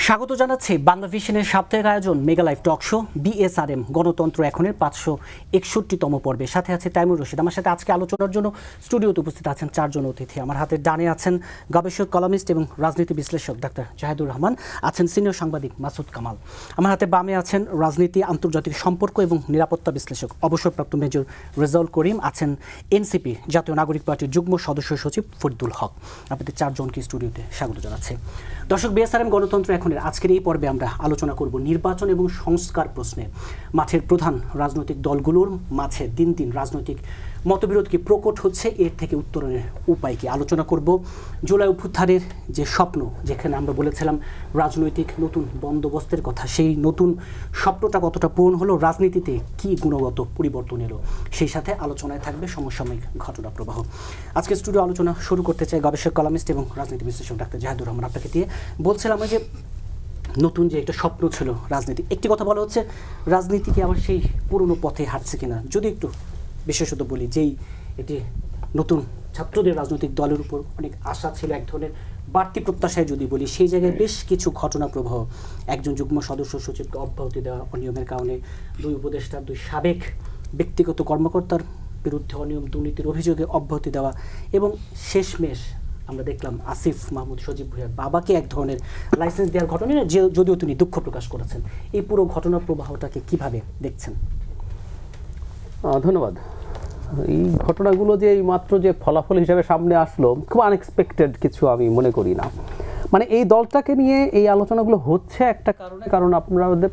স্বাগত জানাচ্ছি বাংলা ভিশনের সাপ্তাহিক আয়োজন mega live talk show BSRM গণতন্ত্র এখনের 561তম পর্বে। সাথে আছে তাইমুর রশিদ। আমার সাথে আজকে আলোচনার জন্য স্টুডিওতে উপস্থিত আছেন চারজন অতিথি। আমার হাতের ডানে আছেন গবেষক, কলামিস্ট এবং রাজনীতি বিশ্লেষক ডাক্তার জাহেদুর রহমান, আছেন সিনিয়র সাংবাদিক মাসুদ কামাল। আমার হাতে বামে আছেন রাজনীতি, আন্তর্জাতিক সম্পর্ক এবং নিরাপত্তা বিশ্লেষক অবসরপ্রাপ্ত মেজর রেজাউল করিম, আছেন এনসিপি জাতীয় নাগরিক পার্টির যুগ্ম সদস্য সচিব ফরিদুল হক। আপনাদের চারজনকে স্টুডিওতে স্বাগত জানাচ্ছি। দর্শক, বিএসআরএম গণতন্ত্র এখনের আজকের এই পর্বে আমরা আলোচনা করব নির্বাচন এবং সংস্কার প্রশ্নে। মাঠের প্রধান রাজনৈতিক দলগুলোর মাঝে দিন দিন রাজনৈতিক মতবিরোধ কি প্রকট হচ্ছে, এর থেকে উত্তরণের উপায় কি আলোচনা করব। জুলাই অভ্যুত্থানের যে স্বপ্ন, যেখানে আমরা বলেছিলাম রাজনৈতিক নতুন বন্দোবস্তের কথা, সেই নতুন স্বপ্নটা কতটা পূরণ হলো, রাজনীতিতে কি গুণগত পরিবর্তন এলো, সেই সাথে আলোচনায় থাকবে সমসাময়িক ঘটনা প্রবাহ। আজকে স্টুডিও আলোচনা শুরু করতে চাই গবেষক, কলামিস্ট এবং রাজনীতি বিশ্লেষক ডাক্তার জাহেদুর রহমান আপনাকে দিয়ে। বলছিলাম যে নতুন যে একটা স্বপ্ন ছিল রাজনীতি, একটি কথা বলা হচ্ছে রাজনীতি কি আবার সেই পুরনো পথে হাঁটছে কিনা। যদি একটু বিশেষত বলি, যেই এটি নতুন ছাত্রদের রাজনৈতিক দলের উপর অনেক আশা ছিল, এক ধরনের বাড়তি প্রত্যাশায় যদি বলি, সেই জায়গায় বেশ কিছু ঘটনা প্রবাহ, একজন যুগ্ম সদস্য সচিবকে অব্যাহতি দেওয়া অনিয়মের কারণে, দুই উপদেষ্টার দুই সাবেক ব্যক্তিগত কর্মকর্তার বিরুদ্ধে অনিয়ম দুর্নীতির অভিযোগে অব্যাহতি দেওয়া, এবং শেষমেশ আমরা দেখলাম আসিফ মাহমুদ সজীব ভুঁইয়ার বাবাকে এক ধরনের লাইসেন্স দেওয়ার ঘটনা, যদিও তিনি দুঃখ প্রকাশ করেছেন। এই পুরো ঘটনা প্রবাহটাকে কিভাবে দেখছেন? ধন্যবাদ। এই ঘটনাগুলো যে এই মাত্র যে ফলাফল হিসাবে সামনে আসলো, খুব আনএক্সপেক্টেড কিছু আমি মনে করি না। মানে এই দলটাকে নিয়ে এই আলোচনাগুলো হচ্ছে একটা কারণে, কারণ আপনাদের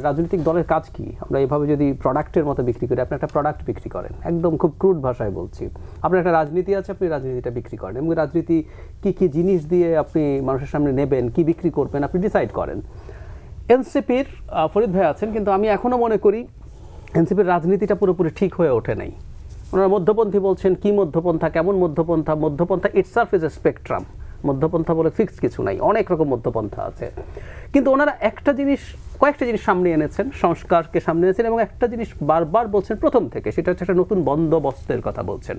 রাজনৈতিক দলের কাজ কি? আমরা এইভাবে যদি প্রোডাক্টের মতো বিক্রি করি, আপনি একটা প্রোডাক্ট বিক্রি করেন, একদম খুব ক্রুড ভাষায় বলছি। আপনার একটা রাজনীতি আছে, আপনি রাজনীতিটা বিক্রি করেন, এবং রাজনীতি কি কি জিনিস দিয়ে আপনি মানুষের সামনে নেবেন, কি বিক্রি করবেন, আপনি ডিসাইড করেন। এনসিপির ফরিদ ভাই আছেন, কিন্তু আমি এখনও মনে করি এনসিপির রাজনীতিটা পুরোপুরি ঠিক হয়ে ওঠে নাই। ওনারা মধ্যপন্থী বলছেন, কি মধ্যপন্থা, কেমন মধ্যপন্থা? মধ্যপন্থা ইটসেলফ ইজ এ স্পেকট্রাম। মধ্যপন্থা বলে ফিক্সড কিছু নাই, অনেক রকম মধ্যপন্থা আছে। কিন্তু ওনারা কয়েকটা জিনিস সামনে এনেছেন, সংস্কারকে সামনে এনেছেন, এবং একটা জিনিস বারবার বলছেন প্রথম থেকে, সেটা হচ্ছে একটা নতুন বন্দোবস্তের কথা বলছেন।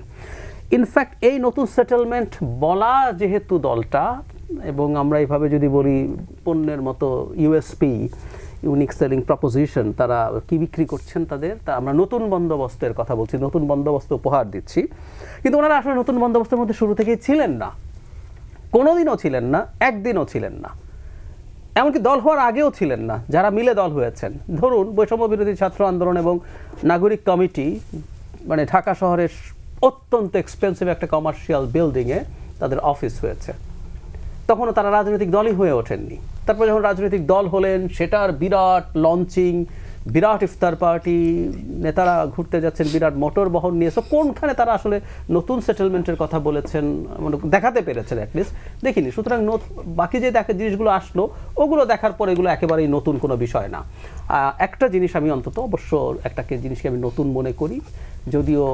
ইনফ্যাক্ট এই নতুন সেটেলমেন্ট বলা যেহেতু দলটা, এবং আমরা এইভাবে যদি বলি পণ্যের মতো ইউএসপি, ইউনিক সেলিং প্রপোজিশন, তারা কি বিক্রি করছেন তাদের, তা আমরা নতুন বন্দোবস্তের কথা বলছি, নতুন বন্দোবস্ত উপহার দিচ্ছি। কিন্তু ওনারা আসলে নতুন বন্দোবস্তের মধ্যে শুরু থেকেই ছিলেন না, কোনোদিনও ছিলেন না, একদিনও ছিলেন না, এমনকি দল হওয়ার আগেও ছিলেন না। যারা মিলে দল হয়েছেন, ধরুন বৈষম্য বিরোধী ছাত্র আন্দোলন এবং নাগরিক কমিটি, মানে ঢাকা শহরের অত্যন্ত এক্সপেন্সিভ একটা কমার্শিয়াল বিল্ডিংয়ে তাদের অফিস হয়েছে, তখনও তারা রাজনৈতিক দলই হয়ে ওঠেননি। তারপর যখন রাজনৈতিক দল হলেন, সেটার বিরাট লঞ্চিং, বিরাট ইফতার পার্টি, নেতারা ঘুরতে যাচ্ছেন বিরাট মোটর বহন নিয়ে। সো কোনখানে তারা আসলে নতুন সেটেলমেন্টের কথা বলেছেন, দেখাতে পেরেছেন? অ্যাটলিস্ট দেখিনি। সুতরাং বাকি যে জিনিসগুলো আসলো, ওগুলো দেখার পর এগুলো একেবারেই নতুন কোনো বিষয় না। একটা জিনিস আমি অবশ্য জিনিসকে আমি নতুন মনে করি, যদিও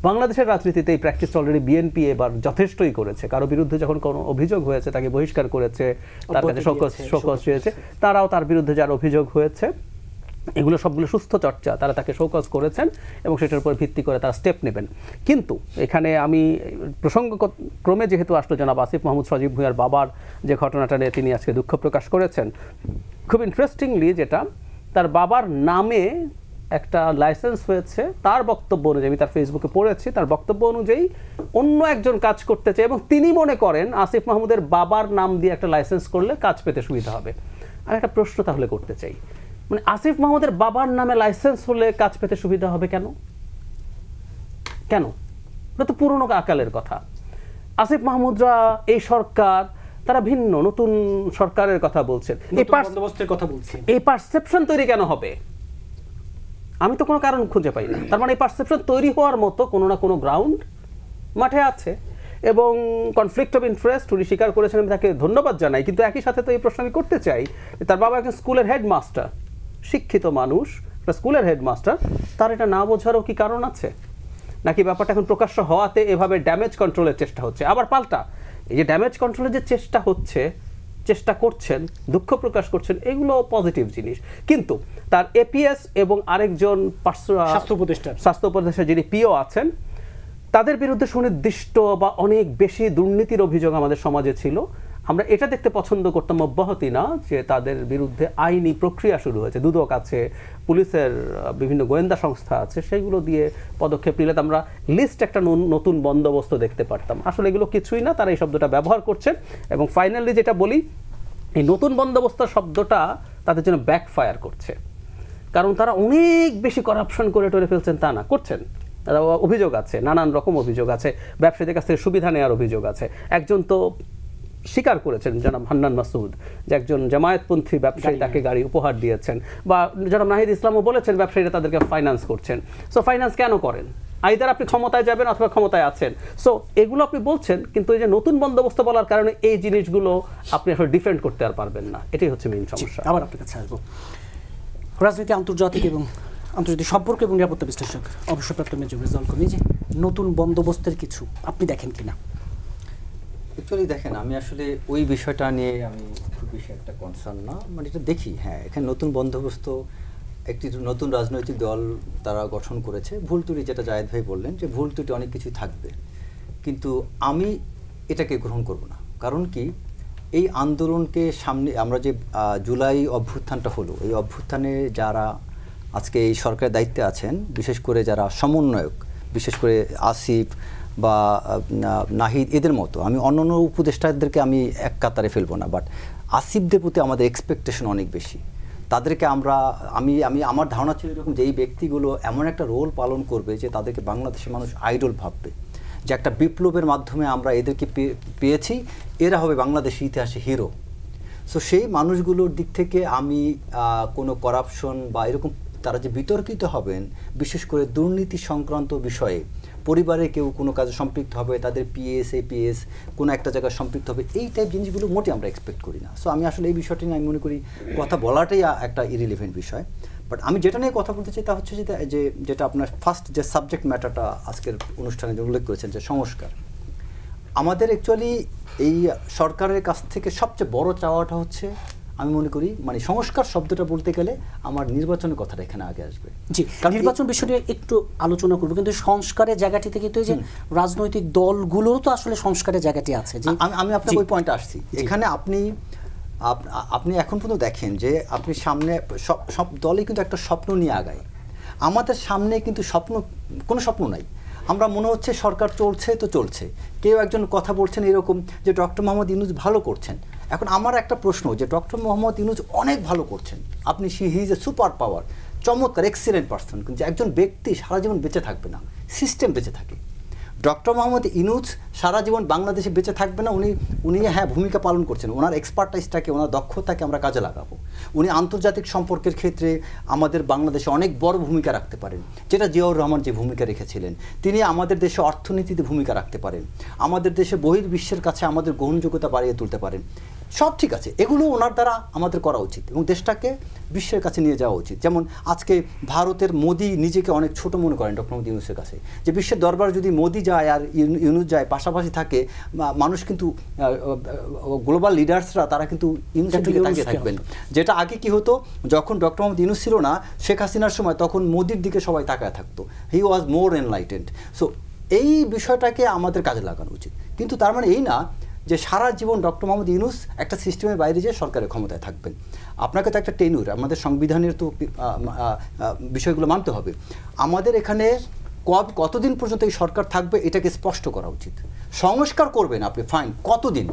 বাংলাদেশের রাজনীতিতে এই প্র্যাকটিস অলরেডি বিএনপি এবার যথেষ্টই করেছে। কারো বিরুদ্ধে যখন কোনো অভিযোগ হয়েছে, তাকে বহিষ্কার করেছে, তার কাছে শোকজ হয়েছে, তারাও তার বিরুদ্ধে যার অভিযোগ হয়েছে, এগুলো সবগুলো সুস্থ চর্চা, তারা তাকে শোকজ করেছেন এবং সেটার উপর ভিত্তি করে তারা স্টেপ নেবেন। কিন্তু এখানে আমি প্রসঙ্গক্রমে যেহেতু আসলো, জনাব আসিফ মাহমুদ সজীব ভুঁইয়ার বাবার যে ঘটনাটা নিয়ে তিনি আজকে দুঃখ প্রকাশ করেছেন, খুব ইন্টারেস্টিংলি যেটা, তার বাবার নামে একটা লাইসেন্স হয়েছে, তার বক্তব্য অনুযায়ী, আমি তার ফেসবুকে পড়েছি, তার বক্তব্য অনুযায়ী অন্য একজন কাজ করতে চায়, এবং তিনি মনে করেন আসিফ মাহমুদের বাবার নাম দিয়ে একটা লাইসেন্স করলে কাজ পেতে সুবিধা হবে। আমি একটা প্রশ্ন তাহলে করতে চাই, মানে আসিফ মাহমুদের বাবার নামে লাইসেন্স হলে কাজ পেতে সুবিধা হবে কেন? কেন? এটা তো পুরনো আকালের কথা। আসিফ মাহমুদরা, এই সরকার, তারা ভিন্ন, নতুন সরকারের কথা বলছেন, এই পারসেপশন তৈরি কেন হবে? আমি তো কোনো কারণ খুঁজে পাই না। তার মানে এই পারসেপশন তৈরি হওয়ার মতো কোনো না কোনো গ্রাউন্ড মাঠে আছে, এবং কনফ্লিক্ট অফ ইন্টারেস্ট উনি স্বীকার করেছেন, আমি তাকে ধন্যবাদ জানাই। কিন্তু একই সাথে তো এই প্রশ্ন আমি করতে চাই, তার বাবা একজন স্কুলের হেডমাস্টার, শিক্ষিত মানুষ, একটা স্কুলের হেডমাস্টার, তার এটা না বোঝারও কি কারণ আছে? নাকি ব্যাপারটা এখন প্রকাশ্য হওয়াতে এভাবে ড্যামেজ কন্ট্রোলের চেষ্টা হচ্ছে? আবার পাল্টা, এই যে ড্যামেজ কন্ট্রোলের যে চেষ্টা করছেন, দুঃখ প্রকাশ করছেন, এগুলো পজিটিভ জিনিস। কিন্তু তার এপিএস এবং আরেকজন স্বাস্থ্য উপদেষ্টা যিনি পিও আছেন, তাদের বিরুদ্ধে সুনির্দিষ্ট বা অনেক বেশি দুর্নীতির অভিযোগ আমাদের সমাজে ছিল। আমরা এটা দেখতে পছন্দ করতাম অব্যাহতি না যে তাদের বিরুদ্ধে আইনি প্রক্রিয়া শুরু হয়েছে, দুদক আছে, পুলিশের বিভিন্ন গোয়েন্দা সংস্থা আছে, সেইগুলো দিয়ে পদক্ষেপ নিলে আমরা লিস্ট একটা নতুন বন্দোবস্ত দেখতে পারতাম। আসলে এগুলো কিছুই না, তারা এই শব্দটা ব্যবহার করছেন। এবং ফাইনালি যেটা বলি, এই নতুন বন্দোবস্ত শব্দটা তাদের জন্য ব্যাকফায়ার করছে, কারণ তারা অনেক বেশি কারাপশন করে টরে ফেলছেন তা না, করছেন, অভিযোগ আছে, নানান রকম অভিযোগ আছে, ব্যবসায়ীদের কাছ থেকে সুবিধা নেওয়ার অভিযোগ আছে। একজন তো স্বীকার করেছেন, জনাব হান্নান মাসুদ, যে একজন জামায়াতপন্থী ব্যবসায়ী তাকে গাড়ি উপহার দিয়েছেন, বা জনাব নাহিদ ইসলামও বলেছেন ব্যবসায়ীরা তাদেরকে ফাইন্যান্স করছেন। সো ফাইন্যান্স কেন করেন? আইদার আপনি ক্ষমতায় যাবেন অথবা ক্ষমতায় আছেন। সো এগুলো আপনি বলছেন, কিন্তু এই যে নতুন বন্দোবস্ত বলার কারণে এই জিনিসগুলো আপনি আসলে ডিফেন্ড করতে আর পারবেন না, এটাই হচ্ছে মেইন সমস্যা। আবার আপনার কাছে আসবো। রাজনীতি, আন্তর্জাতিক এবং আন্তর্জাতিক সম্পর্ক এবং নিরাপত্তা বিশ্লেষক অবসরপ্রাপ্ত মেজর রেজাউল করিম, যে নতুন বন্দোবস্তের কিছু আপনি দেখেন কিনা? অ্যাকচুয়ালি দেখেন, আমি আসলে ওই বিষয়টা নিয়ে আমি খুব বেশি একটা কনসার্ন না, মানে এটা দেখি, হ্যাঁ এখানে নতুন বন্দোবস্ত, একটি নতুন রাজনৈতিক দল তারা গঠন করেছে। ভুল ত্রুটি, যেটা জায়েদ ভাই বললেন যে ভুল ত্রুটি অনেক কিছুই থাকবে, কিন্তু আমি এটাকে গ্রহণ করব না। কারণ কি, এই আন্দোলনকে সামনে আমরা যে জুলাই অভ্যুত্থানটা হলো, এই অভ্যুত্থানে যারা আজকে এই সরকারের দায়িত্বে আছেন, বিশেষ করে যারা সমন্বয়ক, বিশেষ করে আসিফ বা নাহিদ এদের মতো, আমি অন্যান্য উপদেষ্টাদেরকে আমি এক কাতারে ফেলবো না, বাট আসিফদের প্রতি আমাদের এক্সপেকটেশন অনেক বেশি। তাদেরকে আমি আমার ধারণা ছিল এরকম যে এই ব্যক্তিগুলো এমন একটা রোল পালন করবে যে তাদেরকে বাংলাদেশের মানুষ আইডল ভাববে, যে একটা বিপ্লবের মাধ্যমে আমরা এদেরকে পেয়েছি, এরা হবে বাংলাদেশের ইতিহাসে হিরো। সো সেই মানুষগুলোর দিক থেকে আমি কোনো করাপশন বা এরকম তারা যে বিতর্কিত হবেন, বিশেষ করে দুর্নীতি সংক্রান্ত বিষয়ে, পরিবারে কেউ কোনো কাজে সম্পৃক্ত হবে, তাদের পিএস এপিএস কোনো একটা জায়গায় সম্পৃক্ত হবে, এই টাইপ জিনিসগুলো মোটেই আমরা এক্সপেক্ট করি না। সো আমি আসলে এই বিষয়টি নিয়ে আমি মনে করি কথা বলাটাই একটা ইরিলিভেন্ট বিষয়। বাট আমি যেটা নিয়ে কথা বলতে চাই তা হচ্ছে যে যেটা আপনার ফার্স্ট যে সাবজেক্ট ম্যাটারটা আজকের অনুষ্ঠানে যে উল্লেখ করেছেন, যে সংস্কার। আমাদের অ্যাকচুয়ালি এই সরকারের কাছ থেকে সবচেয়ে বড় চাওয়াটা হচ্ছে, আমি মনে করি, মানে সংস্কার শব্দটা বলতে গেলে আমার নির্বাচনের কথাটা এখানে আগে আসবে। জি, নির্বাচন বিষয়টা একটু আলোচনা করবো, কিন্তু সংস্কারের জায়গাটি থেকে তো এই যে রাজনৈতিক দলগুলোরও তো আসলে সংস্কারের জায়গাটি আছে। আমি আপনার ওই পয়েন্টে আসছি। এখানে আপনি এখন পর্যন্ত দেখেন যে আপনি সামনে সব দলই কিন্তু একটা স্বপ্ন নিয়ে আগায়। আমাদের সামনে কিন্তু কোনো স্বপ্ন নাই। আমরা মনে হচ্ছে সরকার চলছে তো চলছে। কেউ একজন কথা বলছেন এরকম যে ডক্টর মোহাম্মদ ইউনূস ভালো করছেন। এখন আমার একটা প্রশ্ন, যে ডক্টর মোহাম্মদ ইউনূস অনেক ভালো করছেন, আপনি he is a super power, চমৎকার এক্সিলেন্ট পারসন, কিন্তু একজন ব্যক্তি সারা জীবন বেঁচে থাকবে না, সিস্টেম বেঁচে থাকে। ডক্টর মোহাম্মদ ইউনূস সারা জীবন বাংলাদেশে বেঁচে থাকবে না। উনি হ্যাঁ ভূমিকা পালন করছেন, ওনার এক্সপার্টাইজটাকে, ওনার দক্ষতাকে আমরা কাজে লাগাবো। উনি আন্তর্জাতিক সম্পর্কের ক্ষেত্রে আমাদের বাংলাদেশে অনেক বড় ভূমিকা রাখতে পারেন, যেটা জিয়াউর রহমান যে ভূমিকা রেখেছিলেন। তিনি আমাদের দেশে অর্থনীতিতে ভূমিকা রাখতে পারেন, আমাদের দেশে বহির্বিশ্বের কাছে আমাদের গ্রহণযোগ্যতা বাড়িয়ে তুলতে পারেন। সব ঠিক আছে, এগুলো ওনার দ্বারা আমাদের করা উচিত এবং দেশটাকে বিশ্বের কাছে নিয়ে যাওয়া উচিত। যেমন আজকে ভারতের মোদি নিজেকে অনেক ছোট মনে করেন ডক্টর মোহাম্মদ ইউনূসের কাছে, যে বিশ্বের দরবার যদি মোদি যায় আর ইউনূস যায় পাশাপাশি থাকে, মানুষ কিন্তু গ্লোবাল লিডার্সরা তারা কিন্তু ইউনূসের দিকে তাকিয়ে থাকবেন। যেটা আগে কি হতো, যখন ডক্টর মোহাম্মদ ইউনূস ছিল না, শেখ হাসিনার সময়, তখন মোদির দিকে সবাই তাকায় থাকতো। হি ওয়াজ মোর এনলাইটেন্ড। সো এই বিষয়টাকে আমাদের কাজে লাগানো উচিত। কিন্তু তার মানে এই না যে সারা জীবন ডক্টর মোহাম্মদ ইউনূস একটা সিস্টেমের বাইরে যেয়ে সরকারের ক্ষমতায় থাকবেন। আপনাকে তো একটা টেনুর, আমাদের সংবিধানের তো বিষয়গুলো মানতে হবে। আমাদের এখানে কতদিন পর্যন্ত এই সরকার থাকবে এটাকে স্পষ্ট করা উচিত। সংস্কার করবেন আপনি, ফাইন, কতদিন,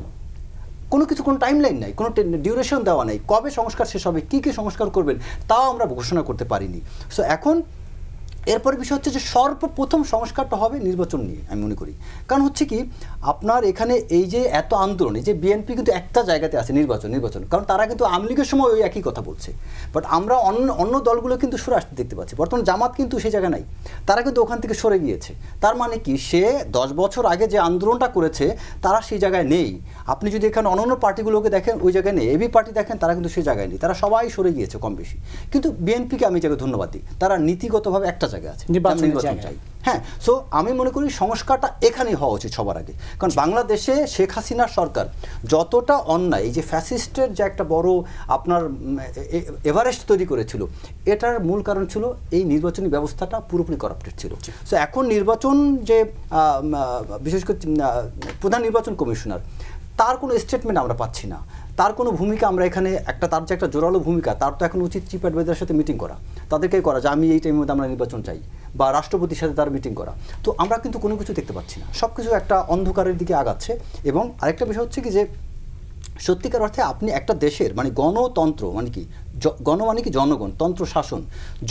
কোনো টাইম লাইন নাই, কোনো ডিউরেশন দেওয়া নেই, কবে সংস্কার শেষ হবে, কী সংস্কার করবেন তাও আমরা ঘোষণা করতে পারিনি। সো এখন এরপরে বিষয় হচ্ছে যে সর্বপ্রথম সংস্কারটা হবে নির্বাচন নিয়ে, আমি মনে করি। কারণ হচ্ছে কি, আপনার এখানে এই যে এত আন্দোলন, এই যে বিএনপি কিন্তু একটা জায়গাতে আছে, নির্বাচন, কারণ তারা কিন্তু আওয়ামী লীগের সময় ওই একই কথা বলছে। বাট আমরা অন্য দলগুলো কিন্তু সরে আসতে দেখতে পাচ্ছি। বর্তমানে জামাত কিন্তু সেই জায়গায় নাই, তারা কিন্তু ওখান থেকে সরে গিয়েছে। তার মানে কি, সে 10 বছর আগে যে আন্দোলনটা করেছে তারা সেই জায়গায় নেই। আপনি যদি এখানে অন্যান্য পার্টিগুলোকে দেখেন, ওই জায়গায় নেই। এবি পার্টি দেখেন, তারা কিন্তু সেই জায়গায় নেই, তারা সবাই সরে গিয়েছে কম বেশি। কিন্তু বিএনপিকে আমি জায়গায় ধন্যবাদ দিই, তারা নীতিগতভাবে একটা জায়গায় আছে, নির্বাচন চাই। হ্যাঁ, সো আমি মনে করি সংস্কারটা এখানেই হওয়া উচিত সবার আগে। কারণ বাংলাদেশে শেখ হাসিনার সরকার যতটা অন্যায়, এই যে ফ্যাসিস্টের যে একটা বড় আপনার এভারেস্ট তৈরি করেছিল, এটার মূল কারণ ছিল এই নির্বাচনী ব্যবস্থাটা পুরোপুরি করাপ্টেড ছিল। সো এখন নির্বাচন যে বিশেষ করে প্রধান নির্বাচন কমিশনার, তার কোনো স্টেটমেন্ট আমরা পাচ্ছি না, তার কোনো ভূমিকা আমরা এখানে তার যে একটা জোরালো ভূমিকা, তার তো এখন উচিত চিফ অ্যাডভাইজারের সাথে মিটিং করা, তাদেরকেই করা যে আমি এই টাইমের মধ্যে আমরা নির্বাচন চাই, বা রাষ্ট্রপতির সাথে তার মিটিং করা। তো আমরা কিন্তু কোনো কিছু দেখতে পাচ্ছি না, সব কিছু একটা অন্ধকারের দিকে আগাচ্ছে। এবং আরেকটা বিষয় হচ্ছে কি যে সত্যিকার অর্থে আপনি একটা দেশের মানে গণতন্ত্র মানে কি, গণ মানে কি জনগণ, তন্ত্র শাসন,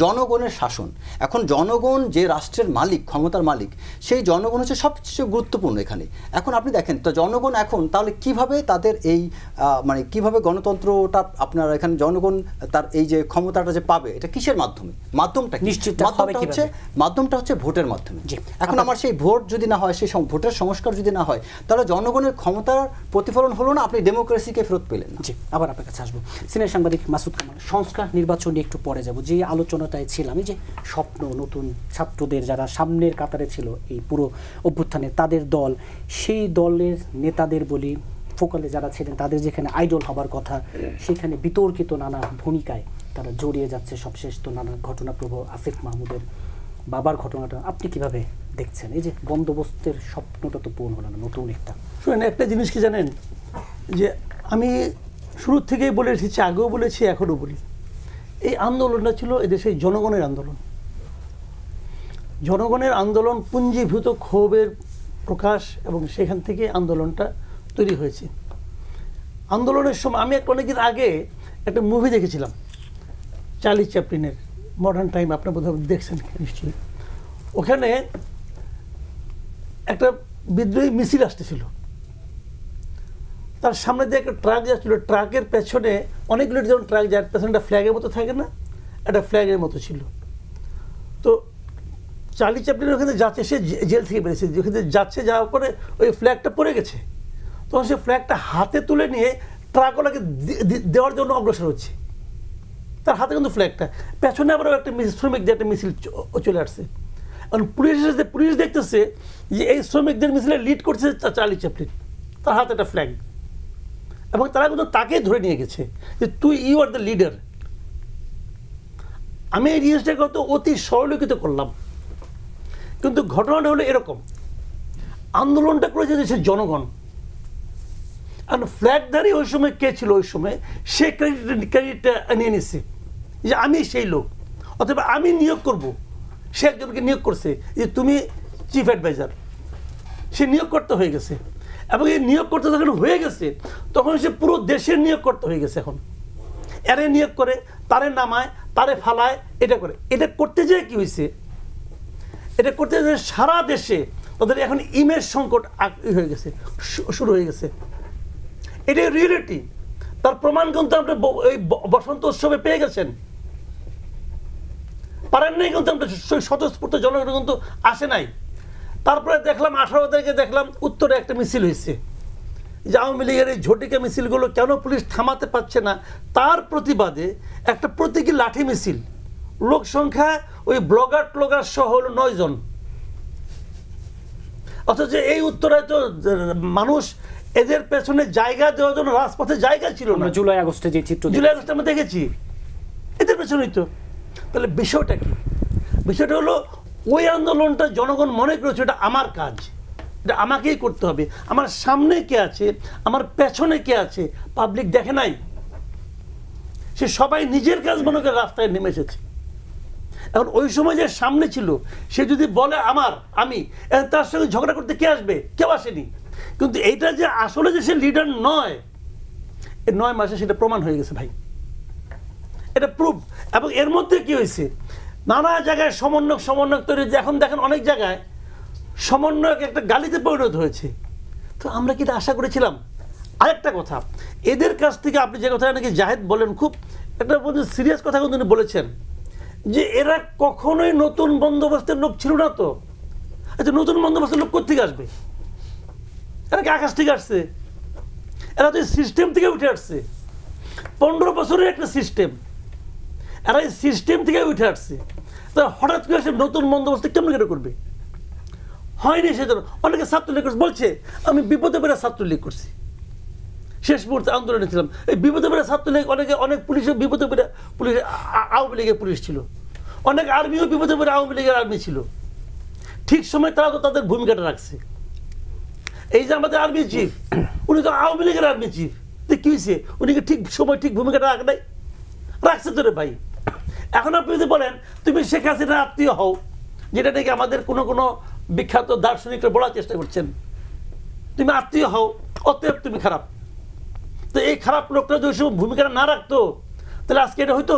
জনগণের শাসন। এখন জনগণ যে রাষ্ট্রের মালিক, ক্ষমতার মালিক, সেই জনগণ হচ্ছে সবচেয়ে গুরুত্বপূর্ণ এখানে। এখন আপনি দেখেন তো জনগণ এখন তাহলে কিভাবে তাদের এই মানে কিভাবে গণতন্ত্রটা আপনার এখানে জনগণ তার এই যে ক্ষমতাটা যে পাবে, এটা কিসের মাধ্যমে? মাধ্যমটা মাধ্যমটা হচ্ছে ভোটের মাধ্যমে। এখন আমার সেই ভোট যদি না হয়, সেই ভোটের সংস্কার যদি না হয়, তাহলে জনগণের ক্ষমতার প্রতিফলন হলো না, আপনি ডেমোক্রেসিকে ফেরত পেলেন না। জি, আবার আপনার কাছে আসবো সিনিয়র সাংবাদিক মাসুদ কামাল। সংস্কার নির্বাচন নিয়ে একটু পরে যাব। যে আলোচনাটায় ছিলাম, এই যে স্বপ্ন নতুন ছাত্রদের যারা সামনের কাতারে ছিল এই পুরো অভ্যুত্থানে, তাদের দল, সেই দলের নেতাদের বলি ফোকালে যারা ছিলেন, তাদের যেখানে আইডল হবার কথা, সেখানে বিতর্কিত নানা ভূমিকায় তারা জড়িয়ে যাচ্ছে। সবশেষ তো নানা ঘটনাপ্রবাহ, আসিফ মাহমুদের বাবার ঘটনাটা আপনি কিভাবে দেখছেন? এই যে বন্দোবস্তের স্বপ্নটা তো পূর্ণ হলো না, নতুন শুনেন একটা জিনিস কি জানেন, যে আমি শুরু থেকেই বলে এসেছি, আগেও বলেছি, এখনও বলি, এই আন্দোলনটা ছিল এদেশের জনগণের আন্দোলন। জনগণের আন্দোলন, পুঞ্জীভূত ক্ষোভের প্রকাশ, এবং সেখান থেকে আন্দোলনটা তৈরি হয়েছে। আন্দোলনের সময় আমি অনেকদিন আগে একটা মুভি দেখেছিলাম, চার্লি চ্যাপলিনের মডার্ন টাইম, আপনার বোধহয় দেখছেন নিশ্চয়ই। ওখানে একটা বিদ্রোহী মিছিল আসতেছিল, তার সামনে দিয়ে একটা ট্রাক যাচ্ছিল, ট্রাকের পেছনে অনেকগুলো যেমন ট্রাক যার পেছনে একটা ফ্ল্যাগের মতো থাকে না, একটা ফ্ল্যাগের মতো ছিল। তো চার্লি চ্যাপলিন ওখানে যাচ্ছে, সে জেল থেকে বেরিয়েছে, ওখানে যাচ্ছে, যাওয়ার পরে ওই ফ্ল্যাগটা পড়ে গেছে, তখন সে ফ্ল্যাগটা হাতে তুলে নিয়ে ট্রাকওয়ালাকে দেওয়ার জন্য অগ্রসর হচ্ছে। তার হাতে কিন্তু ফ্ল্যাগটা, পেছনে আবার একটা শ্রমিকদের একটা মিছিল চলে আসছে। কারণ পুলিশ দেখতেছে যে এই শ্রমিকদের মিছিলে লিড করছে চার্লি চ্যাপলিন, তার হাতে একটা ফ্ল্যাগ, এবং তারা কিন্তু তাকেই ধরে নিয়ে গেছে যে ইউ আর দ্য লিডার। আমি এই জিনিসটাকে হয়তো অতি সরলীকৃত করলাম, কিন্তু ঘটনাটা হলো এরকম, আন্দোলনটা করেছে দেশের জনগণ। আর ফ্ল্যাগধারী ওই সময় কে ছিল, ওই সময় সে ক্রেডিটটা নিয়ে নিচ্ছে যে আমি সেই লোক, অথবা আমি নিয়োগ করব। সে একজনকে নিয়োগ করছে যে তুমি চিফ অ্যাডভাইজার, সে নিয়োগকর্তা হয়ে গেছে। এবং এই নিয়োগকর্তা যখন হয়ে গেছে, তখন সে পুরো দেশের নিয়োগকর্তা হয়ে গেছে। এখন এরে নিয়োগ করে, তারে নামায়, তারে ফালায়, এটা করে। এটা করতে যেয়ে কি হয়েছে, এটা করতে যেয়ে সারা দেশে তাদের এখন ইমেজ সংকট হয়ে গেছে, শুরু হয়ে গেছে। এটাই রিয়েলিটি। তার প্রমাণ কিন্তু আপনি এই বসন্ত উৎসবে পেয়ে গেছেন, পারেন নাই কিন্তু আমরা স্বতঃস্ফূর্ত জনগণ কিন্তু আসে নাই। তারপরে দেখলাম 18 তারিখে দেখলাম উত্তরে একটা মিছিল হয়েছে, যে আওয়ামী লীগের এই ঝটিকা মিছিলগুলো কেন পুলিশ থামাতে পারছে না, তার প্রতিবাদে একটা প্রতীকী লাঠি মিছিল, লোক সংখ্যা ওই ব্লগার সহ হলো 9 জন। অথচ এই উত্তরায় তো মানুষ এদের পেছনে জায়গা দেওয়ার জন্য রাজপথে জায়গা ছিল না। জুলাই আগস্টে যে চিত্র, জুলাই আগস্টে আমরা দেখেছি, এদের পেছনেই তো। তাহলে বিষয়টা কি? বিষয়টা হলো ওই আন্দোলনটা জনগণ মনে করেছে এটা আমার কাজ, এটা আমাকেই করতে হবে। আমার সামনে কে আছে, আমার পেছনে কে আছে, পাবলিক দেখে নাই। সে সবাই নিজের কাজ মনে করে রাস্তায় নেমে এসেছে। এখন ওই সময় যে সামনে ছিল, সে যদি বলে আমি, তার সঙ্গে ঝগড়া করতে কে আসবে? কেউ আসেনি। কিন্তু এইটা যে আসলে যে সে লিডার নয়, এই 9 মাসে সেটা প্রমাণ হয়ে গেছে ভাই, এটা প্রুফ। এবং এর মধ্যে কি হয়েছে, নানা জায়গায় সমন্বয়ক তৈরি, এখন দেখেন অনেক জায়গায় সমন্বয়ক একটা গালিতে পরিণত হয়েছে। তো আমরা কি এটা আশা করেছিলাম? আরেকটা কথা, এদের কাছ থেকে আপনি যে কথা নাকি জাহেদ বলেন, খুব একটা সিরিয়াস কথা কিন্তু উনি বলেছেন, যে এরা কখনোই নতুন বন্দোবস্তের লোক ছিল না। তো আচ্ছা, নতুন বন্দোবস্তের লোক কোথা থেকে আসবে? এরা কি আকাশ থেকে আসছে? এরা তো সিস্টেম থেকে উঠে আসছে, 15 বছরের একটা সিস্টেম, এরা এই সিস্টেম থেকে উঠে আসছে। তারা হঠাৎ করে এসে নতুন বন্দোবস্ত কেমন করে করবে? হয়নি। সেজন্য অনেকে ছাত্রলীগ বলছে আমি বিপদে পেরে ছাত্রলীগ করছি, শেষ মুহূর্তে আন্দোলনে ছিলাম। এই বিপদে পেরে ছাত্রলীগ, অনেক পুলিশের বিপদে পেরে পুলিশ, আওয়ামী লীগের পুলিশ ছিল, অনেক আর্মিও বিপদে পেরে আওয়ামী লীগের আর্মি ছিল। ঠিক সময় তারা তো তাদের ভূমিকাটা রাখছে। এই যে আমাদের আর্মি চিফ, উনি তো আওয়ামী লীগের আর্মি চিফ, কি হয়েছে? উনি কি ঠিক সময় ঠিক ভূমিকাটা রাখ নাই? রাখছে তো রে ভাই। এখন আপনি যদি বলেন তুমি শেখ হাসিনার আত্মীয় হও, যেটা নাকি আমাদের কোনো বিখ্যাত দার্শনিকরা বলার চেষ্টা করছেন, তুমি আত্মীয় হও, অতএব তুমি খারাপ। তো এই খারাপ লোকটা যদি ভূমিকাটা না রাখতো তাহলে আজকে এটা হইতো?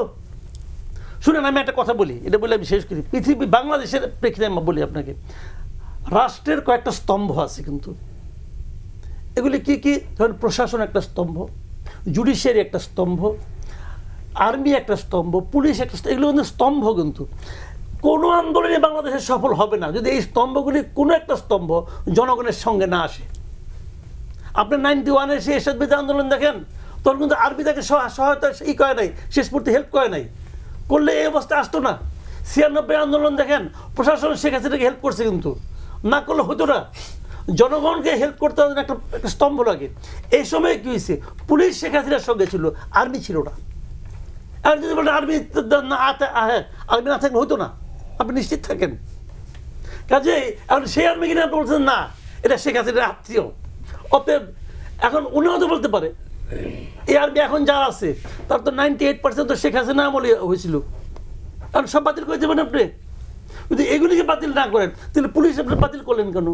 শুনেন, আমি একটা কথা বলি, এটা বলে আমি শেষ করি। পৃথিবী বাংলাদেশের প্রেক্ষিতে আমি বলি আপনাকে, রাষ্ট্রের কয়েকটা স্তম্ভ আছে, কিন্তু এগুলি কি কি? ধরেন প্রশাসন একটা স্তম্ভ, জুডিশিয়ারি একটা স্তম্ভ, আর্মি একটা স্তম্ভ, পুলিশ একটা স্তম্ভ। এগুলো কিন্তু স্তম্ভ, কিন্তু কোনো আন্দোলনে বাংলাদেশে সফল হবে না যদি এই স্তম্ভগুলি কোনো একটা স্তম্ভ জনগণের সঙ্গে না আসে। আপনি 91-এ সে এরশাদ বিরোধী আন্দোলন দেখেন, তখন কিন্তু আরবি তাকে সহায়তা করে নাই, শেষ পর্যন্ত হেল্প করে নাই, করলে এই অবস্থা আসতো না। 96 আন্দোলন দেখেন, প্রশাসন শেখ হাসিনাকে হেল্প করছে, কিন্তু না করলে হতো না। জনগণকে হেল্প করতে হবে, একটা স্তম্ভ লাগে। এই সময় কি হয়েছে? পুলিশ শেখ হাসিনার সঙ্গে ছিল, আর্মি ছিল না। আর যদি বলেন আর্মি আর্মি না থাকলে হতো না, আপনি নিশ্চিত থাকেন। কাজে এখন সেই আর্মি কিনে আপনি বলছেন না এটা শেখ হাসিনার আত্মীয়, অতএব এখন উনিও তো বলতে পারে এই আর্মি এখন যা আছে তার তো 98% তো শেখ হাসিনা আমলে হয়েছিল, কারণ সব বাতিল করে দেবেন আপনি। যদি এগুলিকে বাতিল না করেন তাহলে পুলিশ আপনি বাতিল করলেন কেন?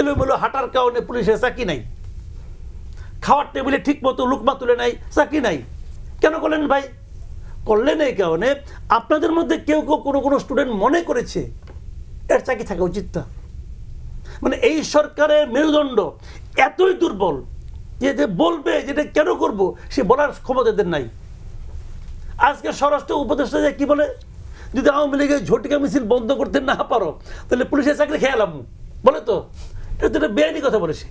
এলোমেলো হাঁটার কারণে পুলিশের চাকরি নাই, খাওয়ার টেবিলে ঠিক মতো লুকমা তুলে নাই, চাকরি নাই, কেন করলেন ভাই? করলেন এই কারণে আপনাদের মধ্যে কেউ কেউ কোনো স্টুডেন্ট মনে করেছে এর চাকরি থাকা উচিত না। মানে এই সরকারের মেরুদণ্ড এতই দুর্বল যে বলবে যেটা কেন করব সে বলার ক্ষমতাদের নাই। আজকে স্বরাষ্ট্র উপদেষ্টা যে কি বলে, যদি আওয়ামী লীগের ঝটিকা মিছিল বন্ধ করতে না পারো তাহলে পুলিশের চাকরি খেয়ালাম বলে, তো এটা তো একটা বেআইনি কথা বলেছে।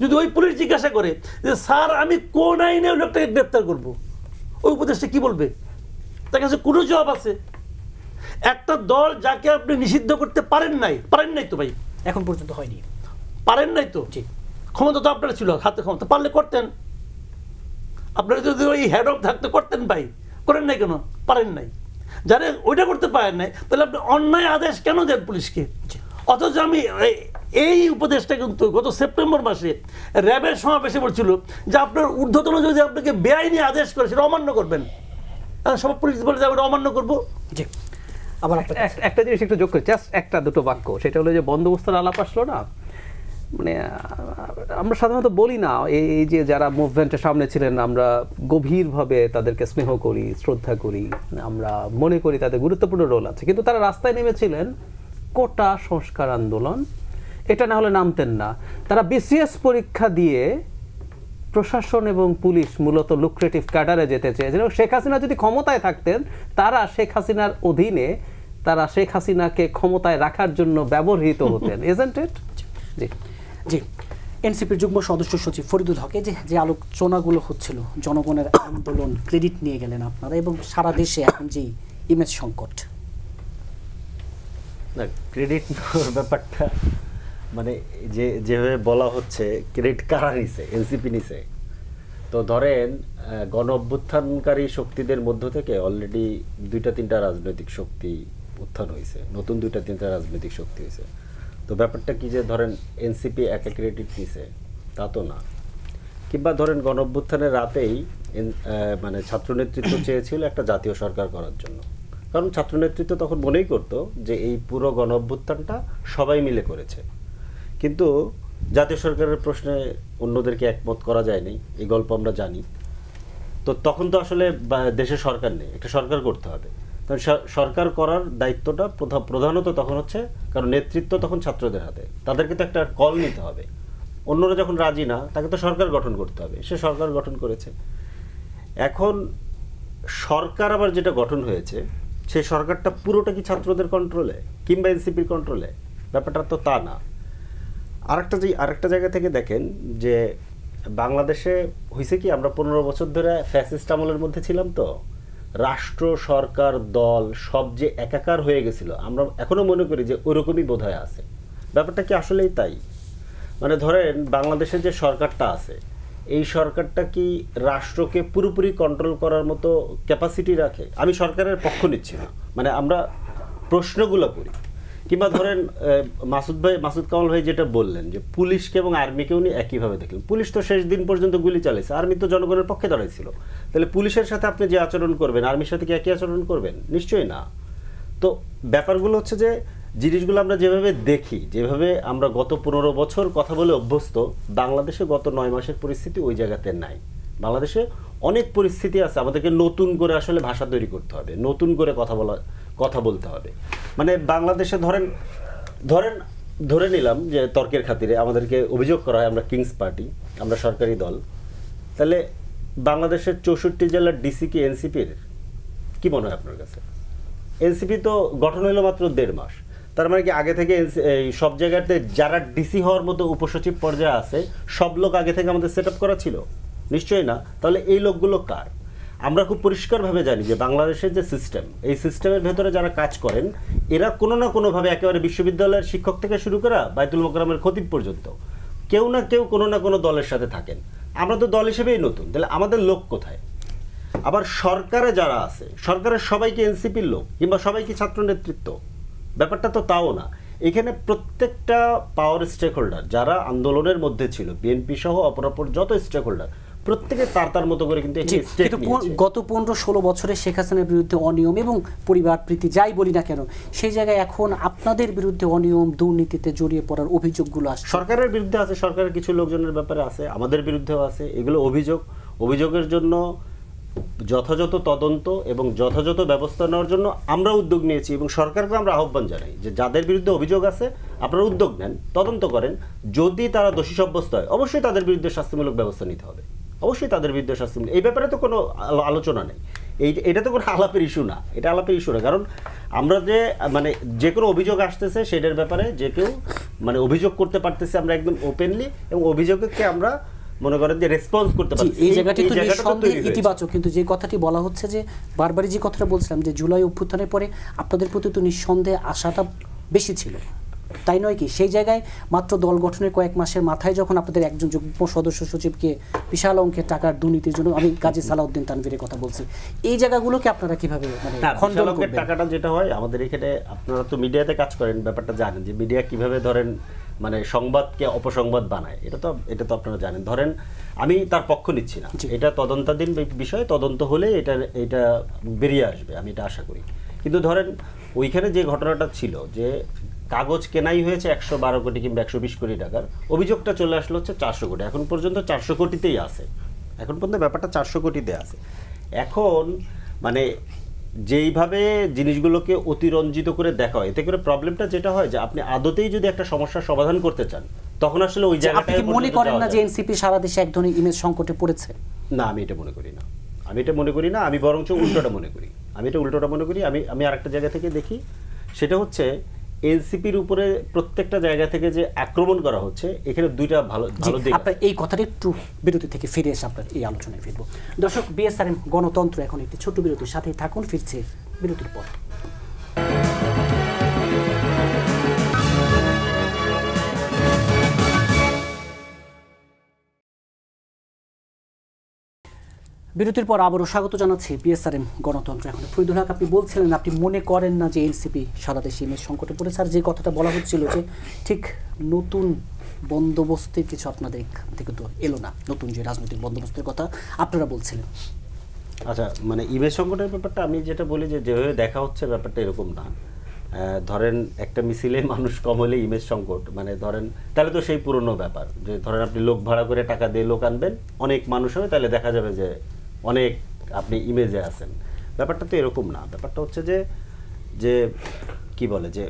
যদি ওই পুলিশ জিজ্ঞাসা করে যে স্যার আমি কোন আইনে ওই লোকটাকে গ্রেপ্তার করবো, ওই উপদেষ্টা কি বলবে? তার কাছে কোনো জবাব আছে? একটা দল যাকে আপনি নিষিদ্ধ করতে পারেন নাই তো ভাই, এখন পর্যন্ত হয়নি, পারেন নাই তো, ক্ষমতা তো আপনার ছিল, হাতে ক্ষমতা, পারলে করতেন। আপনারা যদি ওই হেড অফ থাকতে করতেন ভাই, করেন নাই কেন? পারেন নাই। যারা ওইটা করতে পারেন নাই তাহলে আপনি অন্যায় আদেশ কেন দেন পুলিশকে? অথচ আমি এই উপদেশটা কিন্তু গত সেপ্টেম্বর মাসে র্যাবের সমাবেশে বলছিল যে আপনার ঊর্ধ্বতন যদি আপনাকে বেআইনি আদেশ করে সেটা অমান্য করবেন। সব পুলিশ বলে যে আমরা অমান্য করবো। জি, আবার একটা জিনিস একটু যোগ করি, জাস্ট একটা দুটো বাক্য, সেটা হলো যে বন্দোবস্তের আলাপ আসলো না, মানে আমরা সাধারণত বলি না এই যে যারা মুভমেন্টের সামনে ছিলেন আমরা গভীরভাবে তাদেরকে স্নেহ করি, শ্রদ্ধা করি, আমরা মনে করি তাদের গুরুত্বপূর্ণ রোল আছে, কিন্তু তারা রাস্তায় নেমেছিলেন কোটা সংস্কার আন্দোলন, এটা না হলে নামতেন না। তারা বিসিএস পরীক্ষা দিয়ে প্রশাসন এবং পুলিশ মূলত লুক্রেটিভ ক্যাডারে যেতে চেয়েছিল। শেখ হাসিনা যদি ক্ষমতায় থাকতেন তারা শেখ হাসিনার অধীনে তারা শেখ হাসিনাকে ক্ষমতায় রাখার জন্য ব্যবহৃত হতেন, ইজন্ট ইট? জি জি, এনসিপির যুগ্ম সদস্য সচিব ফরিদুল হক, যে আলোচনাগুলো হচ্ছিল জনগণের আন্দোলন, ক্রেডিট নিয়ে গেলেন আপনারা, এবং সারা দেশে এখন যে ইমেজ সংকট, না ক্রেডিট ব্যাপারটা মানে যেভাবে বলা হচ্ছে ক্রেডিট কারা নিছে, এনসিপি নিছে। তো ধরেন গণ অভ্যুত্থানকারী শক্তিদের মধ্য থেকে অলরেডি 2-3টা রাজনৈতিক শক্তি উত্থান হয়েছে, নতুন 2-3টা রাজনৈতিক শক্তি হয়েছে। তো ব্যাপারটা কি যে ধরেন এনসিপি একা ক্রেডিট নিছে তা তো না। কিংবা ধরেন গণ অভ্যুত্থানের রাতেই মানে ছাত্র নেতৃত্ব চেয়েছিল একটা জাতীয় সরকার করার জন্য, কারণ ছাত্র নেতৃত্ব তখন মনেই করতো যে এই পুরো গণ অভ্যুত্থানটা সবাই মিলে করেছে। কিন্তু জাতীয় সরকারের প্রশ্নে অন্যদেরকে একমত করা যায়নি, এই গল্প আমরা জানি। তো তখন তো আসলে দেশে সরকার নেই, একটা সরকার করতে হবে। তখন সরকার করার দায়িত্বটা প্রধানত তখন হচ্ছে, কারণ নেতৃত্ব তখন ছাত্রদের হাতে, তাদেরকে তো একটা কল নিতে হবে। অন্যরা যখন রাজি না, তাকে তো সরকার গঠন করতে হবে, সে সরকার গঠন করেছে। এখন সরকার আবার যেটা গঠন হয়েছে সেই সরকারটা পুরোটা কি ছাত্রদের কন্ট্রোলে কিংবা এনসিপির কন্ট্রোলে? ব্যাপারটা তো তা না। আরেকটা জায়গা থেকে দেখেন যে বাংলাদেশে হয়েছে কি, আমরা 15 বছর ধরে ফ্যাসিস্ট আমলের মধ্যে ছিলাম, তো রাষ্ট্র সরকার দল সব যে একাকার হয়ে গেছিল, আমরা এখনো মনে করি যে ওরকমই বোধহয় আছে। ব্যাপারটা কি আসলেই তাই? মানে ধরেন বাংলাদেশে যে সরকারটা আছে, এই সরকারটা কি রাষ্ট্রকে পুরোপুরি কন্ট্রোল করার মতো ক্যাপাসিটি রাখে? আমি সরকারের পক্ষ নিচ্ছি না, মানে আমরা প্রশ্নগুলো করি কিংবা ধরেন মাসুদ কামাল ভাই যেটা বললেন যে পুলিশকে এবং আর্মিকে উনি একইভাবে দেখলেন। পুলিশ তো শেষ দিন পর্যন্ত গুলি চালিয়েছে, আর্মি তো জনগণের পক্ষে দাঁড়াইছিল। তাহলে পুলিশের সাথে আপনি যে আচরণ করবেন আর্মির সাথে কি একই আচরণ করবেন? নিশ্চয়ই না। তো ব্যাপারগুলো হচ্ছে যে জিনিসগুলো আমরা যেভাবে দেখি, যেভাবে আমরা গত 15 বছর কথা বলে অভ্যস্ত, বাংলাদেশে গত 9 মাসের পরিস্থিতি ওই জায়গাতে নাই। বাংলাদেশে অনেক পরিস্থিতি আছে, আমাদেরকে নতুন করে আসলে ভাষা তৈরি করতে হবে, নতুন করে কথা বলতে হবে। মানে বাংলাদেশে ধরে নিলাম যে তর্কের খাতিরে আমাদেরকে অভিযোগ করা হয় আমরা কিংস পার্টি, আমরা সরকারি দল। তাহলে বাংলাদেশের 64 জেলার ডিসি কি এনসিপির? কি মনে হয় আপনার কাছে? এনসিপি তো গঠন হলো মাত্র 1.5 মাস। তার মানে কি আগে থেকে সব জায়গাতে যারা ডিসি হওয়ার মতো উপসচিব পর্যায়ে আছে সব লোক আগে থেকে আমাদের সেট আপ করা ছিল? নিশ্চয়ই না। তাহলে এই লোকগুলো কার? আমরা খুব পরিষ্কারভাবে জানি যে বাংলাদেশের যে সিস্টেম, এই সিস্টেমের ভেতরে যারা কাজ করেন এরা কোনো না কোনোভাবে একেবারে বিশ্ববিদ্যালয়ের শিক্ষক থেকে শুরু করা বাইতুল মোকাররমের খতিব পর্যন্ত কেউ না কেউ কোনো না কোনো দলের সাথে থাকেন। আমরা তো দল হিসেবেই নতুন, তাহলে আমাদের লোক কোথায়? আবার সরকারে যারা আছে, সরকারের সবাইকে এনসিপির লোক কিংবা সবাইকে ছাত্র নেতৃত্ব? ব্যাপারটা তো তাও না। এখানে প্রত্যেকটা পাওয়ার স্টেক হোল্ডার যারা আন্দোলনের মধ্যে ছিল, বিএনপি সহ অপরাপর যত স্টেক হোল্ডার, প্রত্যেকে তার মতো করে কিন্তু গত 15-16 বছরে শেখ হাসিনার বিরুদ্ধে অনিয়ম এবং পরিবার প্রীতি যাই বলি না কেন, সেই জায়গায় এখন আপনাদের বিরুদ্ধে অনিয়ম দুর্নীতিতে জড়িয়ে পড়ার অভিযোগগুলো আসছে। সরকারের বিরুদ্ধে আছে, সরকারের কিছু লোকজনের ব্যাপারে আছে, আমাদের বিরুদ্ধেও আছে। এগুলো অভিযোগের জন্য যথাযথ তদন্ত এবং যথাযথ ব্যবস্থা নেওয়ার জন্য আমরা উদ্যোগ নিয়েছি এবং সরকারকে আমরা আহ্বান জানাই যে যাদের বিরুদ্ধে অভিযোগ আছে আপনারা উদ্যোগ নেন, তদন্ত করেন। যদি তারা দোষী সাব্যস্ত হয় অবশ্যই তাদের বিরুদ্ধে শাস্তিমূলক ব্যবস্থা নিতে হবে, অবশ্যই তাদের বিরুদ্ধে শাস্তিমূলক। এই ব্যাপারে তো কোনো আলোচনা নেই, এটা তো কোনো আলাপের ইস্যু না, এটা আলাপের ইস্যু না। কারণ আমরা যে কোনো অভিযোগ আসতেছে সেটার ব্যাপারে যে কেউ অভিযোগ করতে পারতেছে আমরা একদম ওপেনলি, এবং অভিযোগকে আমরা মনে করেন যে রেসপন্স করতে পারছি। এই জায়গাটি তো নিঃসন্দেহে ইতিবাচক, কিন্তু যে কথাটি বলা হচ্ছে যে বারবারই যে কথাটা বলছিলাম যে জুলাই অভ্যুত্থানের পরে আপনাদের প্রতি তো নিঃসন্দেহে আশাটা বেশি ছিল, তাই নয় কি? সেই জায়গায় মাত্র দল গঠনের কয়েক মাসের মাথায় যখন আপনাদের একজন যুগ্ম সদস্য সচিবকে বিশাল অঙ্কের টাকার দুর্নীতির জন্য, আমি কাজী সালাউদ্দিন তানভীরের কথা বলছি, এই জায়গাগুলোকে আপনারা কিভাবে খণ্ডন করবেন? টাকাটা যেটা হয় আমাদের এখানে, আপনারা তো মিডিয়াতে কাজ করেন, ব্যাপারটা জানেন যে মিডিয়া কিভাবে ধরেন সংবাদকে অপসংবাদ বানায়, এটা তো আপনারা জানেন। ধরেন আমি তার পক্ষ নিচ্ছি না, এটা তদন্তাধীন বিষয়, তদন্ত হলে এটা বেরিয়ে আসবে, আমি এটা আশা করি। কিন্তু ধরেন ওইখানে যে ঘটনাটা ছিল যে কাগজ কেনাই হয়েছে 112 কোটি কিংবা 120 কোটি টাকার, অভিযোগটা চলে আসলো হচ্ছে 400 কোটি। এখন পর্যন্ত 400 কোটিতেই আছে, এখন পর্যন্ত ব্যাপারটা 400 কোটিতে আছে। এখন যেইভাবে জিনিসগুলোকে অতিরঞ্জিত করে দেখা হয়, এতে করে প্রবলেমটা যেটা হয় যে আপনি আদতেই যদি একটা সমস্যার সমাধান করতে চান তখন আসলে ওই জায়গাটায় আপনি মনে করেন না যে এনসিপি সারা দেশে এক ধরনের ইমেজ সংকটে পড়েছে? না, আমি এটা মনে করি না, আমি বরঞ্চ উল্টোটা মনে করি। আমি আরেকটা জায়গা থেকে দেখি, সেটা হচ্ছে এনসিপির উপরে প্রত্যেকটা জায়গা থেকে যে আক্রমণ করা হচ্ছে, এখানে দুইটা ভালো দিক। আপনার এই কথাটি একটু বিরতি থেকে ফিরে এসে আপনার এই আলোচনায় ফিরবো। দর্শক, বিএসআরএম গণতন্ত্র এখন একটি ছোট্ট বিরতির সাথেই থাকুন, ফিরছে বিরতির পর। বিরতির পর আবারও স্বাগত জানাচ্ছি বিএসআরএম গণতন্ত্র এখন। ফরিদুল হক, আপনি বলছিলেন আপনি মনে করেন না যে এনসিপি সারা দেশে ইমেজ সংকটে পড়েছে, আর যে কথাটা বলা হচ্ছিল যে ঠিক নতুন বন্দোবস্তের কিছু আপনাদের থেকে তো এলো না, নতুন যে রাজনৈতিক বন্দোবস্তের কথা আপনারা বলছিলেন। আচ্ছা, ইমেজ সংকটের ব্যাপারটা আমি যেটা বলি যে যেভাবে দেখা হচ্ছে ব্যাপারটা এরকম না। ধরেন একটা মিছিলে মানুষ কম হলে ইমেজ সংকট, ধরেন তাহলে তো সেই পুরনো ব্যাপার যে ধরেন আপনি লোক ভাড়া করে টাকা দিয়ে লোক আনবেন, অনেক মানুষ হবে, তাহলে দেখা যাবে যে অনেক আপনি ইমেজে আছেন। ব্যাপারটা তো এরকম না। ব্যাপারটা হচ্ছে যে কি বলে যে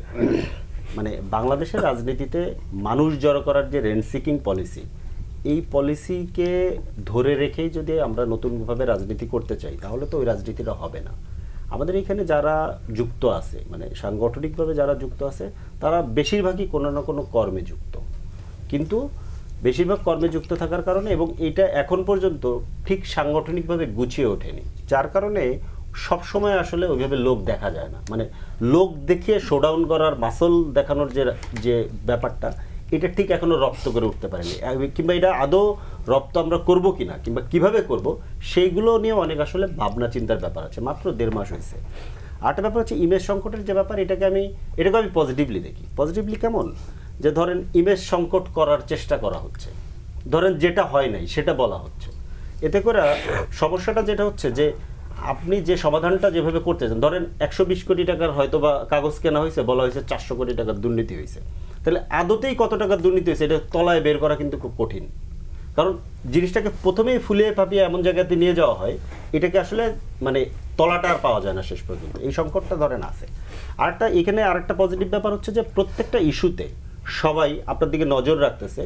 বাংলাদেশের রাজনীতিতে মানুষ জড়ো করার যে রেন্ট সিকিং পলিসি, এই পলিসিকে ধরে রেখেই যদি আমরা নতুনভাবে রাজনীতি করতে চাই তাহলে তো ওই রাজনীতিটা হবে না। আমাদের এখানে যারা যুক্ত আছে, সাংগঠনিকভাবে যারা যুক্ত আছে, তারা বেশিরভাগই কোনো না কোনো কর্মে যুক্ত, কিন্তু বেশিরভাগ কর্মে যুক্ত থাকার কারণে এবং এটা এখন পর্যন্ত ঠিক সাংগঠনিকভাবে গুছিয়ে ওঠেনি, যার কারণে সবসময় আসলে ওইভাবে লোক দেখা যায় না। লোক দেখিয়ে শোডাউন করার মাসল দেখানোর যে ব্যাপারটা, এটা ঠিক এখনো রপ্ত করে উঠতে পারেনি, কিংবা এটা আদৌ রপ্ত আমরা করবো কিনা কিংবা কিভাবে করব সেইগুলো নিয়ে অনেক আসলে ভাবনা চিন্তার ব্যাপার আছে। মাত্র 1.5 মাস হয়েছে। আরেকটা ব্যাপার হচ্ছে ইমেজ সংকটের যে ব্যাপার, এটাকে আমি পজিটিভলি দেখি। পজিটিভলি কেমন, যে ধরেন ইমেজ সংকট করার চেষ্টা করা হচ্ছে, ধরেন যেটা হয় নাই সেটা বলা হচ্ছে, এতে করে সমস্যাটা যেটা হচ্ছে যে আপনি যে সমাধানটা যেভাবে করতেছেন, ধরেন 120 কোটি টাকার হয়তো বা কাগজ কেনা হয়েছে, বলা হয়েছে 400 কোটি টাকার দুর্নীতি হয়েছে, তাহলে আদতেই কত টাকার দুর্নীতি হয়েছে এটা তলায় বের করা কিন্তু খুব কঠিন। কারণ জিনিসটাকে প্রথমেই ফুলিয়ে ফাঁপিয়ে এমন জায়গাতে নিয়ে যাওয়া হয়, এটাকে আসলে মানে তলাটা আর পাওয়া যায় না শেষ পর্যন্ত। এই সংকটটা ধরেন আছে। এখানে আরেকটা পজিটিভ ব্যাপার হচ্ছে যে প্রত্যেকটা ইস্যুতে সবাই আপনার দিকে নজর রাখতেছে,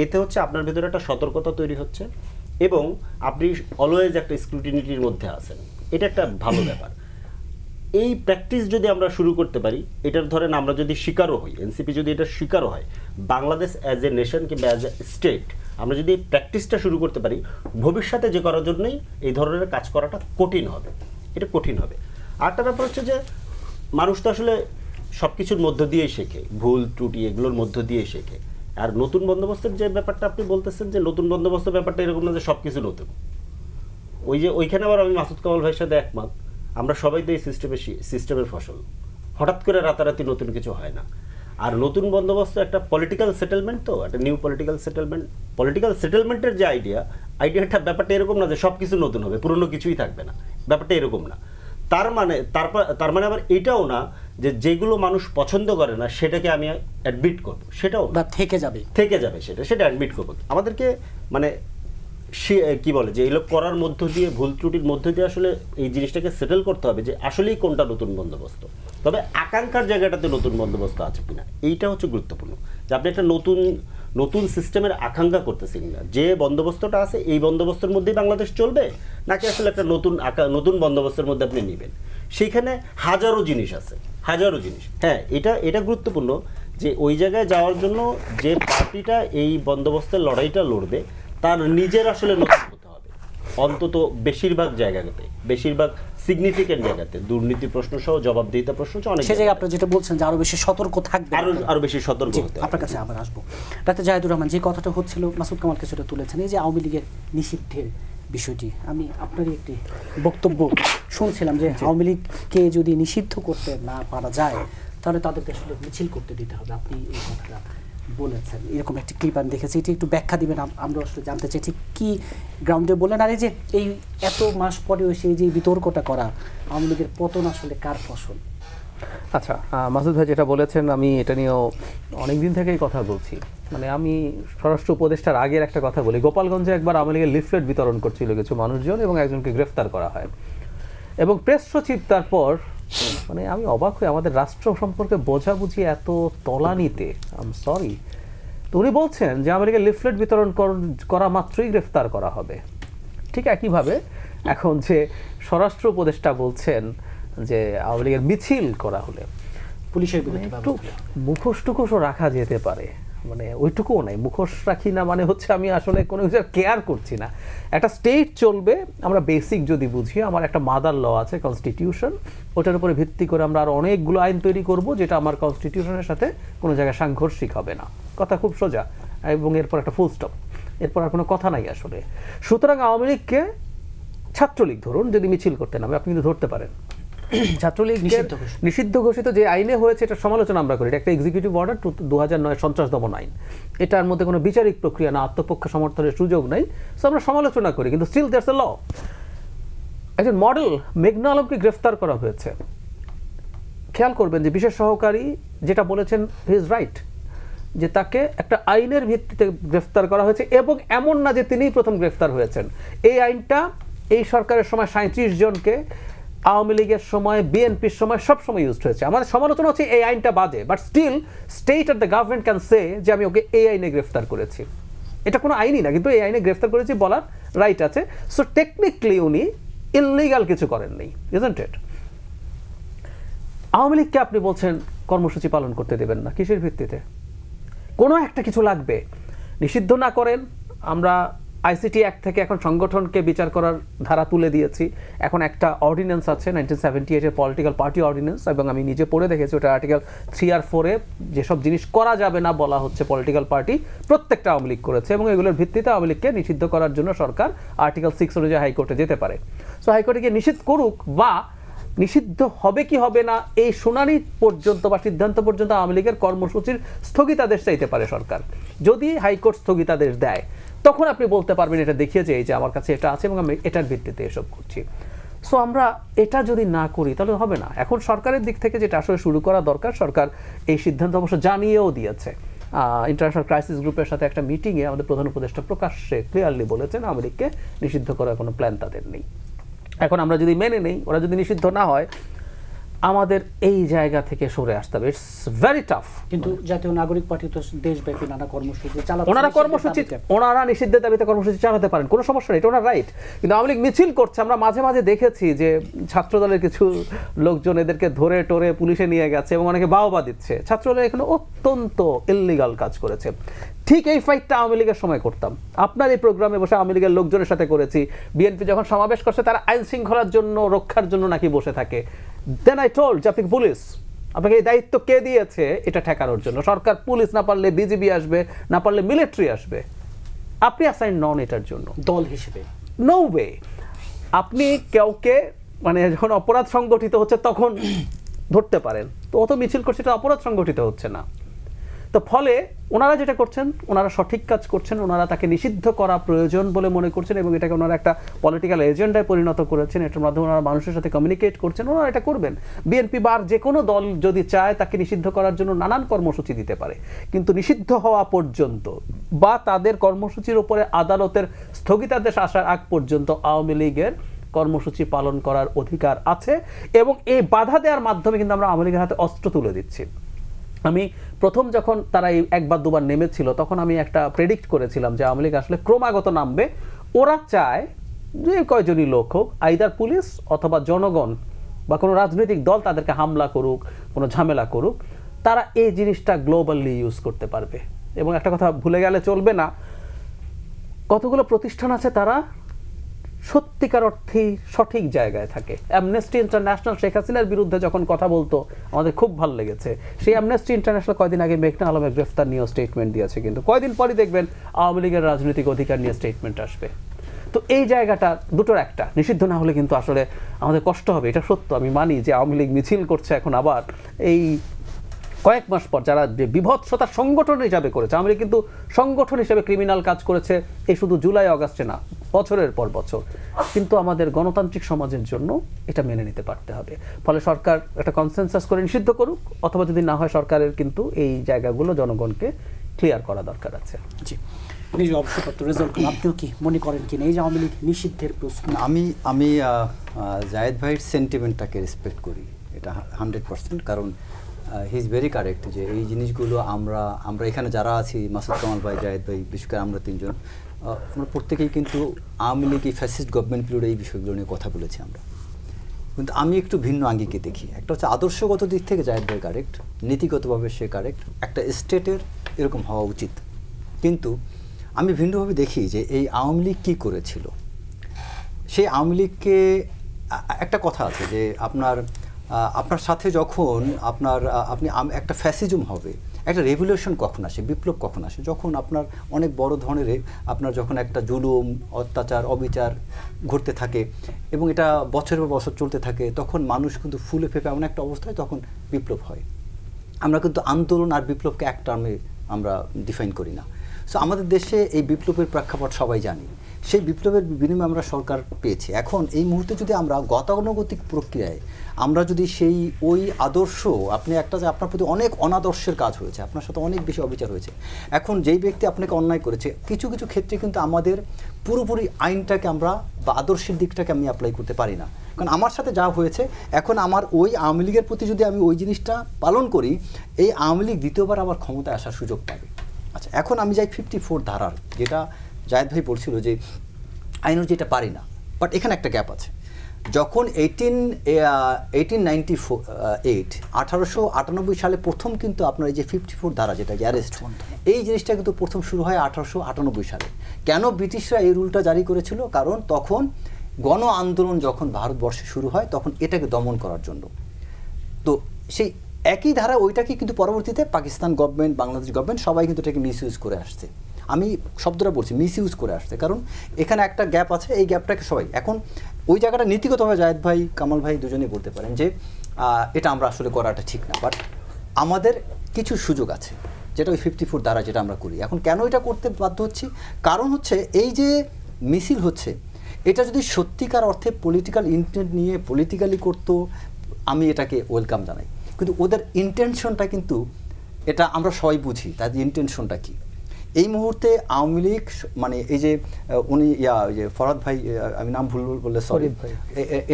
এতে হচ্ছে আপনার ভিতরে একটা সতর্কতা তৈরি হচ্ছে এবং আপনি অলওয়েজ একটা স্ক্রুটিনিটির মধ্যে আছেন, এটা একটা ভালো ব্যাপার। এই প্র্যাকটিস যদি আমরা শুরু করতে পারি, এটার ধরেন আমরা যদি শিকারও হই, এনসিপি যদি এটা শিকারও হয়, বাংলাদেশ অ্যাজ এ নেশন কিংবা অ্যাজ এ স্টেট আমরা যদি এই প্র্যাকটিসটা শুরু করতে পারি, ভবিষ্যতে যে করার জন্যই এই ধরনের কাজ করাটা কঠিন হবে, এটা কঠিন হবে। আরেকটা ব্যাপার হচ্ছে যে মানুষ তো আসলে সব কিছুর মধ্য দিয়েই শেখে, ভুল ত্রুটি এগুলোর মধ্য দিয়েই শেখে। আর নতুন বন্দোবস্তের যে ব্যাপারটা আপনি বলতেছেন যে নতুন বন্দোবস্তের ব্যাপারটা এরকম না যে সব কিছু নতুন, ওইখানে আবার আমি মাসুদ কামাল ভাইয়ের সাথে একমত। আমরা সবাই তো এই সিস্টেমের ফসল, হঠাৎ করে রাতারাতি নতুন কিছু হয় না। আর নতুন বন্দোবস্ত একটা পলিটিক্যাল সেটেলমেন্ট, তো একটা নিউ পলিটিক্যাল সেটেলমেন্টের যে আইডিয়াটা ব্যাপারটা এরকম না যে সব কিছু নতুন হবে, পুরনো কিছুই থাকবে না, ব্যাপারটা এরকম না। তার মানে আবার এটাও না যে যেগুলো মানুষ পছন্দ করে না সেটাকে আমি অ্যাডমিট করবো, সেটাও থেকে যাবে সেটা অ্যাডমিট করবো। আমাদেরকে মানে কি বলে যে এগুলো করার মধ্য দিয়ে, ভুল ত্রুটির মধ্য দিয়ে আসলে এই জিনিসটাকে সেটেল করতে হবে যে আসলেই কোনটা নতুন বন্দোবস্ত, তবে আকাঙ্ক্ষার জায়গাটাতে নতুন বন্দোবস্ত আছে কিনা, এইটা হচ্ছে গুরুত্বপূর্ণ। যে আপনি একটা নতুন সিস্টেমের আকাঙ্ক্ষা করতেছেন না, যে বন্দোবস্তটা আছে এই বন্দোবস্তের মধ্যেই বাংলাদেশ চলবে, নাকি আসলে একটা নতুন বন্দোবস্তের মধ্যে আপনি নেবেন। সেইখানে হাজারো জিনিস আছে, হাজারো জিনিস। হ্যাঁ, এটা গুরুত্বপূর্ণ যে ওই জায়গায় যাওয়ার জন্য যে পার্টিটা এই বন্দোবস্তের লড়াইটা লড়বে তার নিজের আসলে নতুন হতে হবে, অন্তত বেশিরভাগ জায়গাতে, বেশিরভাগ সিগনিফিকেন্ট জায়গাতে, দুর্নীতি প্রশ্ন সহ জবাবদিহিতা প্রশ্ন সহ অনেক সেই জায়গায় আপনি যেটা বলছেন যে আরো বেশি সতর্ক থাকবে, আরো বেশি সতর্ক হতে হবে। আপনার কাছে আবার আসবো ডাক্তার জাহিদুর রহমান, যে কথাটা হচ্ছিল মাসুদ কামাল কিছুটা তুলেছেন, এই যে আওয়ামী লীগের নিষিদ্ধের বিষয়টি, আমি আপনারই একটি বক্তব্য শুনছিলাম যে আওয়ামী লীগকে যদি নিষিদ্ধ করতে না পারা যায় তাহলে তাদেরকে আসলে মিছিল করতে দিতে হবে, আপনি এই কথাটা বলেছেন, এরকম একটি ক্লিপ আমি দেখেছি, এটি একটু ব্যাখ্যা দিবেন, আমরা আসলে জানতে চাই ঠিক কী গ্রাউন্ডে বলেন। আর এই যে এই এত মাস পরেও সেই যে বিতর্কটা করা, আওয়ামী লীগের পতন আসলে কার ফসল? আচ্ছা, মাসুদ ভাই যেটা বলেছেন আমি এটা নিয়েও অনেক দিন থেকেই কথা বলছি। মানে আমি স্বরাষ্ট্র উপদেষ্টার আগের একটা কথা বলি, গোপালগঞ্জে একবার আওয়ামী লীগের লিফলেট বিতরণ করছিল কিছু মানুষজন এবং একজনকে গ্রেফতার করা হয় এবং প্রেস সচিব তারপর, মানে আমি অবাক হই আমাদের রাষ্ট্র সম্পর্কে বোঝাবুঝি এত তলানিতে, আই এম সরি। তো উনি বলছেন যে আওয়ামী লীগের লিফলেট বিতরণ করা মাত্রই গ্রেফতার করা হবে। ঠিক একইভাবে এখন যে স্বরাষ্ট্র উপদেষ্টা বলছেন যে আওয়ামী লীগের মিছিল করা হলে পুলিশের একটু মুখোশ টুখোশও রাখা যেতে পারে, মানে ওইটুকুও নাই, মুখোশ রাখি না মানে হচ্ছে আমি আসলে কোনো কিছু কেয়ার করছি না। একটা স্টেট চলবে, আমরা বেসিক যদি বুঝি, আমার একটা মাদার ল আছে কনস্টিটিউশন, ওটার উপরে ভিত্তি করে আমরা আরও অনেকগুলো আইন তৈরি করব যেটা আমার কনস্টিটিউশনের সাথে কোনো জায়গায় সাংঘর্ষিক হবে না। কথা খুব সোজা, এবং এরপর একটা ফুল স্টপ, এরপর আর কোনো কথা নাই আসলে। সুতরাং আওয়ামী লীগকে, ছাত্রলীগ ধরুন যদি মিছিল করতে নামে, আপনি কিন্তু ধরতে পারেন, ছাত্রলীগ নিষিদ্ধ ঘোষিত যে আইনে হয়েছে এটা সমালোচনা আমরা করি, এটা একটা এক্সিকিউটিভ অর্ডার 2009 সন্ত্রাস দমন আইন, এটার মধ্যে কোনো বিচারিক প্রক্রিয়া না, আত্মপক্ষ সমর্থনের সুযোগ নাই, সো আমরা সমালোচনা করি, কিন্তু স্টিল দ্যাটস এ ল। একজন মডেল মেঘনা আলমকে গ্রেফতার করা হয়েছে, খেয়াল করবেন যে বিশেষ সহকারী যেটা বলেছেন হি ইজ রাইট, যে তাকে একটা আইনের ভিত্তিতে গ্রেফতার করা হয়েছে এবং এমন না যে তিনিই প্রথম গ্রেফতার হয়েছেন। এই আইনটা এই সরকারের সময় 37 জনকে, আওয়ামী লীগের সময়, বিএনপির সময়, সব সময় ইউজ হয়েছে। আমাদের সমালোচনা হচ্ছে এই আইনটা বাজে, but still state are the government can say যে আমি ওকে এই আইনে গ্রেফতার করেছি। এটা কোনো আইনই না, কিন্তু এই আইনে গ্রেফতার করেছি বলার রাইট আছে। সো টেকনিক্যালি উনি ইললিগাল কিছু করেননি, ইজন্ট ইট? আওয়ামী লীগকে আপনি বলছেন কর্মসূচি পালন করতে দেবেন না, কিসের ভিত্তিতে? কোনো একটা কিছু লাগবে, নিষিদ্ধ না করেন। আমরা আইসিটি অ্যাক্ট থেকে এখন সংগঠনকে বিচার করার ধারা তুলে দিয়েছি, এখন একটা অর্ডিন্যান্স আছে 1978-এর পলিটিক্যাল পার্টি অর্ডিন্যান্স, এবং আমি নিজে পড়ে দেখেছি ওটা আর্টিকেল 3 আর 4-এ যেসব জিনিস করা যাবে না বলা হচ্ছে পলিটিক্যাল পার্টি, প্রত্যেকটা আওয়ামী লীগ করেছে, এবং এগুলোর ভিত্তিতে আওয়ামী লীগকে নিষিদ্ধ করার জন্য সরকার আর্টিকেল 6 অনুযায়ী হাইকোর্টে যেতে পারে। সো হাইকোর্টে গিয়ে নিষিদ্ধ করুক, বা নিষিদ্ধ হবে কি হবে না এই শুনানি পর্যন্ত বা সিদ্ধান্ত পর্যন্ত আওয়ামী লীগের কর্মসূচির স্থগিতাদেশ চাইতে পারে সরকার। যদি হাইকোর্ট স্থগিতাদেশ দেয় তখন আপনি বলতে পারবেন এটা দেখিয়েছে এই যে আমার কাছে এটা আছে এবং আমি এটার ভিত্তিতে এসব করছি। সো আমরা এটা যদি না করি তাহলে হবে না। এখন সরকারের দিক থেকে যেটা আসলে শুরু করা দরকার, সরকার এই সিদ্ধান্ত অবশ্য জানিয়েও দিয়েছে। ইন্টারন্যাশনাল ক্রাইসিস গ্রুপের সাথে একটা মিটিংয়ে আমাদের প্রধান উপদেষ্টা প্রকাশ্যে ক্লিয়ারলি বলেছেন আওয়ামী লীগকে নিষিদ্ধ করার কোনো প্ল্যান তাদের নেই। এখন আমরা যদি মেনে নেই, ওরা যদি নিষিদ্ধ না হয়, আমাদের এই জায়গা থেকে সরে আসতে হবে। It's very tough. কিন্তু জাতীয় নাগরিক পার্টি তো দেশব্যাপী নানা কর্মসূচি চালাচ্ছে, ওনারা নিষিদ্ধের দাবিতে কর্মসূচি চালাতে পারেন, কোনো সমস্যা নেই, এটা ওনার রাইট। কিন্তু আওয়ামী লীগ মিছিল করছে, আমরা মাঝে মাঝে দেখেছি যে ছাত্রদলের কিছু লোকজন এদেরকে ধরে টোরে পুলিশে নিয়ে গেছে এবং অনেকে বাহবা দিচ্ছে। ছাত্রদল এখানে অত্যন্ত ইললিগাল কাজ করেছে। ঠিক এই ফাইটটা আওয়ামী লীগের সময় করতাম, আপনার এই প্রোগ্রামে বসে আওয়ামী লীগের লোকজনের সাথে করেছি। বিএনপি যখন সমাবেশ করছে তারা আইন শৃঙ্খলার জন্য, রক্ষার জন্য নাকি বসে থাকে। দেন আই টোল্ড যে আপনি পুলিশ, আপনাকে এই দায়িত্ব কে দিয়েছে এটা ঠেকানোর জন্য? সরকার পুলিশ, না পারলে বিজিবি আসবে, না পারলে মিলিটারি আসবে। আপনি অ্যাসাইন নন এটার জন্য দল হিসেবে। No way. আপনি কাউকে মানে যখন অপরাধ সংগঠিত হচ্ছে তখন ধরতে পারেন, তো অত মিছিল করছে, এটা অপরাধ সংগঠিত হচ্ছে না। তো ফলে ওনারা যেটা করছেন, ওনারা সঠিক কাজ করছেন। ওনারা তাকে নিষিদ্ধ করা প্রয়োজন বলে মনে করছেন এবং এটাকে ওনারা একটা পলিটিক্যাল এজেন্ডায় পরিণত করেছেন। এটার মাধ্যমে ওনারা মানুষের সাথে কমিউনিকেট করছেন, ওনারা এটা করবেন। বিএনপি বা যে কোনো দল যদি চায় তাকে নিষিদ্ধ করার জন্য নানান কর্মসূচি দিতে পারে, কিন্তু নিষিদ্ধ হওয়া পর্যন্ত বা তাদের কর্মসূচির উপরে আদালতের স্থগিতাদেশ আসার আগ পর্যন্ত আওয়ামী লীগের কর্মসূচি পালন করার অধিকার আছে। এবং এই বাধা দেওয়ার মাধ্যমে কিন্তু আমরা আওয়ামী লীগের হাতে অস্ত্র তুলে দিচ্ছি। আমি প্রথম যখন তারা এই একবার দুবার নেমেছিল তখন আমি একটা প্রেডিক্ট করেছিলাম যে আওয়ামী লীগ আসলে ক্রমাগত নামবে। ওরা চায় যে কয়জনই লোক হোক, আইদার পুলিশ অথবা জনগণ বা কোনো রাজনৈতিক দল তাদেরকে হামলা করুক, কোনো ঝামেলা করুক, তারা এই জিনিসটা গ্লোবালি ইউজ করতে পারবে। এবং একটা কথা ভুলে গেলে চলবে না, কতগুলো প্রতিষ্ঠান আছে তারা সত্যিকার অর্থেই সঠিক জায়গায় থাকে। অ্যামনেস্টি ইন্টারন্যাশনাল শেখ হাসিনার বিরুদ্ধে যখন কথা বলতো আমাদের খুব ভালো লেগেছে। সেই অ্যামনেস্টি ইন্টারন্যাশনাল কয়দিন আগে মেঘনা আলমের গ্রেফতার নিয়েও স্টেটমেন্ট দিয়েছে, কিন্তু কয়দিন পরই দেখবেন আওয়ামী লীগের রাজনৈতিক অধিকার নিয়ে স্টেটমেন্ট আসবে। তো এই জায়গাটা দুটোর একটা, নিষিদ্ধ না হলে কিন্তু আসলে আমাদের কষ্ট হবে, এটা সত্য। আমি মানি যে আওয়ামী লীগ মিছিল করছে এখন আবার এই কয়েক মাস পর, যারা যে বিভৎসতা সংগঠন হিসাবে করেছে, আমরা কিন্তু সংগঠন হিসেবে ক্রিমিনাল কাজ করেছে এই শুধু জুলাই অগাস্টে না, বছরের পর বছর। কিন্তু আমাদের গণতান্ত্রিক সমাজের জন্য এটা মেনে নিতে পারতে হবে। ফলে সরকার একটা কনসেনসাস করে নিষিদ্ধ করুক, অথবা যদি না হয় সরকারের কিন্তু এই জায়গাগুলো জনগণকে ক্লিয়ার করা দরকার আছে। জি, নিজে অবশ্যপত্র রেজাল্ট আপনিও কি মনে করেন কিনা এই যে আওয়ামী লীগ নিষিদ্ধের প্রশ্ন? আমি জায়েদ ভাইয়ের সেন্টিমেন্টটাকে রেসপেক্ট করি, এটা 100%। কারণ হি ইজ ভেরি কারেক্ট যে এই জিনিসগুলো আমরা এখানে যারা আছি, মাসুদ কামাল ভাই, জায়েদ ভাই, বিশেষ করে আমরা তিনজন, আমরা প্রত্যেকেই কিন্তু আওয়ামী লীগ এই ফ্যাসিস্ট গভর্নমেন্ট পিরিয়ডে এই বিষয়গুলো নিয়ে কথা বলেছি আমরা। কিন্তু আমি একটু ভিন্ন আঙ্গিকে দেখি। একটা হচ্ছে আদর্শগত দিক থেকে জায়েদ ভাই কারেক্ট, নীতিগতভাবে সে কারেক্ট, একটা স্টেটের এরকম হওয়া উচিত। কিন্তু আমি ভিন্নভাবে দেখি যে এই আওয়ামী লীগ কী করেছিল। সেই আওয়ামী লীগকে একটা কথা আছে যে আপনার সাথে যখন আপনি একটা ফ্যাসিজম হবে, একটা রেভলিউশন কখন আসে, বিপ্লব কখন আসে, যখন আপনার অনেক বড় ধরনের আপনার যখন একটা জুলুম, অত্যাচার, অবিচার ঘটতে থাকে এবং এটা বছরের পর বছর চলতে থাকে, তখন মানুষ কিন্তু ফুলে ফেপে এমন একটা অবস্থায় তখন বিপ্লব হয়। আমরা কিন্তু আন্দোলন আর বিপ্লবকে এক টার্মে আমরা ডিফাইন করি না। সো আমাদের দেশে এই বিপ্লবের প্রেক্ষাপট সবাই জানি, সেই বিপ্লবের বিনিময়ে আমরা সরকার পেয়েছি। এখন এই মুহূর্তে যদি আমরা গতানুগতিক প্রক্রিয়ায় আমরা যদি ওই আদর্শ, আপনি একটা যে আপনার প্রতি অনেক অনাদর্শের কাজ হয়েছে, আপনার সাথে অনেক বেশি অবিচার হয়েছে, এখন যেই ব্যক্তি আপনাকে অন্যায় করেছে, কিছু কিছু ক্ষেত্রে কিন্তু আমাদের পুরোপুরি আইনটাকে আমরা বা আদর্শের দিকটাকে আমি অ্যাপ্লাই করতে পারি না। কারণ আমার সাথে যা হয়েছে, এখন আমার ওই আওয়ামী লীগের প্রতি যদি আমি ওই জিনিসটা পালন করি, এই আওয়ামী লীগ দ্বিতীয়বার আবার ক্ষমতায় আসার সুযোগ পাবে। আচ্ছা, এখন আমি যাই 54 ধারার, যেটা জায়েদ ভাই বলছিল যে আইন যেটা পারি না, বাট এখানে একটা গ্যাপ আছে। যখন 1898 সালে প্রথম কিন্তু আপনার এই যে 54 ধারা, যেটা অ্যারেস্ট, এই জিনিসটা কিন্তু প্রথম শুরু হয় 1898 সালে। কেন ব্রিটিশরা এই রুলটা জারি করেছিল? কারণ তখন গণ আন্দোলন যখন ভারতবর্ষে শুরু হয়, তখন এটাকে দমন করার জন্য। তো সেই একই ধারা ওইটাকে কিন্তু পরবর্তীতে পাকিস্তান গভর্নমেন্ট, বাংলাদেশ গভর্নমেন্ট সবাই কিন্তু এটাকে মিসইউজ করে আসছে। আমি শব্দটা বলছি মিসইউজ করে আসছে, কারণ এখানে একটা গ্যাপ আছে, এই গ্যাপটাকে সবাই এখন ওই জায়গাটা নীতিগতভাবে জায়েদ ভাই, কামাল ভাই দুজনেই বলতে পারেন যে এটা আমরা আসলে করাটা ঠিক না, বাট আমাদের কিছু সুযোগ আছে যেটা ওই 54 দ্বারা যেটা আমরা করি। এখন কেন এটা করতে বাধ্য হচ্ছি? কারণ হচ্ছে এই যে মিছিল হচ্ছে, এটা যদি সত্যিকার অর্থে পলিটিক্যাল ইন্টেন্ট নিয়ে পলিটিক্যালি করতো, আমি এটাকে ওয়েলকাম জানাই। কিন্তু ওদের ইন্টেনশনটা কিন্তু, এটা আমরা সবাই বুঝি তাদের ইন্টেনশনটা কী। এই মুহূর্তে আওয়ামী লীগ মানে এই যে উনি যে ফরহাদ ভাই, আমি নাম ভুল বললে সরি,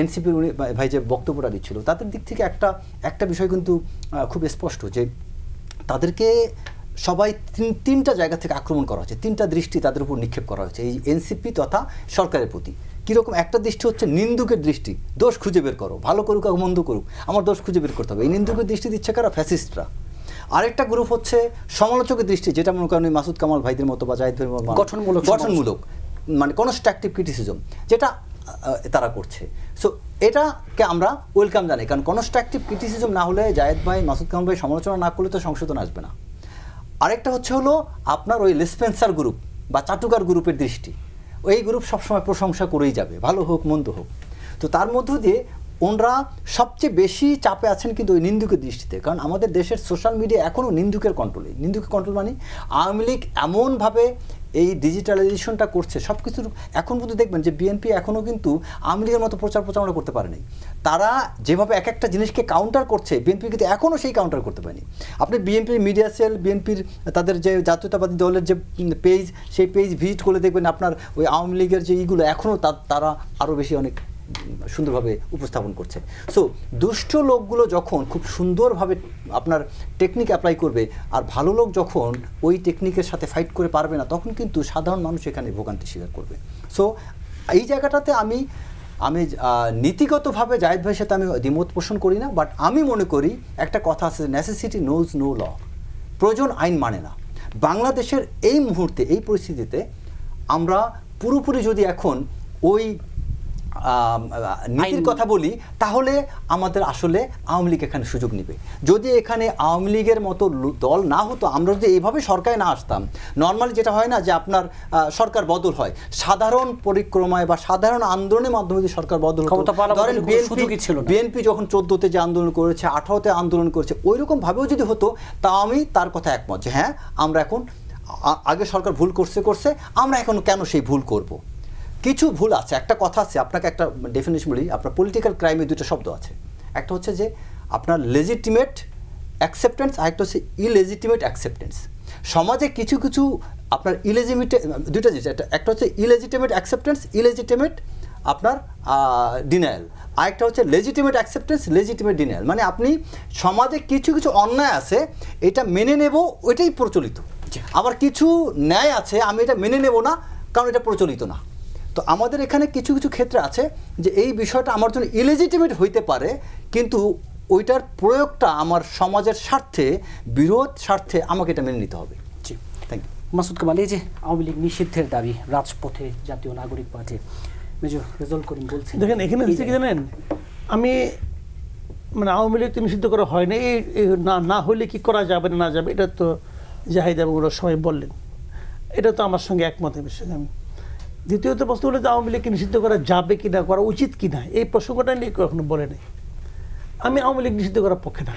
এনসিপির উনি ভাই যে বক্তব্যটা দিচ্ছিল, তাদের দিক থেকে একটা বিষয় কিন্তু খুব স্পষ্ট যে তাদেরকে সবাই তিনটা জায়গা থেকে আক্রমণ করা হচ্ছে, তিনটা দৃষ্টি তাদের উপর নিক্ষেপ করা হচ্ছে এই এনসিপি তথা সরকারের প্রতি। কীরকম? একটা দৃষ্টি হচ্ছে নিন্দুকের দৃষ্টি, দোষ খুঁজে বের করো, ভালো করুক আর মন্দ করুক আমার দোষ খুঁজে বের করতে হবে। এই নিন্দুকের দৃষ্টি দিচ্ছে কারা? ফ্যাসিস্টরা। আরেকটা গ্রুপ হচ্ছে সমালোচকের দৃষ্টি, যেটা মনে করেন মাসুদ কামাল ভাইদের মতো বা জাহিদ ভাইদের মতো গঠনমূলক মানে কনস্ট্রাকটিভ ক্রিটিসিজম যেটা তারা করছে। সো এটাকে আমরা ওয়েলকাম জানাই, কারণ কনস্ট্রাকটিভ ক্রিটিসিজম না হলে, জায়েদ ভাই মাসুদ কামাল ভাই সমালোচনা না করলে তো সংশোধন আসবে না। আরেকটা হলো আপনার ওই লেসপেন্সার গ্রুপ বা চাটুকার গ্রুপের দৃষ্টি, ওই গ্রুপ সবসময় প্রশংসা করেই যাবে, ভালো হোক মন্দ হোক। তো তার মধ্য দিয়ে ওনরা সবচেয়ে বেশি চাপে আছেন কিন্তু ওই নিন্দুকের দৃষ্টিতে, কারণ আমাদের দেশের সোশ্যাল মিডিয়া এখনও নিন্দুকের কন্ট্রোলে। নিন্দুকের কন্ট্রোল মানে আওয়ামী লীগ এমনভাবে এই ডিজিটালাইজেশনটা করছে সব কিছুর। এখন কিন্তু দেখবেন যে বিএনপি এখনও কিন্তু আওয়ামী লীগের মতো প্রচারণা করতে পারেনি। তারা যেভাবে এক একটা জিনিসকে কাউন্টার করছে, বিএনপি কিন্তু এখনও সেই কাউন্টার করতে পারেনি। আপনি বিএনপির মিডিয়া সেল, বিএনপির তাদের যে জাতীয়তাবাদী দলের যে পেজ, সেই পেজ ভিজিট করলে দেখবেন আপনার ওই আওয়ামী লীগের যে এইগুলো এখনও তারা আরও বেশি অনেক সুন্দরভাবে উপস্থাপন করছে। সো দুষ্ট লোকগুলো যখন খুব সুন্দরভাবে আপনার টেকনিক অ্যাপ্লাই করবে, আর ভালো লোক যখন ওই টেকনিকের সাথে ফাইট করে পারবে না, তখন কিন্তু সাধারণ মানুষ এখানে ভোগান্তি স্বীকার করবে। সো এই জায়গাটাতে আমি নীতিগতভাবে জায়েদ ভাইয়ের সাথে আমি দ্বিমত পোষণ করি না, বাট আমি মনে করি একটা কথা আছে, নেসেসিটি নোজ নো ল, প্রয়োজন আইন মানে না। বাংলাদেশের এই মুহূর্তে এই পরিস্থিতিতে আমরা পুরোপুরি যদি এখন ওই নীতির কথা বলি, তাহলে আমাদের আসলে আওয়ামী লীগ এখানে সুযোগ নেবে। যদি এখানে আওয়ামী লীগের মতো দল না হতো, আমরা যদি এইভাবে সরকারে না আসতাম, নর্মালি যেটা হয় না যে আপনার সরকার বদল হয় সাধারণ পরিক্রমায় বা সাধারণ আন্দোলনের মাধ্যমে যদি সরকার বদল হতো। ধরেন বিএনপি যখন 14তে যে আন্দোলন করেছে, 18তে আন্দোলন করেছে, ওই রকম ভাবেও যদি হতো, তা আমি তার কথা একমত যে হ্যাঁ, আমরা এখন আগে সরকার ভুল করছে, আমরা এখন কেন সেই ভুল করব। কিছু ভুল আছে। একটা কথা আছে, আপনাকে একটা ডেফিনেশন বলি, আপনার পলিটিক্যাল ক্রাইমে দুটো শব্দ আছে। একটা হচ্ছে যে আপনার লেজিটিমেট অ্যাকসেপ্টেন্স, আর একটা হচ্ছে ইলেজিটিমেট অ্যাকসেপ্টেন্স। সমাজে কিছু আপনার দুইটা জিনিস, একটা হচ্ছে ইলেজিটিমেট অ্যাকসেপ্টেন্স, ইলেজিটিমেট আপনার ডিনায়াল, আরেকটা হচ্ছে লেজিটিমেট অ্যাকসেপ্টেন্স, লেজিটিমেট ডিনায়াল। মানে আপনি সমাজে কিছু অন্যায় আছে, এটা মেনে নেব, ওইটাই প্রচলিত। আবার কিছু ন্যায় আছে, আমি এটা মেনে নেব না, কারণ এটা প্রচলিত না। তো আমাদের এখানে কিছু ক্ষেত্রে আছে যে এই বিষয়টা আমার জন্য ইলেজিটিমেট হইতে পারে, কিন্তু ওইটার প্রয়োগটা আমার সমাজের স্বার্থে, বিরোধ স্বার্থে আমাকে এটা মেনে নিতে হবে। জি, থ্যাংক ইউ। মাসুদ কামাল, এই যে আওয়ামী লীগ নিষিদ্ধের দাবি রাজপথে জাতীয় নাগরিক পার্টি, মেজর রেজাউল করিম বলছেন। দেখেন এখানে হচ্ছে কি জানেন, আমি মানে আওয়ামী লীগ নিষিদ্ধ করা হয় না, না হলে কি করা যাবে না যাবে, এটা তো জাহিদ এবং ওরা সবাই বললেন, এটা তো আমার সঙ্গে একমত এই বিষয়ে। আমি দ্বিতীয়ত প্রশ্ন হলো যে আওয়ামী লীগকে নিষিদ্ধ করা যাবে কিনা, করা উচিত কিনা, এই প্রসঙ্গটা নিয়ে কখনো বলে নেই। আমি আওয়ামী লীগ নিষিদ্ধ করার পক্ষে না,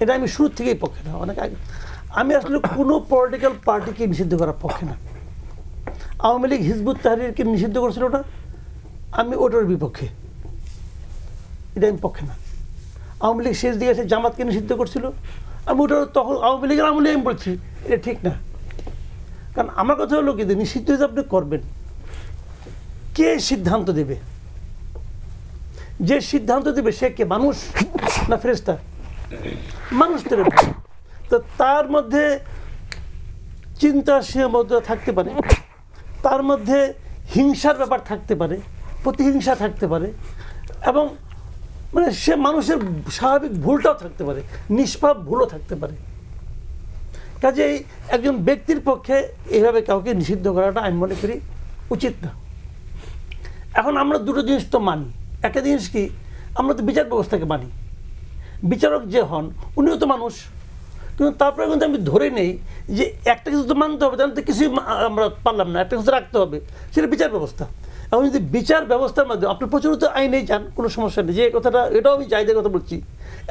এটা আমি শুরু থেকেই পক্ষে না, অনেক আগে। আমি আসলে কোনো পলিটিক্যাল পার্টিকে নিষিদ্ধ করার পক্ষে না। আওয়ামী লীগ হিজবুত তাহরিরকে নিষিদ্ধ করেছিল ওটা, আমি ওটার বিপক্ষে, এটা আমি পক্ষে না। আওয়ামী লীগ শেষ দিকে এসে জামাতকে নিষিদ্ধ করছিল, আমি ওটা তখন আওয়ামী লীগের আমলে আমি বলছি এটা ঠিক না। কারণ আমার কথা হলো কি, নিষিদ্ধ যে আপনি করবেন, কে সিদ্ধান্ত দেবে? যে সিদ্ধান্ত দেবে সে কে, মানুষ না ফেরেশতা? মানুষ দেবে। তো তার মধ্যে চিন্তা সীমাবদ্ধতা থাকতে পারে, তার মধ্যে হিংসার ব্যাপার থাকতে পারে, প্রতিহিংসা থাকতে পারে, এবং মানে সে মানুষের স্বাভাবিক ভুলটাও থাকতে পারে, নিষ্পাপ ভুলও থাকতে পারে। কাজেই একজন ব্যক্তির পক্ষে এইভাবে কাউকে নিষিদ্ধ করাটা আমি মনে করি উচিত না। এখন আমরা দুটো জিনিস তো মানি। একটা জিনিস কি, আমরা তো বিচার ব্যবস্থাকে মানি। বিচারক যে হন উনিও তো মানুষ, কিন্তু তারপরে কিন্তু আমি ধরে নেই যে একটা কিছু তো মানতে হবে, তাহলে তো কিছুই আমরা পারলাম না, একটা কিছু রাখতে হবে, সেটা বিচার ব্যবস্থা। এখন যদি বিচার ব্যবস্থার মাধ্যমে আপনি প্রচলিত আইনেই যান, কোনো সমস্যা নেই, যে কথাটা এটাও আমি চাহিদার কথা বলছি,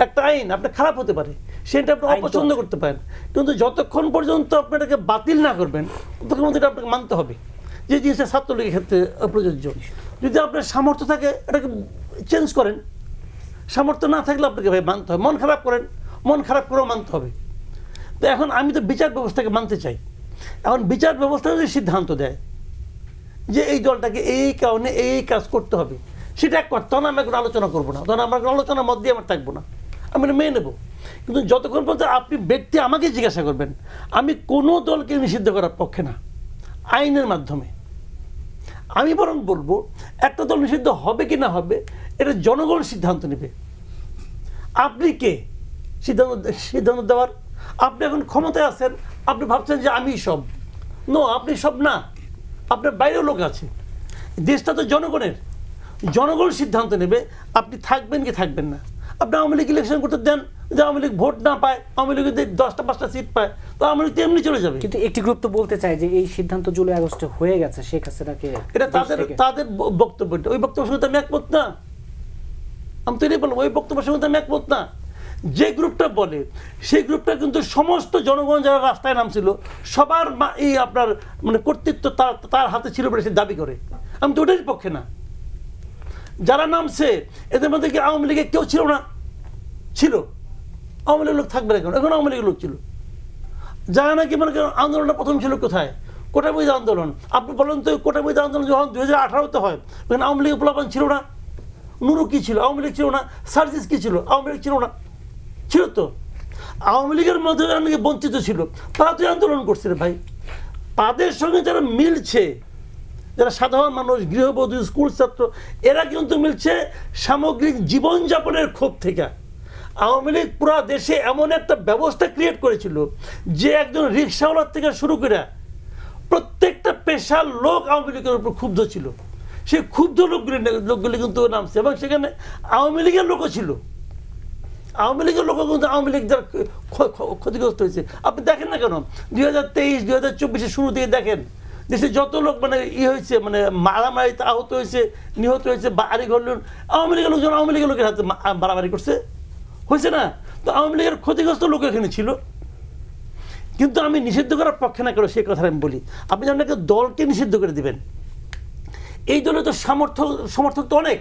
একটা আইন আপনার খারাপ হতে পারে, সেটা আপনি অপছন্দ করতে পারেন, কিন্তু যতক্ষণ পর্যন্ত আপনি এটাকে বাতিল না করবেন ততক্ষণ এটা আপনাকে মানতে হবে, যে জিনিসটা ছাত্রলীগের ক্ষেত্রে প্রযোজ্য। যদি আপনার সামর্থ্য থাকে এটাকে চেঞ্জ করেন, সামর্থ্য না থাকলে আপনাকে ভাই মানতে হবে, মন খারাপ করেন, মন খারাপ করেও মানতে হবে। তো এখন আমি তো বিচার ব্যবস্থাকে মানতে চাই। এখন বিচার ব্যবস্থা যদি সিদ্ধান্ত দেয় যে এই দলটাকে এই কারণে এই কাজ করতে হবে, সেটা এক কথা, তখন আমি কোনো আলোচনা করবো না, তখন আমার আলোচনার মধ্যে আমার থাকবো না, আমি মেনে নেবো। কিন্তু যতক্ষণ পর্যন্ত আপনি ব্যক্তি আমাকে জিজ্ঞাসা করবেন, আমি কোনো দলকে নিষিদ্ধ করার পক্ষে না আইনের মাধ্যমে। আমি বরং বলবো একটা দল নিষিদ্ধ হবে কি না হবে এটা জনগণ সিদ্ধান্ত নেবে। আপনি কে সিদ্ধান্ত দেওয়ার? আপনি এখন ক্ষমতায় আছেন, আপনি ভাবছেন যে আমি সব, নো, আপনি সব না, আপনার বাইরেও লোক আছে। দেশটা তো জনগণের, জনগণ সিদ্ধান্ত নেবে আপনি থাকবেন কি থাকবেন না। আপনি আওয়ামী লীগ ইলেকশন করতে দেন, যে আওয়ামী লীগ ভোট না পায়, আওয়ামী লীগ যদি 10টা-5টা সিট পায়, তো আওয়ামী লীগ এমনি চলে যাবে। কিন্তু একটি গ্রুপ তো বলতে চায় যে এই সিদ্ধান্ত জুলাই আগস্টে হয়ে গেছে, শেখ হাসিনাকে, এটা তাদের বক্তব্যটা, ওই বক্তব্যের সঙ্গে আমি একমত না। আমি তো এটাই বললাম, ওই বক্তব্যের সঙ্গে আমি একমত না। যে গ্রুপটা বলে সেই গ্রুপটা কিন্তু সমস্ত জনগণ যারা রাস্তায় নামছিল সবার এই আপনার মানে কর্তৃত্ব তার হাতে ছিল বলে সে দাবি করে। আমি তো ওটার পক্ষে না। যারা নামছে এদের মধ্যে কি আওয়ামী লীগের কেউ ছিল না? ছিল। আওয়ামী লীগের লোক থাকবে না কেন? এখন আওয়ামী লীগের লোক ছিল। যারা নাকি মনে করেন আন্দোলনটা প্রথম ছিল কোথায়? কোটা বৈধ আন্দোলন। আপনি বলেন তো কোটা বৈধ আন্দোলন যখন 2018-তে হয় তখন আওয়ামী লীগের পোলাপান ছিল না? নুরু কি ছিল? আওয়ামী লীগ ছিল না? সার্জিস কি ছিল? আওয়ামী লীগ ছিল না? ছিল তো। আওয়ামী লীগের মধ্যে যারা নাকি বঞ্চিত ছিল তারা তো আন্দোলন করছে ভাই। তাদের সঙ্গে যারা মিলছে, যারা সাধারণ মানুষ, গৃহবধূ, স্কুল ছাত্র, এরা কিন্তু মিলছে সামগ্রিক জীবনযাপনের ক্ষোভ থেকে। আওয়ামী লীগ পুরো দেশে এমন একটা ব্যবস্থা ক্রিয়েট করেছিল যে একজন রিক্সাওয়ালার থেকে শুরু করে প্রত্যেকটা পেশার লোক আওয়ামী লীগের উপর ক্ষুব্ধ ছিল। সেই ক্ষুব্ধ লোকগুলি কিন্তু নামছে এবং সেখানে আওয়ামী লীগের লোকও ছিল। আওয়ামী লীগের লোকও কিন্তু আওয়ামী লীগ যারা ক্ষতিগ্রস্ত হয়েছে। আপনি দেখেন না কেন 2023-2024 শুরু দিয়ে দেখেন দেশে যত লোক মানে হয়েছে, মানে মারামারিতে আহত হয়েছে, নিহত হয়েছে, বাড়ি ঘর আওয়ামী লীগের লোকজন আওয়ামী লীগের লোকের হাতে মারামারি করছে, হয়েছে না? তো আওয়ামী লীগের ক্ষতিগ্রস্ত লোক এখানে ছিল। কিন্তু আমি নিষিদ্ধ করার পক্ষে না, কেন সেই কথা আমি বলি। আপনি যেমন একটা দলকে নিষিদ্ধ করে দিবেন, এই দলে তো সমর্থক তো অনেক।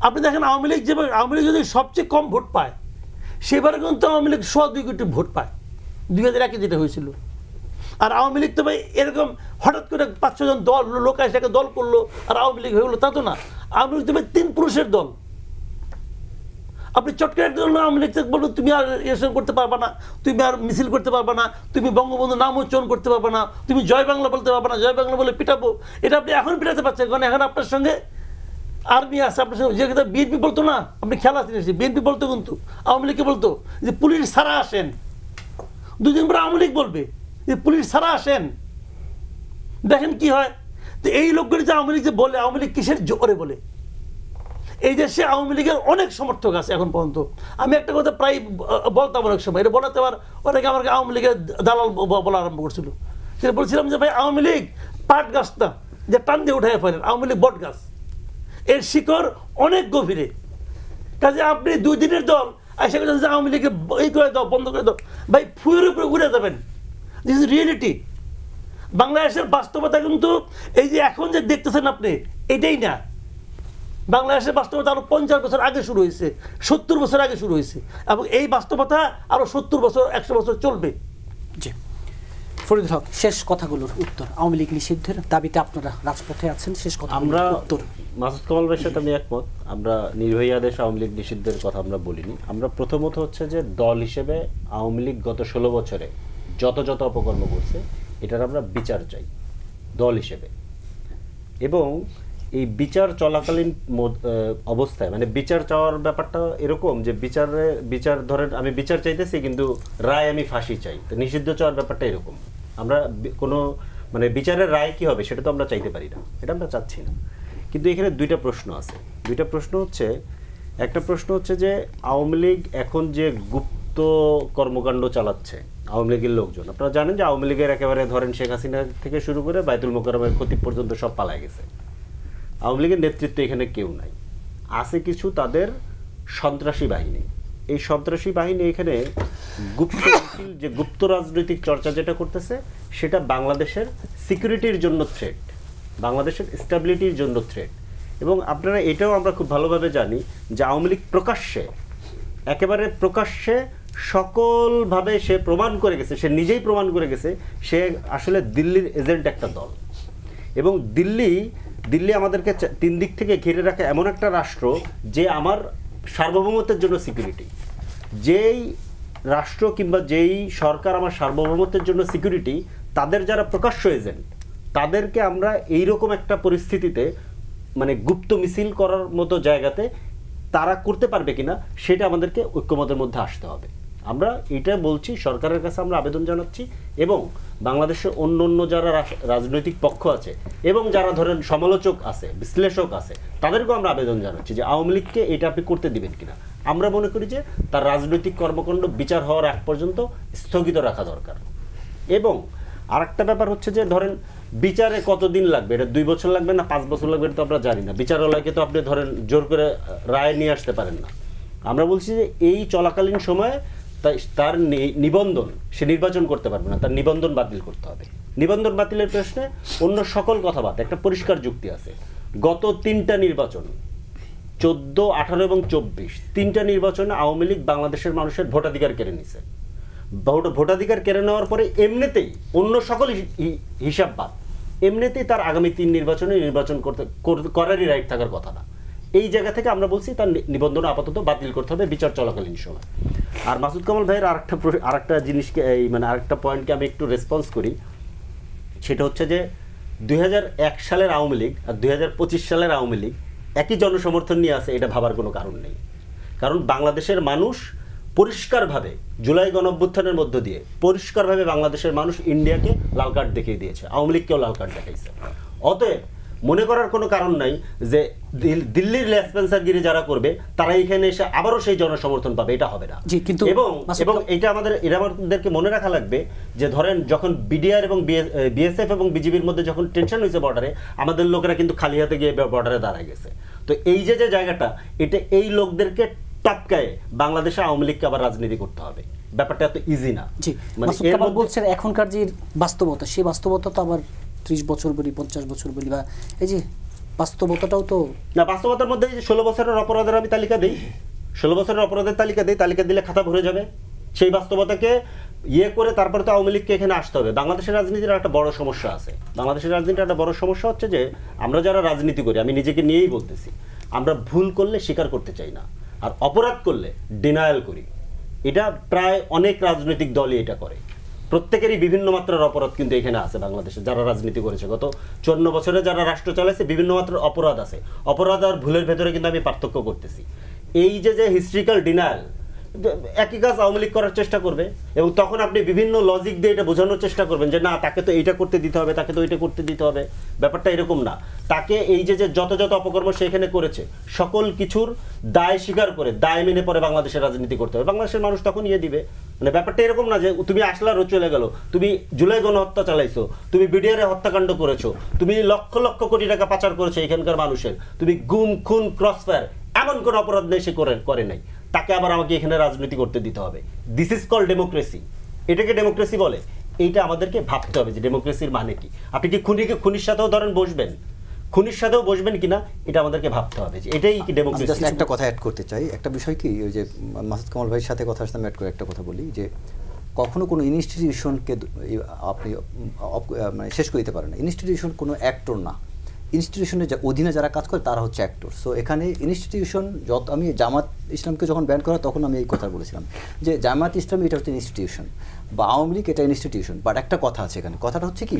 আপনি দেখেন আওয়ামী লীগ যেভাবে, আওয়ামী লীগ যদি সবচেয়ে কম ভোট পায় সেবারে কিন্তু আওয়ামী লীগ 2 কোটি ভোট পায় 2001-এ যেটা হয়েছিল। আর আওয়ামী লীগ তো ভাই এরকম হঠাৎ করে 5-6 জন দল লোক এসে একটা দল করলো আর আওয়ামী লীগ হয়ে গেলো, তা তো না। আওয়ামী লীগ তো ভাই 3 পুরুষের দল। আপনি চটকে একটা দল আওয়ামী লীগ বলবো তুমি আর ইলেকশন করতে পারবা না, তুমি আর মিছিল করতে পারবা না, তুমি বঙ্গবন্ধু নাম উচ্চারণ করতে পারবা না, তুমি জয় বাংলা বলতে পারবা না, জয় বাংলা বলে পিটাবো। এটা আপনি এখন পিটাতে পারছেন কারণ এখন আপনার সঙ্গে আর্মি আছে, আপনার সঙ্গে যে কথা বিএনপি বলতো না, আপনি খেলা আছেন, বিএনপি বলতো কিন্তু আওয়ামী লীগকে বলতো যে পুলিশ ছাড়া আসেন। 2 দিন পরে আওয়ামী লীগ বলবে যে পুলিশ ছাড়া আসেন। দেখেন কি হয়। তো এই লোকগুলি যে আওয়ামী লীগ যে বলে, আওয়ামী লীগ কিসের জোরে বলে? এই দেশে আওয়ামী লীগের অনেক সমর্থক আছে এখন পর্যন্ত। আমি একটা কথা প্রায় বলতাম অনেক সময়, এটা বলাতে আবার অনেকে আমাকে আওয়ামী লীগের দালাল বলা আরম্ভ করছিল। সেটা বলছিলাম যে ভাই আওয়ামী লীগ পাট গাছ না যে টান দিয়ে উঠাই ফেলেন, আওয়ামী লীগ বট গাছ, এর শিকড় অনেক গভীরে। কাজে আপনি 2 দিনের দল এসে যে আওয়ামী লীগকে এই করে দাও, বন্ধ করে দাও, ভাই ফুয়ের উপরে উড়ে যাবেন। This is reality. বাংলাদেশের বাস্তবতা কিন্তু এই যে এখন যে দেখতেছেন আপনি, এটাই না। বাংলাদেশের বাস্তবতা আরো 50 বছর আগে শুরু হয়েছে, 70 বছর আগে শুরু হয়েছে, এবং এই বাস্তবতা আরো 70 বছর 100 বছর চলবে। জি, ফরিদুল হক, শেষ কথাগুলোর উত্তর। আওয়ামী লীগ নিষিদ্ধের দাবিতে আপনারা রাজপথে আছেন, শেষ কথা আমরা উত্তর। মাসুদ কামাল ভাইয়ের সাথে আমি একমত। আমরা নির্বাহী আদেশ আওয়ামী লীগ নিষিদ্ধের কথা আমরা বলিনি। আমরা প্রথমত হচ্ছে যে দল হিসেবে আওয়ামী লীগ গত 16 বছরে যত অপকর্ম করছে এটার আমরা বিচার চাই দল হিসেবে। এবং এই চলাকালীন অবস্থায় মানে বিচার চাওয়ার ব্যাপারটা এরকম যে বিচার ধরেন আমি বিচার চাইতেছি কিন্তু রায় আমি ফাঁসি চাই, তো নিষিদ্ধ চাওয়ার ব্যাপারটা এরকম। আমরা কোনো মানে বিচারের রায় কি হবে সেটা তো আমরা চাইতে পারি না, এটা আমরা চাচ্ছি না। কিন্তু এখানে 2টা প্রশ্ন আছে। 2টা প্রশ্ন হচ্ছে, একটা প্রশ্ন হচ্ছে যে আওয়ামী লীগ এখন যে গুপ্ত গুপ্ত কর্মকাণ্ড চালাচ্ছে আওয়ামী লীগের লোকজন। আপনারা জানেন যে আওয়ামী লীগের একেবারে ধরেন শেখ হাসিনা থেকে শুরু করে বাইতুল মোকাররমের খতিব পর্যন্ত সব পালায় গেছে। আওয়ামী লীগের নেতৃত্বে এখানে কেউ নাই, আছে কিছু তাদের সন্ত্রাসী বাহিনী। এই সন্ত্রাসী বাহিনী এখানে গুপ্ত যে গুপ্ত রাজনৈতিক চর্চা যেটা করতেছে সেটা বাংলাদেশের সিকিউরিটির জন্য থ্রেট, বাংলাদেশের স্টেবিলিটির জন্য থ্রেট। এবং আপনারা এটাও আমরা খুব ভালোভাবে জানি যে আওয়ামী লীগ প্রকাশ্যে, একেবারে প্রকাশ্যে সকলভাবে সে প্রমাণ করে গেছে, সে নিজেই প্রমাণ করে গেছে সে আসলে দিল্লির এজেন্ট একটা দল। এবং দিল্লি আমাদেরকে 3 দিক থেকে ঘিরে রাখে এমন একটা রাষ্ট্র যে আমার সার্বভৌমত্বের জন্য সিকিউরিটি। যেই রাষ্ট্র কিংবা যেই সরকার আমার সার্বভৌমত্বের জন্য সিকিউরিটি, তাদের যারা প্রকাশ্য এজেন্ট তাদেরকে আমরা এইরকম একটা পরিস্থিতিতে মানে গুপ্ত মিছিল করার মতো জায়গাতে তারা করতে পারবে কিনা সেটা আমাদেরকে ঐক্যমতের মধ্যে আসতে হবে। আমরা এটা বলছি, সরকারের কাছে আমরা আবেদন জানাচ্ছি এবং বাংলাদেশের অন্য যারা রাজনৈতিক পক্ষ আছে এবং যারা ধরেন সমালোচক আছে, বিশ্লেষক আছে, তাদেরকেও আমরা আবেদন জানাচ্ছি যে আওয়ামী লীগকে এটা আপনি করতে দিবেন কিনা। আমরা মনে করি যে তার রাজনৈতিক কর্মকাণ্ড বিচার হওয়ার আগ পর্যন্ত স্থগিত রাখা দরকার। এবং আরেকটা ব্যাপার হচ্ছে যে ধরেন বিচারে কতদিন লাগবে, এটা 2 বছর লাগবে না 5 বছর লাগবে, এটা তো আমরা জানি না। বিচারালয়কে তো আপনি ধরেন জোর করে রায় নিয়ে আসতে পারেন না। আমরা বলছি যে এই চলাকালীন সময়ে তার নিবন্ধন, সে নির্বাচন করতে পারবে না, তার নিবন্ধন বাতিল করতে হবে। নিবন্ধন বাতিলের প্রশ্নে অন্য সকল কথা বাদ, একটা পরিষ্কার যুক্তি আছে। গত 3টা নির্বাচন 14, 18 এবং 24, 3টা নির্বাচনে আওয়ামী লীগ বাংলাদেশের মানুষের ভোটাধিকার কেড়ে নিছে। ভোটাধিকার কেড়ে নেওয়ার পরে এমনিতেই অন্য সকল হিসাব বাদ, এমনিতেই তার আগামী 3 নির্বাচনে নির্বাচন করারই রাইট থাকার কথা না। এই জায়গা থেকে আমরা বলছি তার নিবন্ধন আপাতত বাতিল করতে হবে বিচার চলাকালীন সময়। আর মাসুদ কামাল ভাইয়ের আরেকটা জিনিসকে মানে আরেকটা পয়েন্টকে আমি একটু রেসপন্স করি, সেটা হচ্ছে যে 2001 সালের আওয়ামী লীগ আর 2025 সালের আওয়ামী লীগ একই জনসমর্থন নিয়ে আছে, এটা ভাবার কোনো কারণ নেই। কারণ বাংলাদেশের মানুষ পরিষ্কারভাবে জুলাই গণঅভ্যুত্থানের মধ্য দিয়ে পরিষ্কারভাবে বাংলাদেশের মানুষ ইন্ডিয়াকে লাল কার্ড দেখিয়ে দিয়েছে, আওয়ামী লীগকেও লাল কার্ড দেখাইছে। অতএব মনে করার কোনো কারণ নাই যে দিল্লির লেসপেন্সারগিরি যারা করবে তারা এখানে এসে আবারও সেই জনসমর্থন পাবে, এটা হবে না। এবং এটা আমাদেরকে মনে রাখা লাগবে যে ধরেন যখন বিডিআর এবং বিএসএফ এবং বিজিবির মধ্যে যখন টেনশন হয়েছে বর্ডারে, আমাদের লোকেরা কিন্তু খালি হাতে গিয়ে বর্ডারে দাঁড়ায় গেছে। তো এই যে জায়গাটা, এটা এই লোকদেরকে টপকায় বাংলাদেশে আওয়ামী লীগকে আবার রাজনীতি করতে হবে, ব্যাপারটা এত ইজি না। মানে বলছেন এখনকার যে বাস্তবতা, সেই বাস্তবতা তো আবার 30 বছর বলি 50 বছর বলি, বা এই যে বাস্তবতাটাও তো না। বাস্তবতার মধ্যে যে 16 বছরের অপরাধের আমি তালিকা দিই, 16 বছরের অপরাধের তালিকা দিলে খাতা ভরে যাবে। সেই বাস্তবতাকে করে তারপরে তো আওয়ামী লীগকে এখানে আসতে হবে। বাংলাদেশের রাজনীতির একটা বড় সমস্যা আছে, বাংলাদেশের রাজনীতির একটা বড় সমস্যা হচ্ছে যে আমরা যারা রাজনীতি করি, আমি নিজেকে নিয়েই বলতেছি, আমরা ভুল করলে স্বীকার করতে চাই না, আর অপরাধ করলে ডিনায়াল করি। এটা প্রায় অনেক রাজনৈতিক দলই এটা করে। প্রত্যেকেরই বিভিন্ন মাত্রার অপরাধ কিন্তু এখানে আছে বাংলাদেশে, যারা রাজনীতি করেছে গত 54 বছরে যারা রাষ্ট্র চালাইছে, বিভিন্ন মাত্রার অপরাধ আছে। অপরাধ আর ভুলের ভেতরে কিন্তু আমি পার্থক্য করতেছি। এই যে হিস্ট্রিক্যাল ডিনায়াল, একই কাজ আওয়ামী লীগ করার চেষ্টা করবে এবং তখন আপনি বিভিন্ন লজিক দিয়ে এটা বোঝানোর চেষ্টা করবেন যে না, তাকে তো এইটা করতে দিতে হবে, তাকে তো ওইটা করতে দিতে হবে। ব্যাপারটা এরকম না। তাকে এই যে যত অপকর্ম সেখানে করেছে সকল কিছুর দায় স্বীকার করে দায় মেনে পরে বাংলাদেশের রাজনীতি করতে হবে, বাংলাদেশের মানুষ তখন দিয়ে দিবে। মানে ব্যাপারটা এরকম না যে তুমি আসলা রোজ চলে গেল, তুমি জুলাই গণহত্যা চালাইছো, তুমি বিডিআর হত্যাকাণ্ড করেছো, তুমি লক্ষ লক্ষ কোটি টাকা পাচার করেছো এখানকার মানুষের, তুমি গুম খুন ক্রসফায়ার এমন কোন অপরাধ নেই সে করে নাই, তাকে আবার আমাকে এখানে রাজনীতি করতে দিতে হবে। This is call democracy. এটাকে ডেমোক্রেসি বলে। এইটা আমাদেরকে ভাবতে হবে যে ডেমোক্রেসির মানে কি। আপনি কি খুনির সাথেও ধরেন বসবেন, খুনির সাথেও বসবেন কিনা, এটা আমাদেরকে ভাবতে হবে যে এটাই কি ডেমোক্রেসি। একটা কথা অ্যাড করতে চাই, একটা বিষয় কি, ওই যে মাসুদ কামাল ভাইয়ের সাথে কথা আসলে অ্যাড করে একটা কথা বলি যে কখনো কোনো ইনস্টিটিউশনকে আপনি মানে শেষ করে দিতে পারেন না। ইনস্টিটিউশন কোনো অ্যাক্টর না, ইনস্টিটিউশনের অধীনে যারা কাজ করে তারা হচ্ছে অ্যাক্টর। সো এখানে ইনস্টিটিউশন আমি জামাত ইসলামকে যখন ব্যান করা তখন আমি এই কথা বলেছিলাম যে জামাত ইসলাম এটা হচ্ছে ইনস্টিটিউশন, বা আওয়ামী লীগ এটা ইনস্টিটিউশন। বাট একটা কথা আছে এখানে, কথাটা হচ্ছে কি,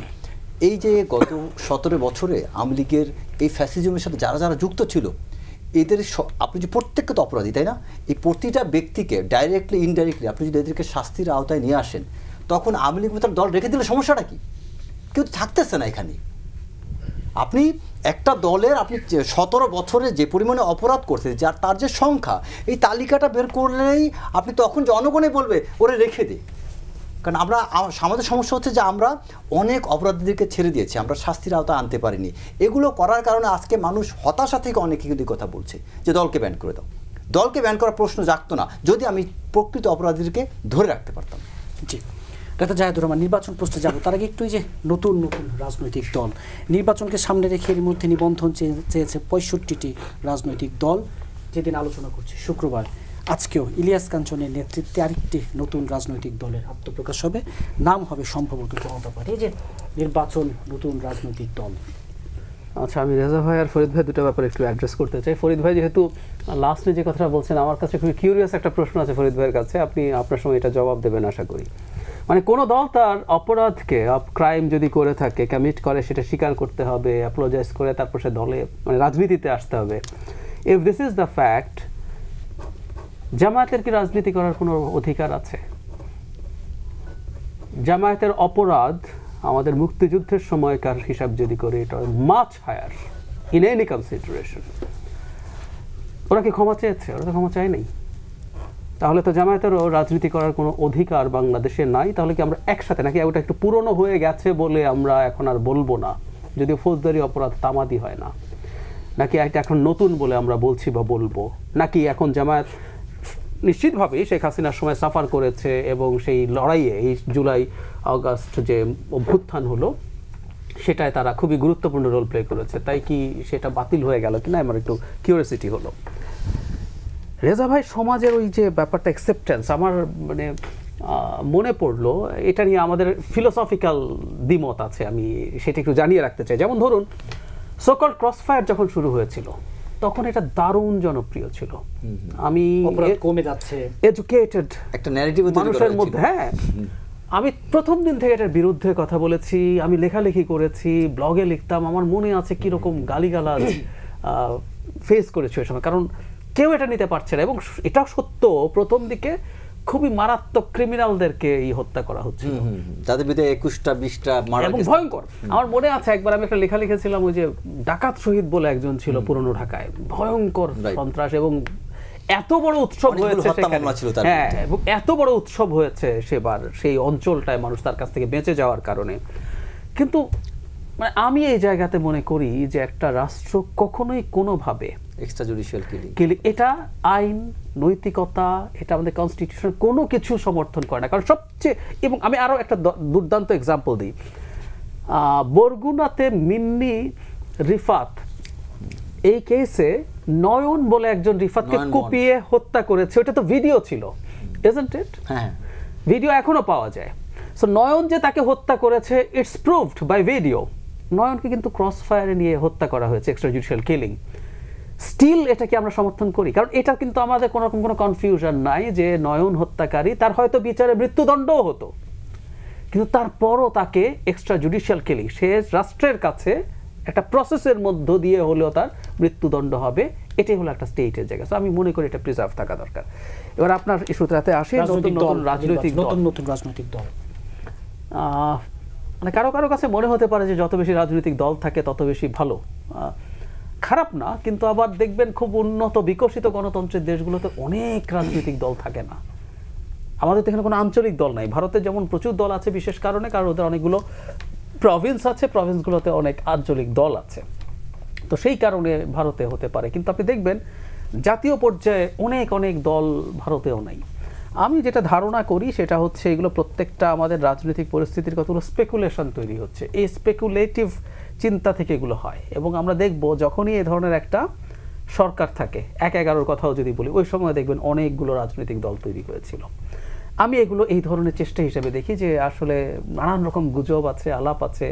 এই যে গত 17 বছরে আওয়ামী লীগের এই ফ্যাসিজমের সাথে যারা যারা যুক্ত ছিল, এদের আপনি যে প্রত্যেককে তো অপরাধী, তাই না? এই প্রতিটা ব্যক্তিকে ডাইরেক্টলি ইনডাইরেক্টলি আপনি যদি এদেরকে শাস্তির আওতায় নিয়ে আসেন, তখন আওয়ামী লীগ তার দল রেখে দিলে সমস্যাটা কি? কেউ তো থাকতেছে না এখানে। আপনি একটা দলের আপনি 17 বছরে যে পরিমাণে অপরাধ করছে তার যে সংখ্যা, এই তালিকাটা বের করলেই আপনি তখন জনগণে বলবে ওরে রেখে দে। কারণ আমাদের সমস্যা হচ্ছে যে আমরা অনেক অপরাধীদেরকে ছেড়ে দিয়েছি, আমরা শাস্তির আওতায় আনতে পারিনি। এগুলো করার কারণে আজকে মানুষ হতাশা থেকে অনেকে কিন্তু কথা বলছে যে দলকে ব্যান করে দাও। দলকে ব্যান করার প্রশ্ন জাগতো না যদি আমি প্রকৃত অপরাধীদেরকে ধরে রাখতে পারতাম। জি, ডাক্তার জাহেদুর রহমান, নির্বাচন প্রশ্নে যাব তার আগে একটু যে নতুন নতুন রাজনৈতিক দল নির্বাচনকে সামনে রেখে এর মধ্যে নিবন্ধন চেয়েছে 65টি রাজনৈতিক দল। যেদিন আলোচনা করছি শুক্রবার, আজকেও ইলিয়াস কাঞ্চনের নেতৃত্বে আরেকটি নতুন রাজনৈতিক দলের আত্মপ্রকাশ হবে, নাম হবে সম্ভবত জনতা পার্টি। এই যে নির্বাচন, নতুন রাজনৈতিক দল। আচ্ছা, আমি রেজা ভাই আর ফরিদ ভাই দুটো ব্যাপারে একটু অ্যাড্রেস করতে চাই। ফরিদ ভাই যেহেতু লাস্টে যে কথাটা বলছেন, আমার কাছে খুবই কিউরিয়াস একটা প্রশ্ন আছে ফরিদ ভাইয়ের কাছে, আপনি আপনার সময় এটা জবাব দেবেন আশা করি। মানে কোনো দল তার অপরাধকে, ক্রাইম যদি করে থাকে, কমিট করে, সেটা স্বীকার করতে হবে, অ্যাপোলোজাইজ করে তারপর সে দলে মানে রাজনীতিতে আসতে হবে। If this is the fact, জামায়াতের কি রাজনীতি করার কোনো অধিকার আছে? জামায়াতের অপরাধ আমাদের মুক্তিযুদ্ধের সময়কার হিসাব যদি করে, এটা much higher in any consideration. ওরা কি ক্ষমা চেয়েছে? ওরা তো ক্ষমা চায় নাই। তাহলে তো জামায়াতেরও রাজনীতি করার কোনো অধিকার বাংলাদেশে নাই। তাহলে কি আমরা একসাথে, নাকি ওটা একটু পুরনো হয়ে গেছে বলে আমরা এখন আর বলবো না, যদিও ফৌজদারি অপরাধ তামাদি হয় না, নাকি এটা এখন নতুন বলে আমরা বলছি বা বলবো, নাকি এখন জামায়াত নিশ্চিতভাবেই শেখ হাসিনার সময় সাফার করেছে এবং সেই লড়াইয়ে, এই জুলাই আগস্ট যে অভ্যুত্থান হলো, সেটায় তারা খুবই গুরুত্বপূর্ণ রোল প্লে করেছে, তাই কি সেটা বাতিল হয়ে গেল কিনা আমার একটু কিউরিয়াসিটি হলো। রেজা ভাই, সমাজের ওই যে ব্যাপারটা অ্যাকসেপ্টেন্স, আমার মানে মনে পড়লো, এটা নিয়ে আমাদের ফিলোসফিক্যাল দ্বিমত আছে, আমি সেটা একটু জানিয়ে রাখতে চাই। যেমন ধরুন, সোকল্ড ক্রসফায়ার যখন শুরু হয়েছিল তখন এটা দারুণ জনপ্রিয় ছিল। আমি কমে যাচ্ছে, এডুকেটেড একটা ন্যারেটিভ মানুষের মধ্যে, হ্যাঁ, আমি প্রথম দিন থেকে এটার বিরুদ্ধে কথা বলেছি, আমি লেখালেখি করেছি, ব্লগে লিখতাম। আমার মনে আছে কিরকম গালিগালাজ ফেস করেছি ওই সময়, কারণ কেউ এটা নিতে পারছে না। এবং এটা সত্য, প্রথম দিকে খুবই মারাত্মক ক্রিমিনালদেরকে হত্যা করা হচ্ছে, তাদের ভিতরে 21টা 20টা এবং ভয়ঙ্কর। আমার মনে আছে একবার আমি একটা লেখা লিখেছিলাম, ওই যে ডাকাত শহীদ বলে একজন ছিল পুরনো ঢাকায়, ভয়ঙ্কর সন্ত্রাস, এবং এত বড় উৎসব হয়েছে সেখানে, হ্যাঁ, এবং এত বড় উৎসব হয়েছে সেবার সেই অঞ্চলটায় মানুষ তার কাছ থেকে বেঁচে যাওয়ার কারণে। কিন্তু মানে আমি এই জায়গাতে মনে করি যে একটা রাষ্ট্র কখনোই কোনোভাবে এক্সট্রাজুডিশিয়াল কিলিং, এটা আইন, নৈতিকতা, এটা আমাদের কনস্টিটিউশন কোনো কিছু সমর্থন করে না। কারণ সবচেয়ে, এবং আমি আরো একটা দুর্দান্ত এক্সাম্পল দিই, বরগুনাতে মিন্নি রিফাত, এই কেসে নয়ন বলে একজন রিফাতকে কুপিয়ে হত্যা করেছে, ওটা তো ভিডিও ছিল, ইজন্ট ইট? হ্যাঁ, ভিডিও এখনো পাওয়া যায়। সো নয়ন যে তাকে হত্যা করেছে, ইটস প্রুভড বাই ভিডিও। নয়নকে কিন্তু ক্রস ফায়ারে নিয়ে হত্যা করা হয়েছে, এক্সট্রাজুডিশিয়াল কিলিং। স্টিল এটাকে আমরা সমর্থন করি, কারণ এটা কিন্তু আমাদের কোনো রকম কোনো কনফিউশন নাই যে নয়ন হত্যাকারী, তার হয়তো বিচারে মৃত্যুদণ্ডও হতো, কিন্তু তারপরও তাকে এক্সট্রাজুডিশিয়াল কিলিং, সে রাষ্ট্রের কাছে একটা প্রসেসের মধ্য দিয়ে হলেও তার মৃত্যুদণ্ড হবে। এটাই হলো একটা স্টেটের জায়গা। আমি মনে করি এটা প্রিজার্ভ থাকা দরকার। এবার আপনার ইস্যুতে আসে নতুন নতুন রাজনৈতিক দল। মানে কারো কারো কাছে মনে হতে পারে যে যত বেশি রাজনৈতিক দল থাকে তত বেশি ভালো, খারাপ না, কিন্তু আবার দেখবেন খুব উন্নত বিকশিত গণতন্ত্রের দেশগুলোতে অনেক রাজনৈতিক দল থাকে না। আমাদের এখানে কোনো আঞ্চলিক দল নাই। ভারতে যেমন প্রচুর দল আছে বিশেষ কারণে, কারণ ওদের অনেকগুলো প্রভিন্স আছে, প্রভিন্সগুলোতে অনেক আঞ্চলিক দল আছে, তো সেই কারণে ভারতে হতে পারে। কিন্তু আপনি দেখবেন জাতীয় পর্যায়ে অনেক অনেক দল ভারতেও নাই। আমি যেটা ধারণা করি সেটা হচ্ছে এগুলো প্রত্যেকটা আমাদের রাজনৈতিক পরিস্থিতির কতগুলো স্পেকুলেশন তৈরি হচ্ছে, এই স্পেকুলেটিভ চিন্তা থেকে এগুলো হয়। এবং আমরা দেখব যখনই এই ধরনের একটা সরকার থাকে, 1-11 কথাও যদি বলি, ওই সময় দেখবেন অনেকগুলো রাজনৈতিক দল তৈরি হয়েছিল। আমি এগুলো এই ধরনের চেষ্টা হিসেবে দেখি যে আসলে নানান রকম গুজব আছে, আলাপ আছে,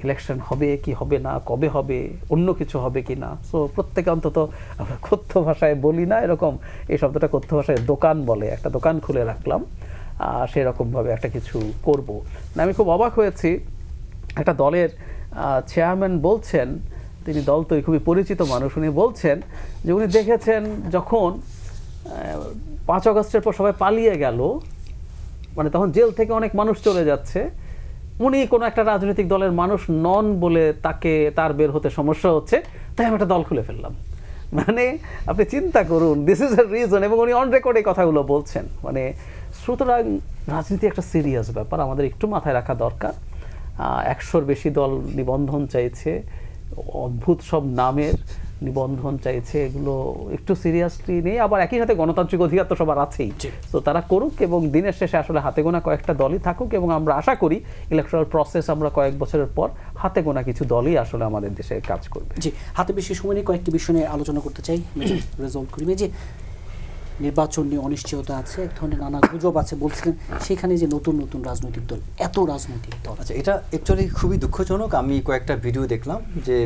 ইলেকশন হবে কি হবে না, কবে হবে, অন্য কিছু হবে কি না। সো প্রত্যেকে অন্তত আমরা কথ্য ভাষায় বলি না এরকম, এই শব্দটা কথ্য ভাষায় দোকান বলে, একটা দোকান খুলে রাখলাম, সেরকমভাবে একটা কিছু করব না। আমি খুব অবাক হয়েছি, একটা দলের চেয়ারম্যান বলছেন, তিনি দল তো খুবই পরিচিত মানুষ, উনি বলছেন যে উনি দেখেছেন যখন 5 আগস্টের পর সবাই পালিয়ে গেল, মানে তখন জেল থেকে অনেক মানুষ চলে যাচ্ছে, উনি কোনো একটা রাজনৈতিক দলের মানুষ নন বলে তার বের হতে সমস্যা হচ্ছে, তাই আমি একটা দল খুলে ফেললাম। মানে আপনি চিন্তা করুন, দিস ইজ এ রিজন, এবং উনি অন রেকর্ড এই কথাগুলো বলছেন। মানে সুতরাং রাজনীতি একটা সিরিয়াস ব্যাপার, আমাদের একটু মাথায় রাখা দরকার। 100-র বেশি দল নিবন্ধন চাইছে, অদ্ভুত সব নামের নিবন্ধন চাইছে, এগুলো একটু সিরিয়াসলি নেই। আবার একই সাথে গণতান্ত্রিক অধিকার তো সবার আছেই, তো তারা করুক, এবং দিনের শেষে আসলে হাতে গোনা কয়েকটা দলই থাকুক, এবং আমরা আশা করি ইলেকট্রাল প্রসেস আমরা কয়েক বছরের পর হাতে গোনা কিছু দলই আসলে আমাদের দেশে কাজ করবে। জি, হাতে বেশি সময় নিয়ে কয়েকটি বিষয় নিয়ে আলোচনা করতে চাই। রেজাল্ট করি যে নির্বাচন নিয়ে অনিশ্চয়তা আছে, এক ধরনের নানা গুজব আছে বলছিলেন, সেখানে যে নতুন নতুন রাজনৈতিক দল, এত রাজনৈতিক দল। আচ্ছা, এটা অ্যাকচুয়ালি খুবই দুঃখজনক। আমি কয়েকটা ভিডিও দেখলাম যে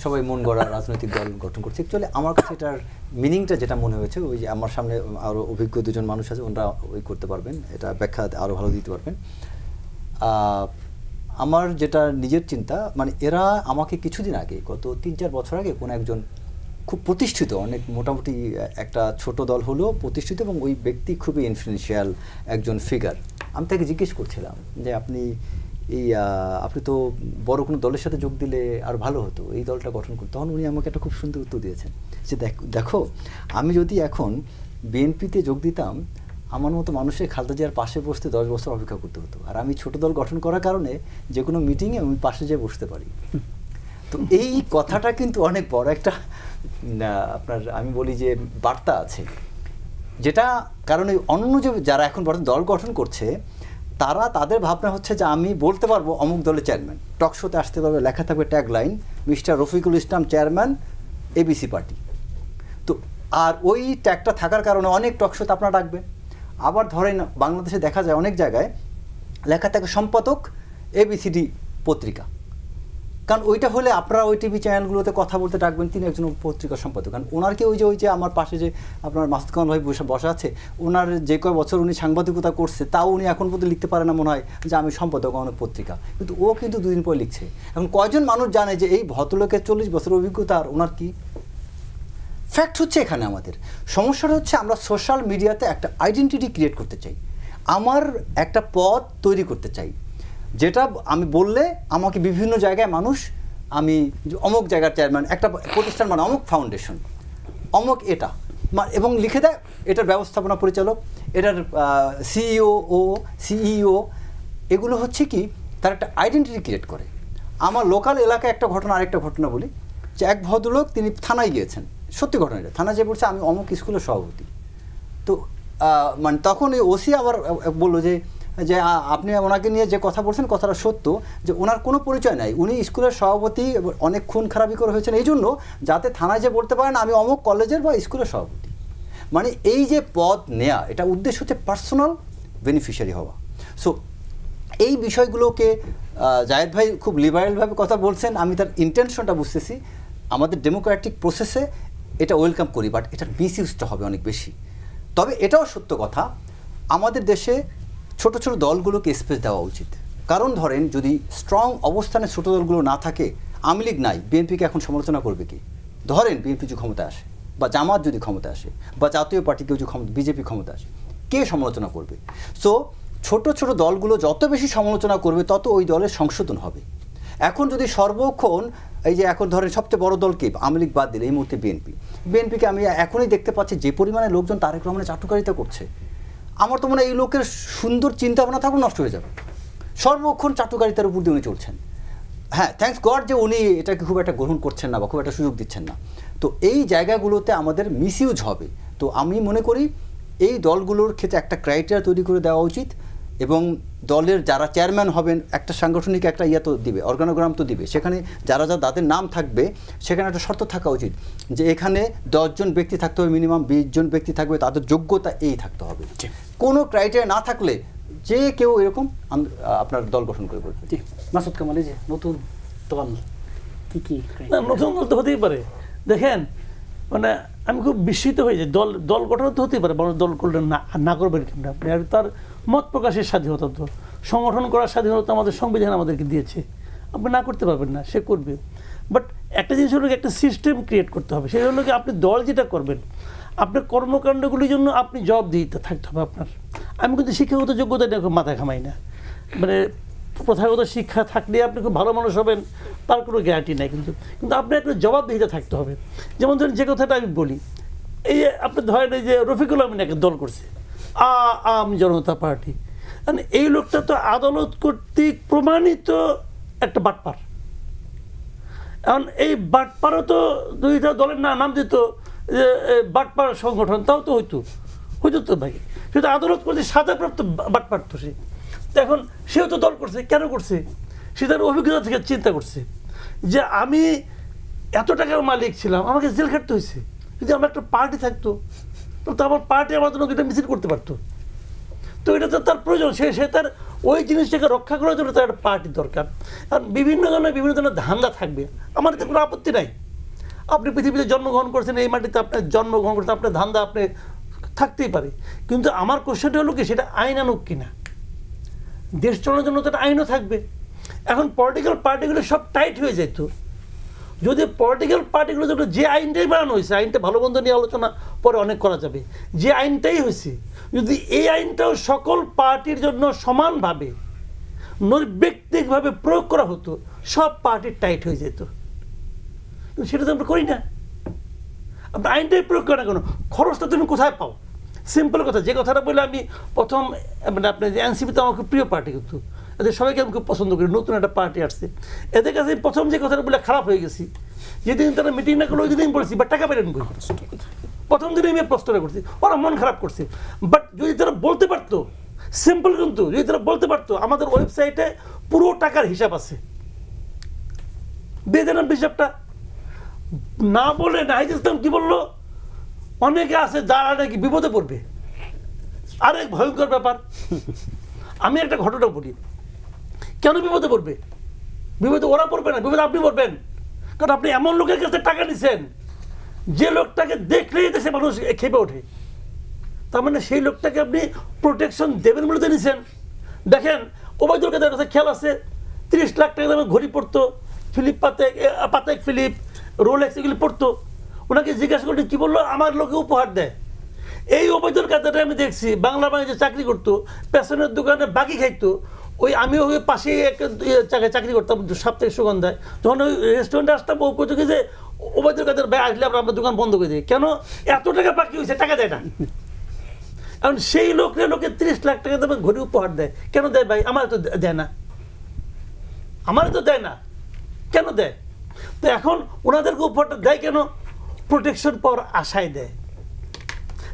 সবাই মন গড়া রাজনৈতিক দল গঠন করছে। অ্যাকচুয়ালি আমার কাছে এটার মিনিংটা যেটা মনে হয়েছে, ওই যে আমার সামনে আরও অভিজ্ঞ দুজন মানুষ আছে, ওনারা ওই করতে পারবেন, এটা ব্যাখ্যা আরও ভালো দিতে পারবেন। আমার যেটা নিজের চিন্তা, মানে এরা আমাকে কিছুদিন আগে, গত 3-4 বছর আগে, কোনো একজন খুব প্রতিষ্ঠিত, অনেক মোটামুটি একটা ছোট দল হলেও প্রতিষ্ঠিত, এবং ওই ব্যক্তি খুবই ইনফ্লুয়েন্সিয়াল একজন ফিগার, আমি তাকে জিজ্ঞেস করছিলাম যে আপনি তো বড় কোনো দলের সাথে যোগ দিলে আর ভালো হতো, এই দলটা গঠন করতে। তখন উনি আমাকে একটা খুব সুন্দর উত্তর দিয়েছেন যে দেখো, আমি যদি এখন বিএনপিতে যোগ দিতাম, আমার মতো মানুষের খালেদা জিয়ার পাশে বসতে 10 বছর অপেক্ষা করতে হতো, আর আমি ছোট দল গঠন করার কারণে যে কোনো মিটিংয়ে আমি পাশে যেয়ে বসতে পারি। তো এই কথাটা কিন্তু অনেক বড় একটা আপনার, আমি বলি যে বার্তা আছে, যেটা কারণ অন্য যে যারা এখন বর্তমানে দল গঠন করছে, তাদের ভাবনা হচ্ছে যে আমি বলতে পারবো অমুক দলের চেয়ারম্যান, টক শোতে আসতে পারবে, লেখা থাকবে tagline, mister Rafiqul Islam chairman ABC party. তো আর ওই ট্যাগটা থাকার কারণে অনেক টক শোতে আপনারা ডাকবেন। আবার ধরেন বাংলাদেশে দেখা যায় অনেক জায়গায় লেখা থাকে সম্পাদক এবিসিডি পত্রিকা, কারণ ওইটা হলে আপনারা ওই টিভি চ্যানেলগুলোতে কথা বলতে ডাকবেন, তিনি একজন পত্রিকা সম্পাদক। কারণ ওনারকে ওই যে আমার পাশে যে আপনার মাসুদ খান ভাই বসা আছে, ওনার যে কয় বছর উনি সাংবাদিকতা করছে, তাও উনি এখন পর্যন্ত লিখতে পারে না মনে হয় যে আমি সম্পাদক অনেক পত্রিকা, কিন্তু ও কিন্তু 2 দিন পরে লিখছে। এখন কয়জন মানুষ জানে যে এই ভদ্রলোকের 40 বছর অভিজ্ঞতা আর ওনার কি ফ্যাক্ট হচ্ছে। এখানে আমাদের সমস্যাটা হচ্ছে আমরা সোশ্যাল মিডিয়াতে একটা আইডেন্টিটি ক্রিয়েট করতে চাই, আমার একটা পথ তৈরি করতে চাই, যেটা আমি বললে আমাকে বিভিন্ন জায়গায় মানুষ, আমি অমুক জায়গার চেয়ারম্যান, একটা প্রতিষ্ঠান মানে অমুক ফাউন্ডেশন, অমুক এটা, এবং লিখে দেয় এটার ব্যবস্থাপনা পরিচালক, এটার সিইও। এগুলো হচ্ছে কি, তার একটা আইডেন্টিটি ক্রিয়েট করে। আমার লোকাল এলাকায় একটা ঘটনা, আরেকটা ঘটনা বলি, যে এক ভদ্রলোক তিনি থানায় গিয়েছেন, সত্যি ঘটনা এটা, থানায় যে বলছে আমি অমুক স্কুলের সভাপতি। তো মানে তখন ওই ওসি আবার বললো যে আপনি ওনাকে নিয়ে যে কথা বলছেন কথাটা সত্য, যে ওনার কোনো পরিচয় নাই, উনি স্কুলের সভাপতি, অনেক খুন খারাপি করে হয়েছেন এই জন্য যাতে থানায় যে বলতে পারেন আমি অমুক কলেজের বা স্কুলের সভাপতি। মানে এই যে পদ নেয়া, এটা উদ্দেশ্য হচ্ছে পার্সোনাল বেনিফিশিয়ারি হওয়া। সো এই বিষয়গুলোকে জায়েদ ভাই খুব লিবারেলভাবে কথা বলছেন, আমি তার ইন্টেনশনটা বুঝতেছি, আমাদের ডেমোক্রেটিক প্রসেসে এটা ওয়েলকাম করি, বাট এটার মিসইউজটা হবে অনেক বেশি। তবে এটাও সত্য কথা, আমাদের দেশে ছোট ছোট দলগুলোকে স্পেস দেওয়া উচিত। কারণ ধরেন যদি স্ট্রং অবস্থানে ছোট দলগুলো না থাকে, আওয়ামী লীগ নাই, বিএনপিকে এখন সমালোচনা করবে কি? ধরেন বিএনপি যদি ক্ষমতা আসে, বা জামাত যদি ক্ষমতা আসে, বা জাতীয় পার্টি কেউ যদি বিজেপি ক্ষমতা আসে, কে সমালোচনা করবে? সো ছোট ছোট দলগুলো যত বেশি সমালোচনা করবে তত ওই দলের সংশোধন হবে। এখন যদি সর্বক্ষণ এই যে এখন ধরেন সবচেয়ে বড় দলকে আওয়ামী লীগ বাদ দিলে এই মুহূর্তে বিএনপিকে আমি এখনই দেখতে পাচ্ছি যে পরিমাণে লোকজন তারেক রহমানের চাটুকারিতা করছে, আমার তো মনে হয় এই লোকের সুন্দর চিন্তা ভাবনা থাকলে নষ্ট হয়ে যাবে। সর্বক্ষণ চাটুকারিতার উপর দিয়ে উনি চলছেন। হ্যাঁ, থ্যাঙ্কস গড যে উনি এটাকে খুব একটা গ্রহণ করছেন না বা খুব একটা সুযোগ দিচ্ছেন না। তো এই জায়গাগুলোতে আমাদের মিসইউজ হবে। তো আমি মনে করি এই দলগুলোর ক্ষেত্রে একটা ক্রাইটেরিয়া তৈরি করে দেওয়া উচিত, এবং দলের যারা চেয়ারম্যান হবেন একটা সাংগঠনিক একটা তো দিবে, অর্গানোগ্রাম তো দিবে, সেখানে যারা তাদের নাম থাকবে সেখানে একটা শর্ত থাকা উচিত যে এখানে 10 জন ব্যক্তি থাকতে হবে, মিনিমাম 20 জন ব্যক্তি থাকবে, তাদের যোগ্যতা এই থাকতে হবে। কোনো ক্রাইটেরিয়া না থাকলে যে কেউ এরকম আপনার দল গঠন করে বলবে। মাসুদ কামাল, যে নতুন দল কি না, নতুন দল তো হতেই পারে। দেখেন, মানে আমি খুব বিস্মিত হয়ে যাই, দল গঠন তো হতেই পারে, দল করলে না করবেন কেমন? আপনি আর তার মত প্রকাশের স্বাধীনতা, তো সংগঠন করার স্বাধীনতা আমাদের সংবিধান আমাদেরকে দিয়েছে, আপনি না করতে পারবেন না, সে করবে। বাট একটা জিনিস হলো একটা সিস্টেম ক্রিয়েট করতে হবে, সেটা হলো কি আপনি দল যেটা করবেন আপনার কর্মকাণ্ডগুলির জন্য আপনি জবাবদিহিতা থাকতে হবে আপনার। আমি কিন্তু শিক্ষাগত যোগ্যতা নিয়ে মাথায় ঘামাই না, মানে প্রথাগত শিক্ষা থাকলে আপনি খুব ভালো মানুষ হবেন তার কোনো গ্যারান্টি নাই, কিন্তু আপনার একটা জবাবদিহিতা থাকতে হবে। যেমন ধরেন যে কথাটা আমি বলি, এই আপনি ধরেন এই যে রফিকুল আমিন একটা দল করছে আম জনতা পার্টি, মানে এই লোকটা তো আদালত কর্তৃক প্রমাণিত একটা বাটপার। এখন এই বাটপারও তো দুইটা দলের নাম দিত যে বাটপার সংগঠন, তাও তো হইতো তো ভাই, সেটা আদালত করছে সাজাপ্রাপ্ত বাটপার তো সে। তো এখন সেও তো দল করছে, কেন করছে? সে তার অভিজ্ঞতা থেকে চিন্তা করছে যে আমি এত টাকার মালিক ছিলাম, আমাকে জেল খাটতে হয়েছে। যদি আমার একটা পার্টি থাকতো তো আমার পার্টি আমার জন্য দুটা মিছিল করতে পারতো। তো এটা তো তার প্রয়োজন, সে তার ওই জিনিসটাকে রক্ষা করার জন্য তার একটা পার্টি দরকার। কারণ বিভিন্ন ধরনের ধান্দা থাকবে, আমার তো কোনো আপত্তি নাই। আপনি পৃথিবীতে জন্মগ্রহণ করছেন, এই মাটিতে আপনার জন্মগ্রহণ করছেন, আপনার ধান্দা আপনি থাকতেই পারে, কিন্তু আমার কোশ্চেনটা হলো কি সেটা আইনানুগ কিনা। দেশ চালানোর জন্য তো একটা আইনও থাকবে। এখন পলিটিক্যাল পার্টিগুলো সব টাইট হয়ে যেত যদি পলিটিক্যাল পার্টিগুলো যে আইনটাই বানানো হয়েছে, আইনটা ভালো মন্দ নিয়ে আলোচনা পরে অনেক করা যাবে, যে আইনটাই হয়েছে যদি এই আইনটাও সকল পার্টির জন্য সমানভাবে নৈর্ব্যক্তিকভাবে প্রয়োগ করা হতো, সব পার্টি টাইট হয়ে যেত। কিন্তু সেটা তো আমরা করি না। আপনি আইনটাই প্রয়োগ করে না কেন? খরচটা তুমি কোথায় পাও? সিম্পল কথা, যে কথাটা বলে আমি প্রথম, মানে আপনার যে এনসিপি তো আমার খুব প্রিয় পার্টি, কিন্তু এদের সবাইকে আমি খুব পছন্দ করি। নতুন একটা পার্টি আসছে, এদের কাছে প্রথম যে কথাটা বলে খারাপ হয়ে গেছি, যেদিন তারা মিটিং না করলো ওই দিন বলেছি বা টাকা পেলেন বই, প্রথম দিনে আমি প্রশ্নটা করছি, ওরা মন খারাপ করছে। বাট যদি তারা বলতে পারতো, সিম্পল কিন্তু যদি তারা বলতে পারতো আমাদের ওয়েবসাইটে পুরো টাকার হিসাব আছে, দিয়ে দেন হিসাবটা। না বলে নাহিদ ইসলাম কি বললো, অনেকে আছে যারা নাকি বিপদে পড়বে। আরেক ভয়ঙ্কর ব্যাপার, আমি একটা ঘটনা বলি, কেন বিপদে পড়বে? বিপদে ওরা পড়বে না, বিপদে আপনি পড়বেন। কারণ আপনি এমন লোকের কাছে টাকা নিছেন যে লোকটাকে দেখলেই দেশে মানুষ খেপে ওঠে। তার মানে সেই লোকটাকে আপনি প্রোটেকশন দেবেন বলে নিছেন। দেখেন ওবায়দুল কাদের কাছে খেয়াল আছে, 30 লাখ টাকা দামে ঘড়ি পড়তো, ফিলিপ পাতেক ফিলিপ, রোলেক্স এগুলি পড়তো। ওনাকে জিজ্ঞাসা করতে কি বললো, আমার লোকে উপহার দেয়। এই ওবায়দুল কাদেরটা আমি দেখছি বাংলা ব্যাংকে চাকরি করতো, পেছনের দোকানে বাকি খাইতো। ওই আমিও ওই পাশে একটা জায়গায় চাকরি করতাম সাপ্তাহিক সুগন্ধায়, যখন ওই রেস্টুরেন্টে আসতাম ও কত কি যে ওবায়দুল কাদের ভাই আসলে আমরা দোকান বন্ধ করে দিই, কেন এত টাকা বাকি হয়েছে, টাকা দেয় না। কারণ সেই লোকে 30 লাখ টাকা দেবে ঘড়ি উপহার দেয়, কেন দেয় ভাই? আমার তো দেয় না, আমার তো দেয় না, কেন দেয়? তো এখন ওনাদেরকে উপহারটা দেয় কেন? প্রোটেকশন পাওয়ার আশায় দেয়।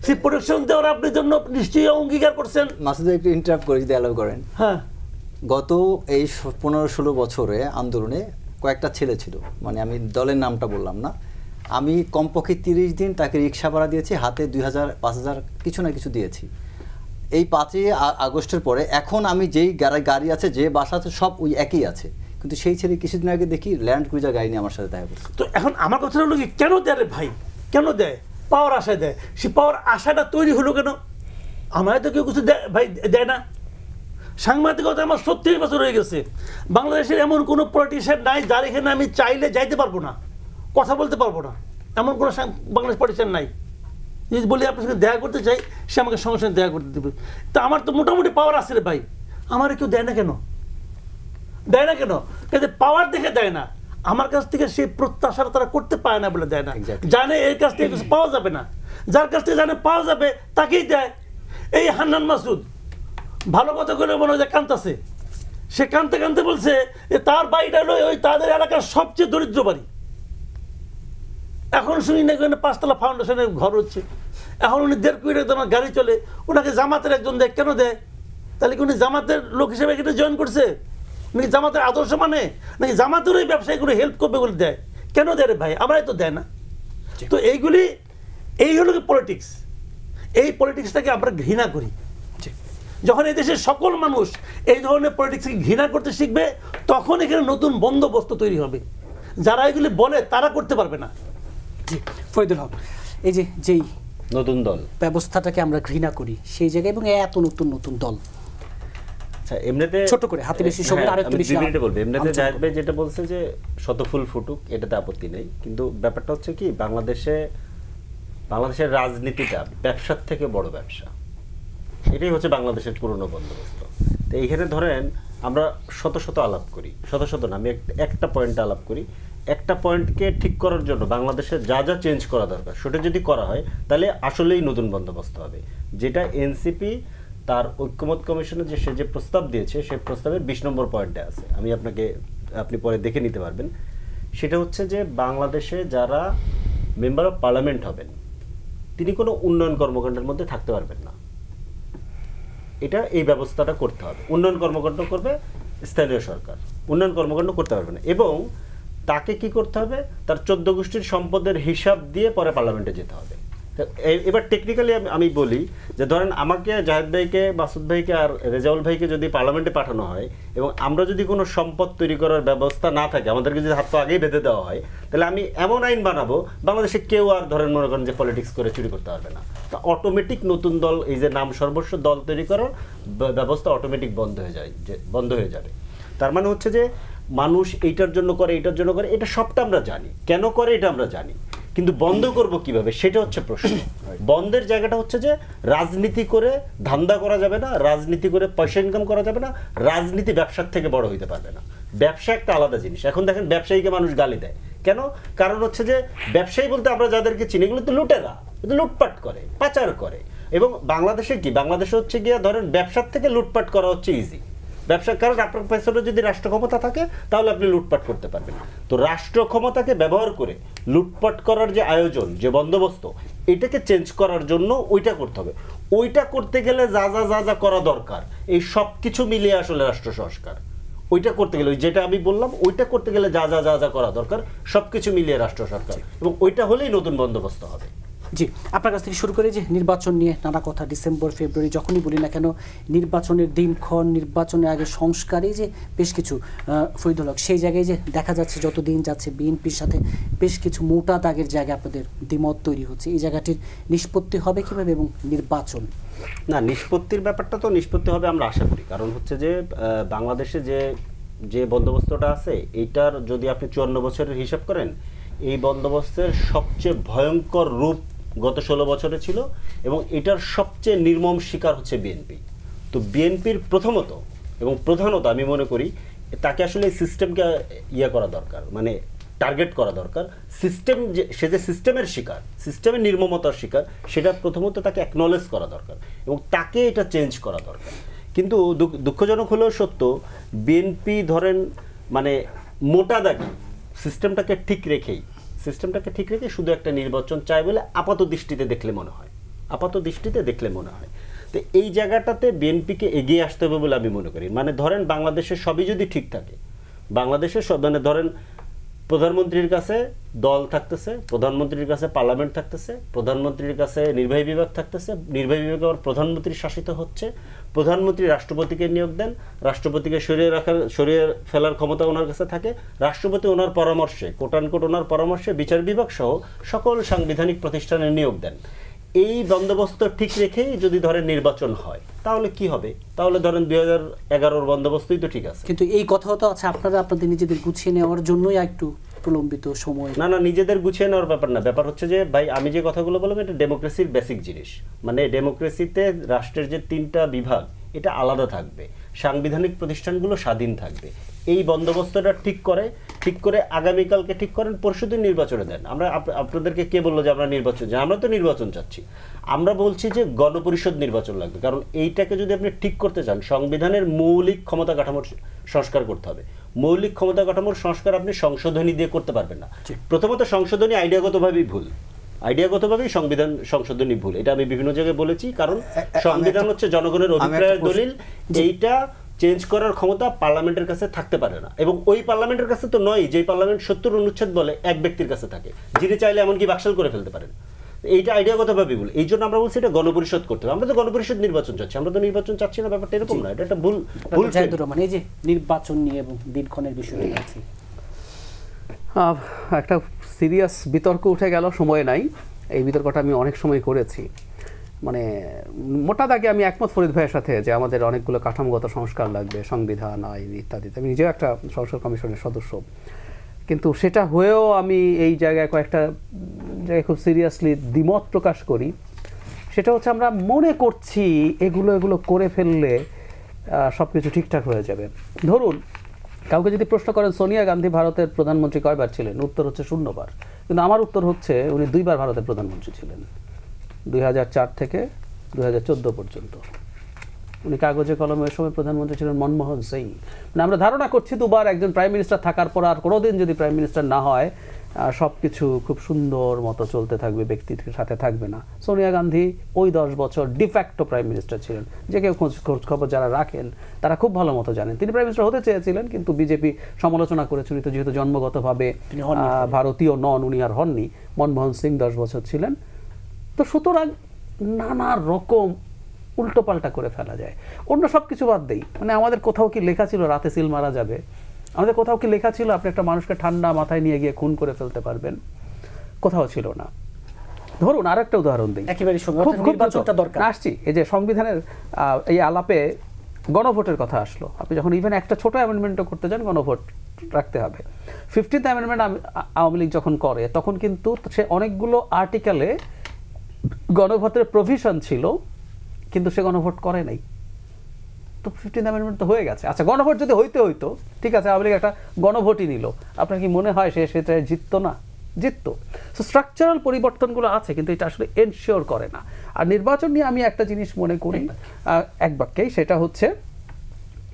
সেই প্রোটেকশন দেওয়ার আপনার জন্য নিশ্চয়ই অঙ্গীকার করছেন। মাসুদ একটু ইন্টারাপ্ট করে যদি অ্যালাউ করেন। হ্যাঁ, গত এই 15-16 বছরে আন্দোলনে কয়েকটা ছেলে ছিল, মানে আমি দলের নামটা বললাম না, আমি কমপক্ষে 30 দিন তাকে রিক্সা ভাড়া দিয়েছি, হাতে 2000-5000 কিছু না কিছু দিয়েছি। এই 5ই আগস্টের পরে এখন আমি যেই গাড়ি আছে, যে বাসা আছে, সব ওই একই আছে, কিন্তু সেই ছেলে কিছুদিন আগে দেখি ল্যান্ড ক্রুজার গাড়ি নিয়ে আমার সাথে দেখা করছে। তো এখন আমার কথা হলো কি, কেন দেয় রে ভাই? কেন দেয়? পাওয়ার আশায় দেয়। সে পাওয়ার আশাটা তৈরি হলো কেন? আমার তো কেউ কিছু দেয় ভাই, দেয় না। সাংবাদিকতা আমার 36 বছর হয়ে গেছে, বাংলাদেশের এমন কোনো পলিটিশিয়ান নাই যার এখানে আমি চাইলে যাইতে পারবো না, কথা বলতে পারবো না, এমন কোনো বাংলাদেশ পলিটিশিয়ান নাই। যদি বলি আপনার সঙ্গে দেখা করতে চাই, সে আমাকে সঙ্গে সঙ্গে দেখা করতে দেবে। তা আমার তো মোটামুটি পাওয়ার আছে রে ভাই, আমার কেউ দেয় না কেন? দেয় না কেন? কিন্তু পাওয়ার দেখে দেয় না, আমার কাছ থেকে সেই প্রত্যাশাটা তারা করতে পারে না বলে দেয় না। জানে এর কাছ থেকে কিছু পাওয়া যাবে না, যার কাছ থেকে জানে পাওয়া যাবে তাকেই দেয়। এই হান্নান মাসুদ ভালো কথা করে মনে হয় কাঁদতেছে, সে কাঁদতে কাঁদতে বলছে যে তার বাড়িটা হলো ওই তাদের এলাকার সবচেয়ে দরিদ্র বাড়ি। এখন শুনি না 5 তলা ফাউন্ডেশনের ঘর হচ্ছে, এখন উনি 1.5 কোটি টাকা গাড়ি চলে, ওনাকে জামাতের একজন দেয়, কেন দেয়? তাহলে কি উনি জামাতের লোক হিসেবে এটা জয়েন করছে? নাকি জামাতের আদর্শ মানে, নাকি জামাতের ওই ব্যবসায়ী করে হেল্প করবে বলে দেয়? কেন দেয় রে ভাই? আমরাই তো দেয় না। তো এইগুলি, এই হলো কি পলিটিক্স। এই পলিটিক্সটাকে আমরা ঘৃণা করি। যখন এই দেশের সকল মানুষ এই ধরনের পলিটিক্সকে ঘৃণা করতে শিখবে, তখন এখানে নতুন বন্দোবস্ত তৈরি হবে। যারা এগুলি বলে তারা করতে পারবে না। জি ফরিদুল হক, এই যে যেই নতুন দল ব্যবস্থাটাকে আমরা ঘৃণা করি সেই জায়গায়, এবং এত নতুন নতুন দল, এমনিতে ছোট করে হাতে বেশি সময় আরেকটু বেশি বলবে, এমনিতে জাহিদ ভাই যেটা বলছে যে শতফুল ফুটুক, এটাতে আপত্তি নেই, কিন্তু ব্যাপারটা হচ্ছে কি, বাংলাদেশের রাজনীতিটা ব্যবসার থেকে বড় ব্যবসা, এটাই হচ্ছে বাংলাদেশের পুরনো বন্দোবস্ত। তো এইখানে ধরেন আমরা শত শত আলাপ করি, শত শত না, আমি একটা পয়েন্টে আলাপ করি। একটা পয়েন্টকে ঠিক করার জন্য বাংলাদেশে যা যা চেঞ্জ করা দরকার সেটা যদি করা হয় তাহলে আসলেই নতুন বন্দোবস্ত হবে, যেটা এনসিপি তার ঐক্যমত কমিশনে সে যে প্রস্তাব দিয়েছে সেই প্রস্তাবের 20 নম্বর পয়েন্টে আছে, আপনি পরে দেখে নিতে পারবেন। সেটা হচ্ছে যে বাংলাদেশে যারা মেম্বার অফ পার্লামেন্ট হবেন তিনি কোনো উন্নয়ন কর্মকাণ্ডের মধ্যে থাকতে পারবেন না। এই ব্যবস্থাটা করতে হবে। উন্নয়ন কর্মকাণ্ড করবে স্থানীয় সরকার, উন্নয়ন কর্মকাণ্ড করতে পারবে না। এবং তাকে কি করতে হবে, তার 14 গোষ্ঠীর সম্পদের হিসাব দিয়ে পরে পার্লামেন্টে যেতে হবে। এবার টেকনিক্যালি আমি বলি যে ধরেন আমাকে জাহেদ ভাইকে, মাসুদ ভাইকে আর রেজাউল ভাইকে যদি পার্লামেন্টে পাঠানো হয় এবং আমরা যদি কোনো সম্পদ তৈরি করার ব্যবস্থা না থাকে, আমাদেরকে যদি হাত পা আগেই বেঁধে দেওয়া হয়, তাহলে আমি এমন আইন বানাবো বাংলাদেশে কেউ আর ধরেন মনে করেন যে পলিটিক্স করে চুরি করতে পারবে না। তা অটোমেটিক নতুন দল, এই যে নাম সর্বস্ব দল তৈরি করার ব্যবস্থা অটোমেটিক বন্ধ হয়ে যাবে। তার মানে হচ্ছে যে মানুষ এইটার জন্য করে, এটা সবটা আমরা জানি, কেন করে এটা আমরা জানি, কিন্তু বন্ধ করব কিভাবে সেটা হচ্ছে প্রশ্ন। বন্ধের জায়গাটা হচ্ছে যে রাজনীতি করে ধান্দা করা যাবে না, রাজনীতি করে পয়সা ইনকাম করা যাবে না, রাজনীতি ব্যবসার থেকে বড় হইতে পারবে না। ব্যবসা একটা আলাদা জিনিস। এখন দেখেন ব্যবসায়ীকে মানুষ গালি দেয় কেন? কারণ হচ্ছে যে ব্যবসায়ী বলতে আমরা যাদেরকে চিনি এগুলো তো লুটেরা, লুটপাট করে, পাচার করে। এবং বাংলাদেশে কি, বাংলাদেশে হচ্ছে গিয়া ধরেন ব্যবসার থেকে লুটপাট করা হচ্ছে ইজি। ব্যবসার কারণ আপনার পেছনে যদি রাষ্ট্র ক্ষমতা থাকে তাহলে আপনি লুটপাট করতে পারবেন। তো রাষ্ট্র ক্ষমতাকে ব্যবহার করে লুটপাট করার যে আয়োজন, যে বন্দোবস্ত, এটাকে চেঞ্জ করার জন্য ওইটা করতে হবে। ওইটা করতে গেলে যা যা করা দরকার এই সব কিছু মিলিয়ে আসলে রাষ্ট্র সংস্কার। ওইটা করতে গেলে যেটা আমি বললাম, ওইটা করতে গেলে যা যা করা দরকার সব কিছু মিলিয়ে রাষ্ট্র সরকার, এবং ওইটা হলেই নতুন বন্দোবস্ত হবে। জি, আপনার কাছ থেকে শুরু করে যে নির্বাচন নিয়ে নানা কথা, ডিসেম্বর ফেব্রুয়ারি যখনই বলি না কেন নির্বাচনের দিনক্ষণ, নির্বাচনের আগে সংস্কারে যে বেশ কিছু ফরিদুল হক, সেই জায়গায় যে দেখা যাচ্ছে যত দিন যাচ্ছে বিএনপির সাথে বেশ কিছু মোটা দাগের জায়গায় আপনাদের দ্বিমত তৈরি হচ্ছে। এই জায়গাটির নিষ্পত্তি হবে কিভাবে এবং নির্বাচন? না, নিষ্পত্তির ব্যাপারটা তো নিষ্পত্তি হবে আমরা আশা করি। কারণ হচ্ছে যে বাংলাদেশে যে বন্দোবস্তটা আছে এইটার যদি আপনি 54 বছরের হিসাব করেন, এই বন্দোবস্তের সবচেয়ে ভয়ঙ্কর রূপ গত 16 বছরে ছিল, এবং এটার সবচেয়ে নির্মম শিকার হচ্ছে বিএনপি। তো বিএনপির প্রথমত এবং প্রধানত আমি মনে করি তাকে আসলে সিস্টেমকে করা দরকার, মানে টার্গেট করা দরকার। সিস্টেম সে যে সিস্টেমের শিকার, সিস্টেমের নির্মমতার শিকার, সেটা প্রথমত তাকে অ্যাকনলেজ করা দরকার এবং তাকে এটা চেঞ্জ করা দরকার। কিন্তু দুঃখজনক হলেও সত্য, বিএনপি ধরেন মানে মোটা দাগে সিস্টেমটাকে ঠিক রেখে শুধু একটা নির্বাচন চাই বলে আপাত দৃষ্টিতে দেখলে মনে হয়। তো এই জায়গাটাতে বিএনপিকে এগিয়ে আসতে হবে বলে আমি মনে করি। মানে ধরেন বাংলাদেশের সবই যদি ঠিক থাকে, বাংলাদেশের সব, মানে ধরেন প্রধানমন্ত্রীর কাছে দল থাকতেছে, প্রধানমন্ত্রীর কাছে পার্লামেন্ট থাকতেছে, প্রধানমন্ত্রীর কাছে নির্বাহী বিভাগ থাকতেছে, নির্বাহী বিভাগ আবার প্রধানমন্ত্রী শাসিত হচ্ছে, প্রধানমন্ত্রী রাষ্ট্রপতিকে নিয়োগ দেন, রাষ্ট্রপতিকে সরিয়ে ফেলার ক্ষমতা ওনার কাছে থাকে, রাষ্ট্রপতি ওনার পরামর্শে, কোটানকোট ওনার পরামর্শে বিচার বিভাগ সহ সকল সাংবিধানিক প্রতিষ্ঠানে নিয়োগ দেন। এই বন্দোবস্ত ঠিক রেখেই যদি ধরেন নির্বাচন হয় তাহলে কি হবে? তাহলে ধরেন 2011-র বন্দোবস্তই তো ঠিক আছে। কিন্তু এই কথাও তো আছে, আপনারা আপনাদের নিজেদের গুছিয়ে নেওয়ার জন্যই একটু প্রলম্বিত সময়। না, নিজেদের গুছিয়ে নেওয়ার ব্যাপার না। ব্যাপার হচ্ছে যে ভাই, আমি যে কথাগুলো বললাম এটা ডেমোক্রেসির বেসিক জিনিস। মানে ডেমোক্রেসিতে রাষ্ট্রের যে 3টা বিভাগ এটা আলাদা থাকবে, সাংবিধানিক প্রতিষ্ঠানগুলো স্বাধীন থাকবে। এই বন্দোবস্তটা ঠিক করে আগামীকালকে ঠিক করেন, পরশুদিন নির্বাচনে দেন। আমরা আপনাদেরকে কে বললো যে আমরা নির্বাচন চাই? আমরা তো নির্বাচন চাচ্ছি। আমরা বলছি যে গণপরিষদ নির্বাচন লাগবে, কারণ এইটাকে যদি আপনি ঠিক করতে চান সংবিধানের মৌলিক ক্ষমতা কাঠামোর সংস্কার করতে হবে। মৌলিক ক্ষমতা কাঠামোর সংস্কার আপনি সংশোধনী দিয়ে করতে পারবেন না। প্রথমত সংশোধনী আইডিয়াগতভাবেই ভুল, আইডিয়াগতভাবেই সংবিধান সংশোধনী ভুল, এটা আমি বিভিন্ন জায়গায় বলেছি। কারণ সংবিধান হচ্ছে জনগণের অভিপ্রায়ের দলিল, এইটা চেঞ্জ করার ক্ষমতা পার্লামেন্টের কাছে থাকতে পারে না। এবং ওই পার্লামেন্টের কাছে তো নয়, যেই পার্লামেন্ট 70 অনুচ্ছেদ বলে এক ব্যক্তির কাছে থাকে, যিনি চাইলে এমনকি বাকশাল করে ফেলতে পারেন। এইটা আইডিয়াগতভাবে ভুল। এই জন্য আমরা বলছি এটা গণপরিষদ করতে হবে। আমরা তো গণপরিষদ নির্বাচন চাচ্ছি, আমরা তো নির্বাচন চাচ্ছি না, ব্যাপারটা এরকম না। এটা একটা ভুল। মানে এই যে নির্বাচন নিয়ে এবং দিনক্ষণের বিষয়টা আছে, একটা সিরিয়াস বিতর্ক উঠে গেল, সময় নাই। এই বিতর্কটা আমি অনেক সময় করেছি। মানে মোটা দাগে আমি একমত ফরিদ ভাইয়ের সাথে যে আমাদের অনেকগুলো কাঠামোগত সংস্কার লাগবে, সংবিধান, আইন ইত্যাদি। আমি নিজেও একটা সংস্কার কমিশনের সদস্য, কিন্তু সেটা হয়েও আমি এই জায়গায় কয়েকটা জায়গায় খুব সিরিয়াসলি দ্বিমত প্রকাশ করি। সেটা হচ্ছে আমরা মনে করছি এগুলো করে ফেললে সবকিছু ঠিকঠাক হয়ে যাবে। ধরুন কাউকে যদি প্রশ্ন করেন সোনিয়া গান্ধী ভারতের প্রধানমন্ত্রী কয়বার ছিলেন, উত্তর হচ্ছে 0 বার। কিন্তু আমার উত্তর হচ্ছে উনি 2 বার ভারতের প্রধানমন্ত্রী ছিলেন, 2004 থেকে 2014 পর্যন্ত। উনি কাগজে কলমে ওই সময় প্রধানমন্ত্রী ছিলেন মনমোহন সিং। মানে আমরা ধারণা করছি 2 বার একজন প্রাইম মিনিস্টার থাকার পর আর কোনোদিন যদি প্রাইম মিনিস্টার না হয় সব কিছু খুব সুন্দর মতো চলতে থাকবে, ব্যক্তির সাথে থাকবে না। সোনিয়া গান্ধী ওই 10 বছর ডিফ্যাক্টো প্রাইম মিনিস্টার ছিলেন, যে কেউ খোঁজ খবর যারা রাখেন তারা খুব ভালো মতো জানেন। তিনি প্রাইম মিনিস্টার হতে চেয়েছিলেন, কিন্তু বিজেপি সমালোচনা করেছেন, তো যেহেতু জন্মগতভাবে ভারতীয় নন, উনি আর হননি। মনমোহন সিং 10 বছর ছিলেন। তো সুতরাং নানা রকম উল্টোপাল্টা করে ফেলা যায়। অন্য সব কিছু বাদ দেই, মানে আমাদের কোথাও কি লেখা ছিল রাতে সিল মারা যাবে? আমাদের কোথাও কি লেখা ছিল আপনি একটা মানুষকে ঠান্ডা মাথায় নিয়ে গিয়ে খুন করে ফেলতে পারবেন? কোথাও ছিল না। ধরুন আর একটা উদাহরণ দিই, আসছি এই যে সংবিধানের এই আলাপে গণভোটের কথা আসলো। আপনি যখন ইভেন একটা ছোট অ্যামেন্ডমেন্টও করতে যান, গণভোট রাখতে হবে। 15th অ্যামেন্ডমেন্ট আওয়ামী লীগ যখন করে, তখন কিন্তু সে অনেকগুলো আর্টিকেলে গণভোটের প্রভিশন ছিল, কিন্তু সে গণভোট করে নাই। তো 15th অ্যামেন্ডমেন্ট তো হয়ে গেছে। আচ্ছা, গণভোট যদি হইতো ঠিক আছে, আওয়ামী লীগ একটা গণভোটই নিল, আপনার কি মনে হয় সেটা জিততো না? জিততো। সো স্ট্রাকচারাল পরিবর্তনগুলো আছে, কিন্তু এটা আসলে এনশিওর করে না। আর নির্বাচন নিয়ে আমি একটা জিনিস মনে করি এক বাক্যেই, সেটা হচ্ছে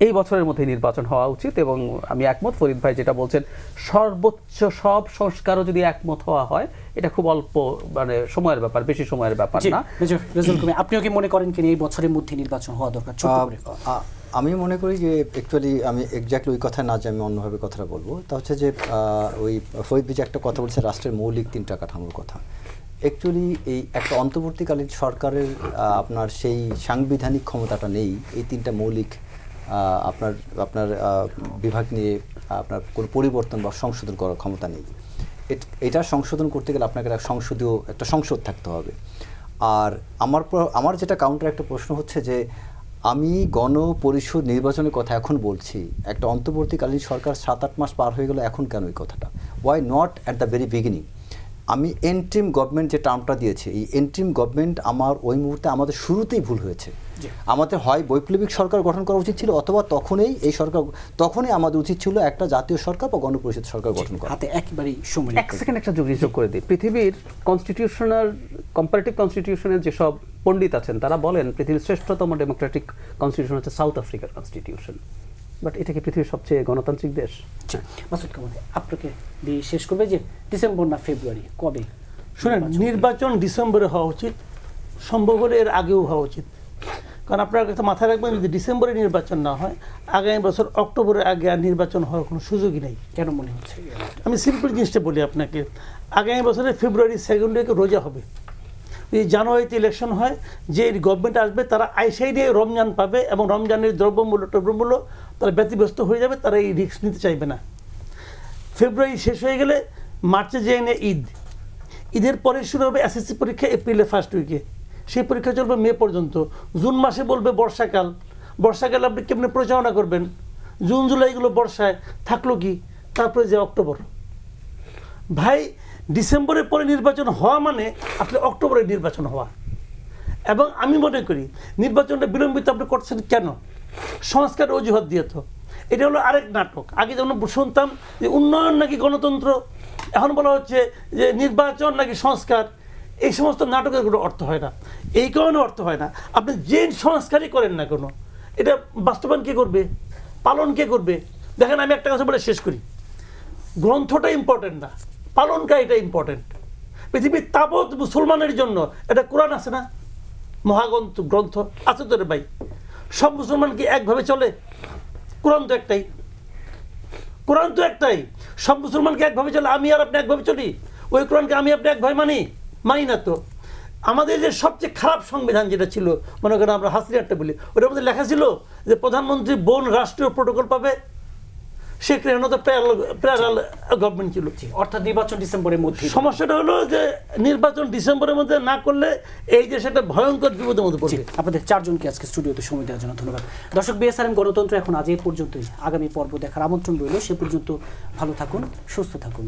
এই বছরের মধ্যে নির্বাচন হওয়া উচিত। এবং আমি একমত ফরিদ ভাই যেটা বলছেন, সর্বোচ্চ সব সংস্কারও যদি একমত হওয়া হয়, এটা খুব অল্প মানে সময়ের ব্যাপার, বেশি সময়ের ব্যাপার না। আপনিও কি মনে করেন কি এই বছরের মধ্যে নির্বাচন হওয়া দরকার? আমি মনে করি যে অ্যাকচুয়ালি আমি এক্স্যাক্টলি ওই কথা না, যে আমি অন্যভাবে কথাটা বলবো। তা হচ্ছে যে ওই ফরিদ ভাই একটা কথা বলছে, রাষ্ট্রের মৌলিক 3টা কাঠামোর কথা। অ্যাকচুয়ালি এই একটা অন্তর্বর্তীকালীন সরকারের আপনার সেই সাংবিধানিক ক্ষমতাটা নেই এই 3টা মৌলিক আপনার বিভাগ নিয়ে আপনার কোনো পরিবর্তন বা সংশোধন করার ক্ষমতা নেই। এটা সংশোধন করতে গেলে আপনাকে একটা সংসদ থাকতে হবে। আর আমার যেটা কাউন্টার একটা প্রশ্ন হচ্ছে যে, আমি গণপরিষদ নির্বাচনের কথা এখন বলছি, একটা অন্তর্বর্তীকালীন সরকার 7-8 মাস পার হয়ে গেল, এখন কেন এই কথাটা? Why not at the very beginning? আমি এন্ট্রিম গভর্নমেন্ট যে টার্মটা দিয়েছি, এই এন্ট্রিম গভর্নমেন্ট আমার ওই মুহূর্তে আমাদের শুরুতেই ভুল হয়েছে। আমাদের হয় বৈপ্লবিক সরকার গঠন করা উচিত ছিল, অথবা তখনই আমাদের উচিত ছিল একটা জাতীয় সরকার বা গণপরিষদ সরকার গঠন করা। এক সেকেন্ড একটা যোগ করে দিই। পৃথিবীর কনস্টিটিউশনাল কম্পারেটিভ কনস্টিটিউশনের যেসব পণ্ডিত আছেন তারা বলেন পৃথিবীর শ্রেষ্ঠতম ডেমোক্রেটিক কনস্টিটিউশন হচ্ছে সাউথ আফ্রিকার কনস্টিটিউশন। বাট এটা কি পৃথিবীর সবচেয়ে গণতান্ত্রিক দেশ? মাসুদ কামাল, আপনাকে দিয়ে শেষ করবে যে ডিসেম্বর না ফেব্রুয়ারি কবে? শুনেন, নির্বাচন ডিসেম্বরে হওয়া উচিত, সম্ভব হলে এর আগেও হওয়া উচিত। কারণ আপনার কাছে মাথায় রাখবেন, যদি ডিসেম্বরে নির্বাচন না হয়, আগামী বছর অক্টোবরের আগে আর নির্বাচন হওয়ার কোনো সুযোগই নেই। কেন মনে হচ্ছে? আমি সিম্পল জিনিসটা বলি আপনাকে, আগামী বছরে ফেব্রুয়ারি 2nd উইকে রোজা হবে। যদি জানুয়ারিতে ইলেকশন হয়, যে গভর্নমেন্ট আসবে তারা আইসাই দিয়ে রমজান পাবে, এবং রমজানের দ্রব্যমূল্য তারা ব্যতিব্যস্ত হয়ে যাবে, তারা এই রিস্ক নিতে চাইবে না। ফেব্রুয়ারি শেষ হয়ে গেলে মার্চে যে এনে ঈদের পরে শুরু হবে এসএসসি পরীক্ষা, এপ্রিলের 1st উইকে। সেই পরীক্ষা চলবে মে পর্যন্ত। জুন মাসে বলবে বর্ষাকাল আপনি কেমনি পরিচালনা করবেন? জুন জুলাইগুলো বর্ষায় থাকলো কি, তারপরে যে অক্টোবর। ভাই, ডিসেম্বরের পরে নির্বাচন হওয়া মানে আপনি অক্টোবরে নির্বাচন হওয়া। এবং আমি মনে করি নির্বাচনটা বিলম্বিত আপনি করছেন কেন? সংস্কার অজুহাত দিয়ে। তো এটা হলো আরেক নাটক। আগে যেমন শুনতাম যে উন্নয়ন নাকি গণতন্ত্র, এখন বলা হচ্ছে যে নির্বাচন নাকি সংস্কার। এই সমস্ত নাটকের কোনো অর্থ হয় না। এই কারণে অর্থ হয় না, আপনি যে সংস্কারই করেন না কোনো, এটা বাস্তবায়ন কে করবে, পালন কে করবে? দেখেন, আমি একটা কথা বলে শেষ করি, গ্রন্থটা ইম্পর্টেন্ট না, পালনকারীটা ইম্পর্টেন্ট। পৃথিবীর তাবৎ মুসলমানের জন্য এটা কোরআন আছে না, মহাগ্রন্থ আছে তো রে ভাই। সব মুসলমান কি একভাবে চলে? কোরআন তো একটাই। সব মুসলমানকে একভাবে চলে? আমি আর আপনি একভাবে চলি? ওই কোরআনকে আমি আপনি একভাবে মানি না তো। আমাদের যে সবচেয়ে খারাপ সংবিধান যেটা ছিল, মনে করেন আমরা হাসিনারটা বলি, ওটার মধ্যে লেখা ছিল যে প্রধানমন্ত্রী বোন রাষ্ট্রীয় প্রোটোকল পাবে। সেখানে তো প্যারালাল গভর্নমেন্ট ছিল, অর্থাৎ নির্বাচন ডিসেম্বরের মধ্যে। সমস্যাটা হলো যে নির্বাচন ডিসেম্বরের মধ্যে না করলে এই যে সেটা ভয়ঙ্কর বিপদের মধ্যে পড়বে। আপনাদের 4 জনকে আজকে স্টুডিওতে সময় দেওয়ার জন্য ধন্যবাদ। দর্শক, বিএসআরএম গণতন্ত্র এখন আজ এই পর্যন্তই। আগামী পর্ব দেখার আমন্ত্রণ রইল। সে পর্যন্ত ভালো থাকুন, সুস্থ থাকুন।